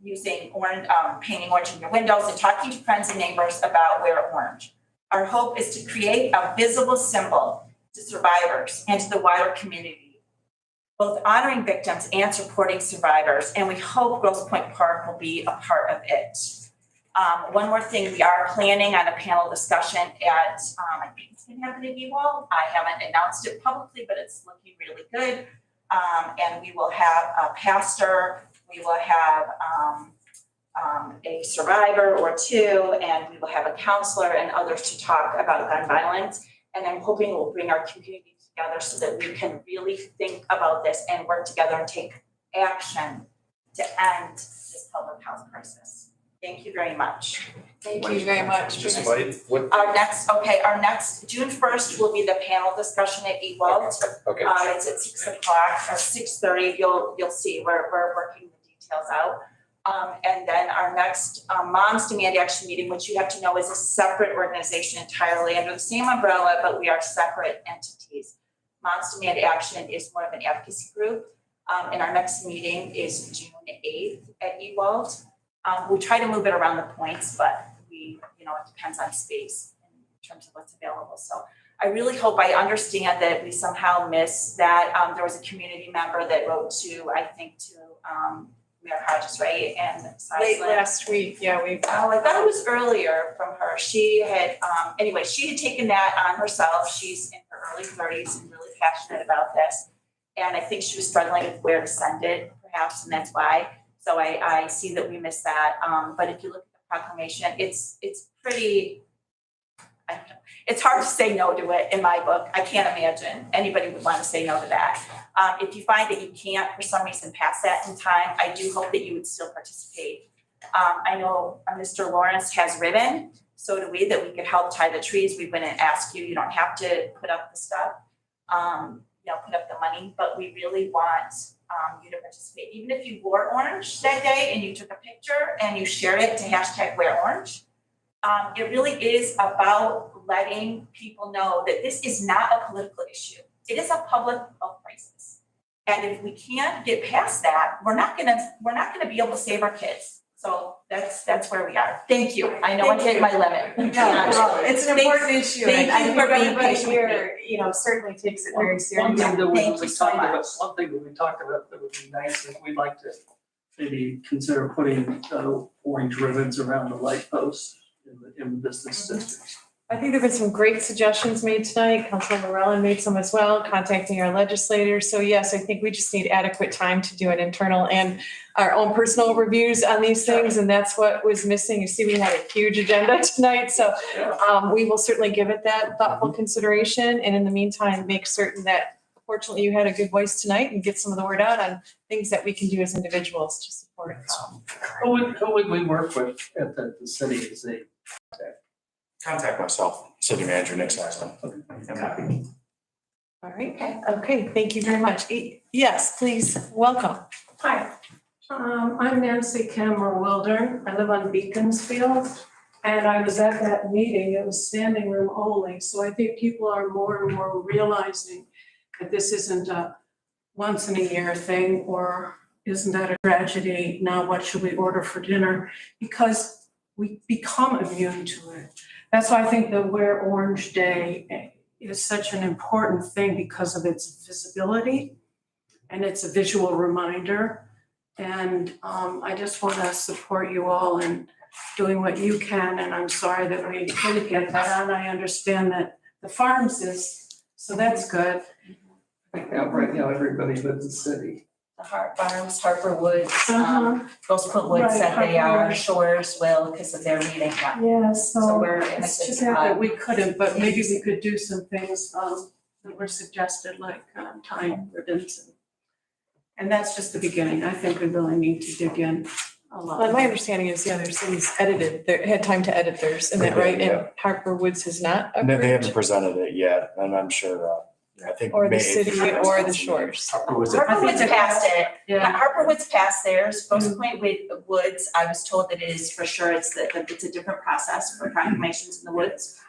using orange, painting orange in your windows, and talking to friends and neighbors about Wear Orange. Our hope is to create a visible symbol to survivors and to the wider community, both honoring victims and supporting survivors, and we hope Grosse Pointe Park will be a part of it. One more thing, we are planning on a panel discussion at, I think it's gonna happen at Ewald. I haven't announced it publicly, but it's looking really good. And we will have a pastor, we will have a survivor or two, and we will have a counselor and others to talk about gun violence. And I'm hoping we'll bring our community together so that we can really think about this and work together and take action to end this public health crisis. Thank you very much. Thank you very much. Just what? Our next, June 1st will be the panel discussion at Ewald. Okay. It's at 6 o'clock or 6:30. You'll see we're working the details out. And then our next Moms Demand Action meeting, which you have to know is a separate organization entirely under the same umbrella, but we are separate entities. Moms Demand Action is more of an advocacy group. And our next meeting is June 8th at Ewald. We try to move it around the points, but it depends on space in terms of what's available. So I really hope I understand that we somehow missed that. There was a community member that wrote to Mayor Hodges, right? And Late last week, yeah, I thought it was earlier from her. She had, she had taken that on herself. She's in her early 30s and really passionate about this. And I think she was struggling with where to send it, perhaps, and that's why. So I see that we missed that. But if you look at the proclamation, it's pretty, I don't know. It's hard to say no to it in my book. I can't imagine anybody would want to say no to that. If you find that you can't, for some reason, pass that in time, I do hope that you would still participate. I know Mr. Lawrence has ribbon, so do we, that we could help tie the trees. We wouldn't ask you, you don't have to put up the stuff, put up the money, but we really want you to participate. Even if you wore orange that day and you took a picture and you shared it to #WearOrange, it really is about letting people know that this is not a political issue. It is a public health crisis. And if we can't get past that, we're not gonna be able to save our kids. So that's where we are. Thank you. I know I hit my limit. Well, it's an important Thanks- issue, and I thank you think for being everybody patient with me. here, you know, certainly takes it very One seriously. thing that Thank we you so talked about, much. one thing that we talked about that would be nice is we'd like to maybe consider putting orange ribbons around the light posts in the business districts. I think there have been some great suggestions made tonight. Councilor Morellen made some as well, contacting our legislators. So yes, I think we just need adequate time to do an internal and our own personal reviews on these things. And that's what was missing. You see, we had a huge agenda tonight. So we will certainly give it that thoughtful consideration. And in the meantime, make certain that fortunately you had a good voice tonight and get some of the word out on things that we can do as individuals to support it. Who would we work with at the city as they Contact myself, city manager Nick Saxton. I'm happy. All right. Okay. Thank you very much. Yes, please. Welcome. Hi, I'm Nancy Cameron Wildern. I live on Beaconsfield. And I was at that meeting, it was standing room only. So I think people are more and more realizing that this isn't a once in a year thing, or isn't that a tragedy? Now what should we order for dinner? Because we become immune to it. That's why I think the Wear Orange Day is such an important thing because of its visibility and it's a visual reminder. And I just want to support you all in doing what you can. And I'm sorry that we didn't get that on. I understand that the farms is, so that's good. right now, everybody lives in the city. The Hart Farms, Harper Woods, Uh-huh. Rosefoot Woods Right, said they Harper are, Woods. Shores will because of their meeting. Yeah, So so we're in a it's good just that spot. we couldn't, but maybe we could do some things that were suggested, like tying ribbons. And that's just the beginning. I think we really need to dig in a lot. Well, my understanding is the other cities edited, had time to edit theirs, isn't that right? And Harper Woods has not They haven't approved, presented it yet, and I'm sure, I think. or the May- city or the Shores. Or was it? Harper Woods passed it. Yeah. Harper Woods passed theirs. Rose Point Woods, I was told that it is for sure, it's a different process for proclamations in the woods.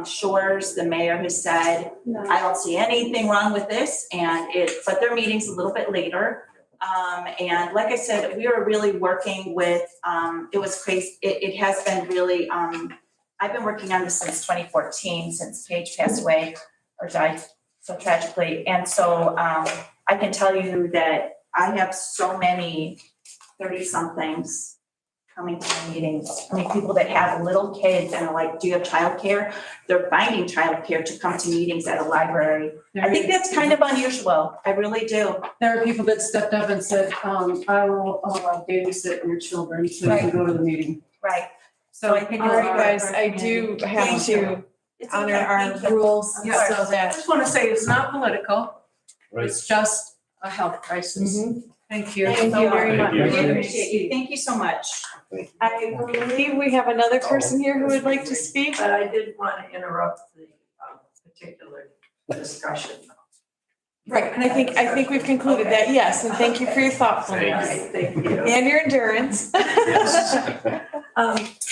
Shores, the mayor has said, I don't see anything wrong with this, but their meeting's a little bit later. And like I said, we were really working with, it was crazy, it has been really, I've been working on this since 2014, since Paige passed away or died so tragically. And so I can tell you that I have so many 30-somethings coming to my meetings. I mean, people that have little kids and are like, do you have childcare? They're finding childcare to come to meetings at a library. I think that's kind of unusual. I really do. There are people that stepped up and said, I will babysit your children so you can go to the meeting. Right. So I think All right, you're guys, I do have Thank to you. It's honor okay. our Thank you. rules so Yes. I that. just want to say it's not political. It's just a health crisis. Thank you. Thank you very much. I appreciate you. Thank you so much. I believe we have another person here who would like to speak. But I did want to interrupt the particular discussion. Right, and I think we've concluded that, yes, and thank you for your thoughtfulness Thank you. and your endurance.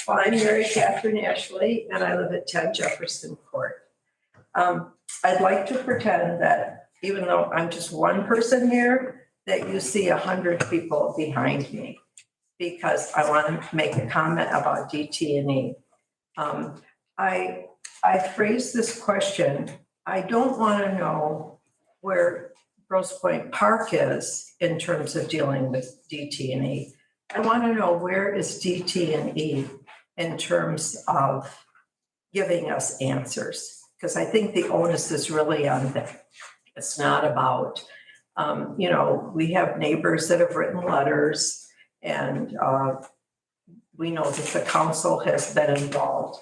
Well, I'm Mary Catherine Ashley, and I live at 10 Jefferson Court. I'd like to pretend that even though I'm just one person here, that you see 100 people behind me, because I want to make a comment about DT&E. I phrased this question, I don't want to know where Grosse Pointe Park is in terms of dealing with DT&E. I want to know where is DT&E in terms of giving us answers, because I think the onus is really on them. It's not about, we have neighbors that have written letters, and we know that the council has been involved.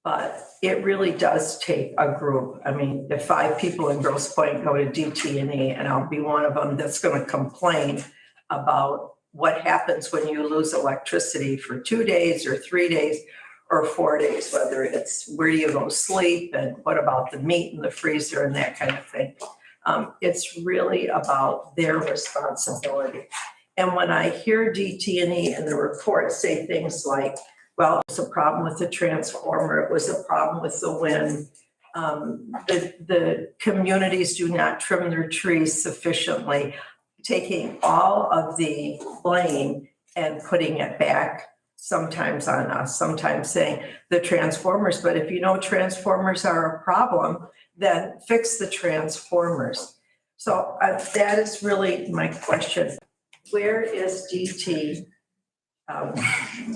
But it really does take a group. I mean, if 5 people in Grosse Pointe go to DT&E, and I'll be one of them that's going to complain about what happens when you lose electricity for 2 days or 3 days or 4 days, whether it's where do you go sleep and what about the meat in the freezer and that kind of thing. It's really about their responsibility. And when I hear DT&E and the report say things like, well, it was a problem with the transformer, it was a problem with the wind, the communities do not trim their trees sufficiently, taking all of the blame and putting it back sometimes on us, sometimes saying the transformers, but if you know transformers are a problem, then fix the transformers. So that is really my question. Where is DT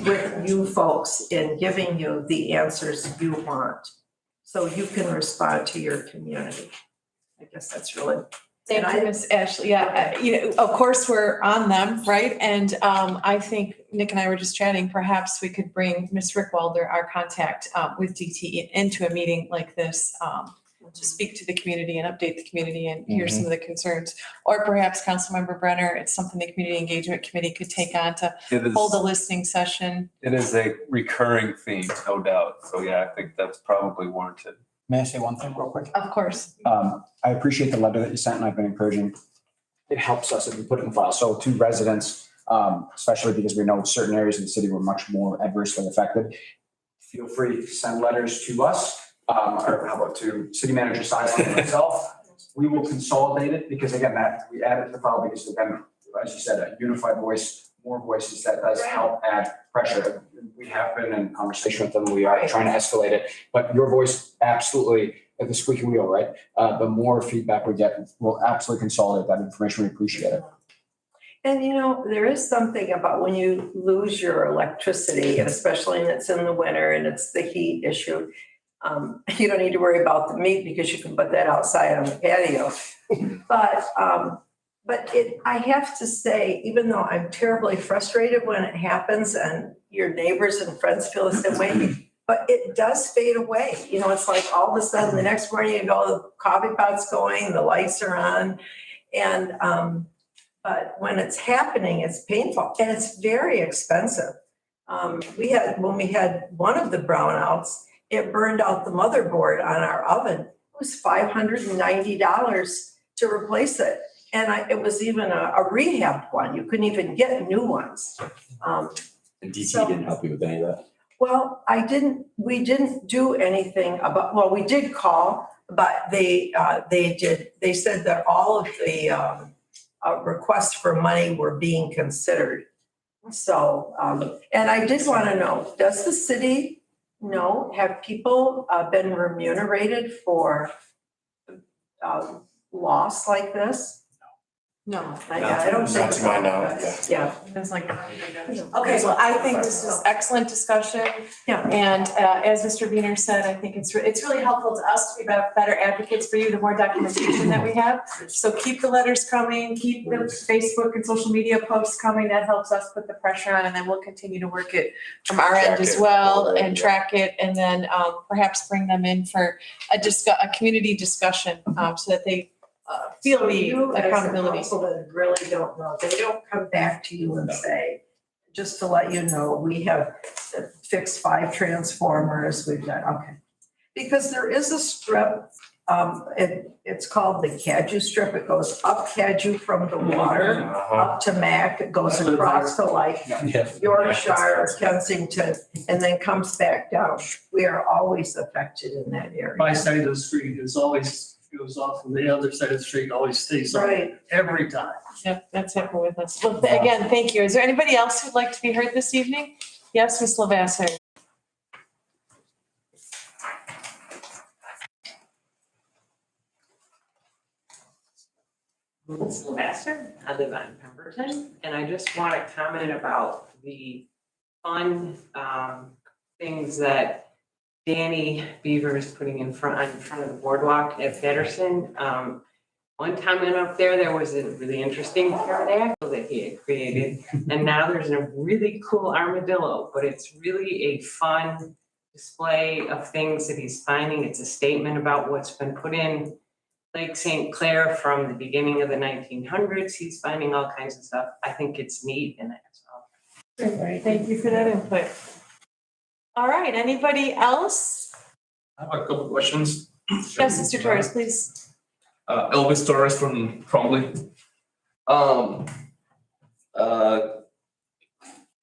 with you folks in giving you the answers you want so you can respond to your community? I guess that's really. Thank you, Ms. Ashley. Yeah, of course, we're on them, right? And I think Nick and I were just chatting, perhaps we could bring Ms. Rickwalder, our contact with DT, into a meeting like this to speak to the community and update the community and hear some of the concerns. Or perhaps Councilmember Brenner, it's something the Community Engagement Committee could take on to hold a listening session. It is a recurring theme, no doubt. So yeah, I think that's probably warranted. May I say one thing real quick? Of course. I appreciate the letter that you sent and I've been encouraging. It helps us if we put it in file. So to residents, especially because we know certain areas of the city were much more adversely affected, feel free to send letters to us, or how about to City Manager Sidon and myself. We will consolidate it because again, that we add it to the file because again, as you said, a unified voice, more voices, that does help add pressure. We have been in conversation with them. We are trying to escalate it, but your voice absolutely at the squeaky wheel, right? The more feedback we get, we'll absolutely consolidate that information. We appreciate it. And you know, there is something about when you lose your electricity, especially when it's in the winter and it's the heat issue. You don't need to worry about the meat because you can put that outside on the patio. But I have to say, even though I'm terribly frustrated when it happens and your neighbors and friends feel the same way, but it does fade away. You know, it's like all of a sudden the next morning you go, the coffee pot's going, the lights are on. And, but when it's happening, it's painful and it's very expensive. When we had one of the brownouts, it burned out the motherboard on our oven. It was $590 to replace it. And it was even a rehab one. You couldn't even get new ones. And DT didn't help you with any of that? Well, we didn't do anything about, well, we did call, but they said that all of the requests for money were being considered. So, and I did want to know, does the city know, have people been remunerated for loss like this? No. I don't think Not to my knowledge, yeah. It's like, okay, well, I think this is excellent discussion. Yeah. And as Mr. Wiener said, I think it's really helpful to us to be better advocates for you, the more documentation that we have. So keep the letters coming, keep the Facebook and social media posts coming. That helps us put the pressure on, and then we'll continue to work it from our end as well and track it, and then perhaps bring them in for a community discussion so that they feel the accountability. People that really don't know, they don't come back to you and say, just to let you know, we have fixed 5 transformers, we've done, okay. Because there is a strip, it's called the Cadieux strip. It goes up Cadieux from the water, up to Mac, it goes across to like Yorkshire, Kensington, and then comes back down. We are always affected in that area. My side of the street is always goes off and the other side of the street always stays on Right. every time. Yep, that's happened with us. Well, again, thank you. Is there anybody else who'd like to be heard this evening? Yes, Ms. Lavasser. Ms. Lavasser, I live on Pemberton, and I just want to comment about the fun things that Danny Beaver is putting in front of the boardwalk at Patterson. One time I went up there was a really interesting pterodactyl that he had created, and now there's a really cool armadillo, but it's really a fun display of things that he's finding. It's a statement about what's been put in Lake St. Clair from the beginning of the 1900s. He's finding all kinds of stuff. I think it's neat, and that's all. Great, thank you for that input. All right, anybody else? I have a couple questions. Yes, Mr. Torres, please. Elvis Torres from Cromley.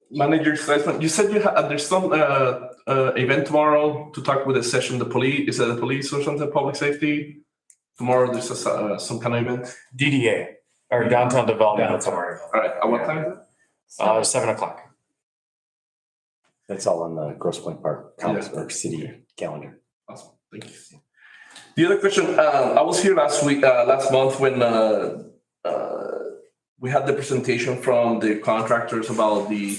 Manager Sleisman, you said there's some event tomorrow to talk with the session, the police, is it the police or something, public safety? Tomorrow there's some kind of event? DDA, or Downtown Development Authority. All right, at what time is it? 7:00. That's all on the Grosse Pointe Park council or city calendar. Awesome, thank you. The other question, I was here last month when we had the presentation from the contractors about the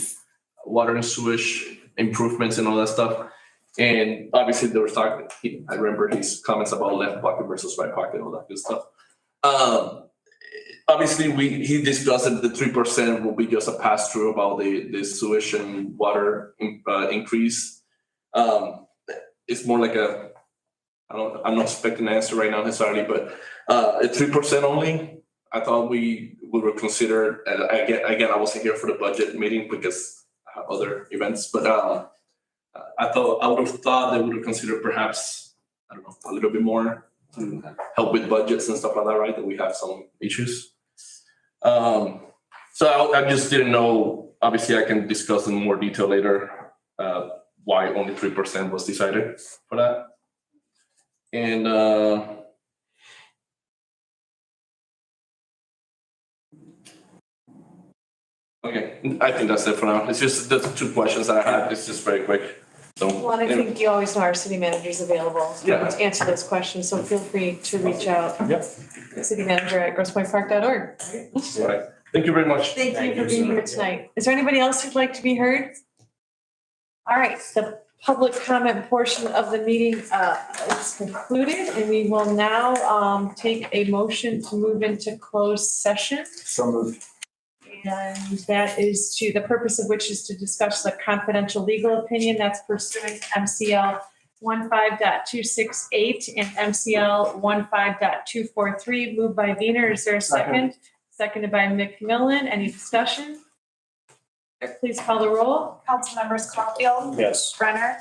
water and sewage improvements and all that stuff. And obviously they were talking, I remember his comments about left pocket versus right pocket, all that good stuff. Obviously, he discussed that the 3% will be just a pass through about the sewage and water increase. It's more like I'm not expecting an answer right now necessarily, but at 3% only, I thought we would consider, again, I wasn't here for the budget meeting because I have other events, but I would have thought they would have considered perhaps, I don't know, a little bit more to help with budgets and stuff like that, right? That we have some issues. So I just didn't know, obviously I can discuss in more detail later, why only 3% was decided for that. And okay, I think that's it for now. It's just the 2 questions that I had. It's just very quick. So. Well, and I think you always know our city manager's available to Yeah. answer those questions, so feel free to reach out. Yep. citymanager@grosspointpark.org. Right. Thank you very much. Thank you for being here tonight. Is there anybody else who'd like to be heard? All right, the public comment portion of the meeting is concluded, and we will now take a motion to move into closed session. So moved. And that is to, the purpose of which is to discuss the confidential legal opinion that's pursuant to MCL 15.268 and MCL 15.243. Moved by Wiener. Is there a second? Seconded by McMillan. Any discussion? Please call the roll. Councilmembers Caulfield. Yes. Brenner.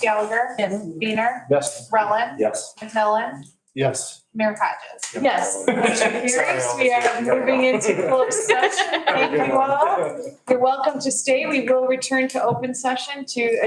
Gallagher. Wiener. Yes. Rowland. Yes. McMillan. Yes. Mayor Hodges. Yes. Motion carries. We are moving into closed session. Thank you all. You're welcome to stay. We will return to open session to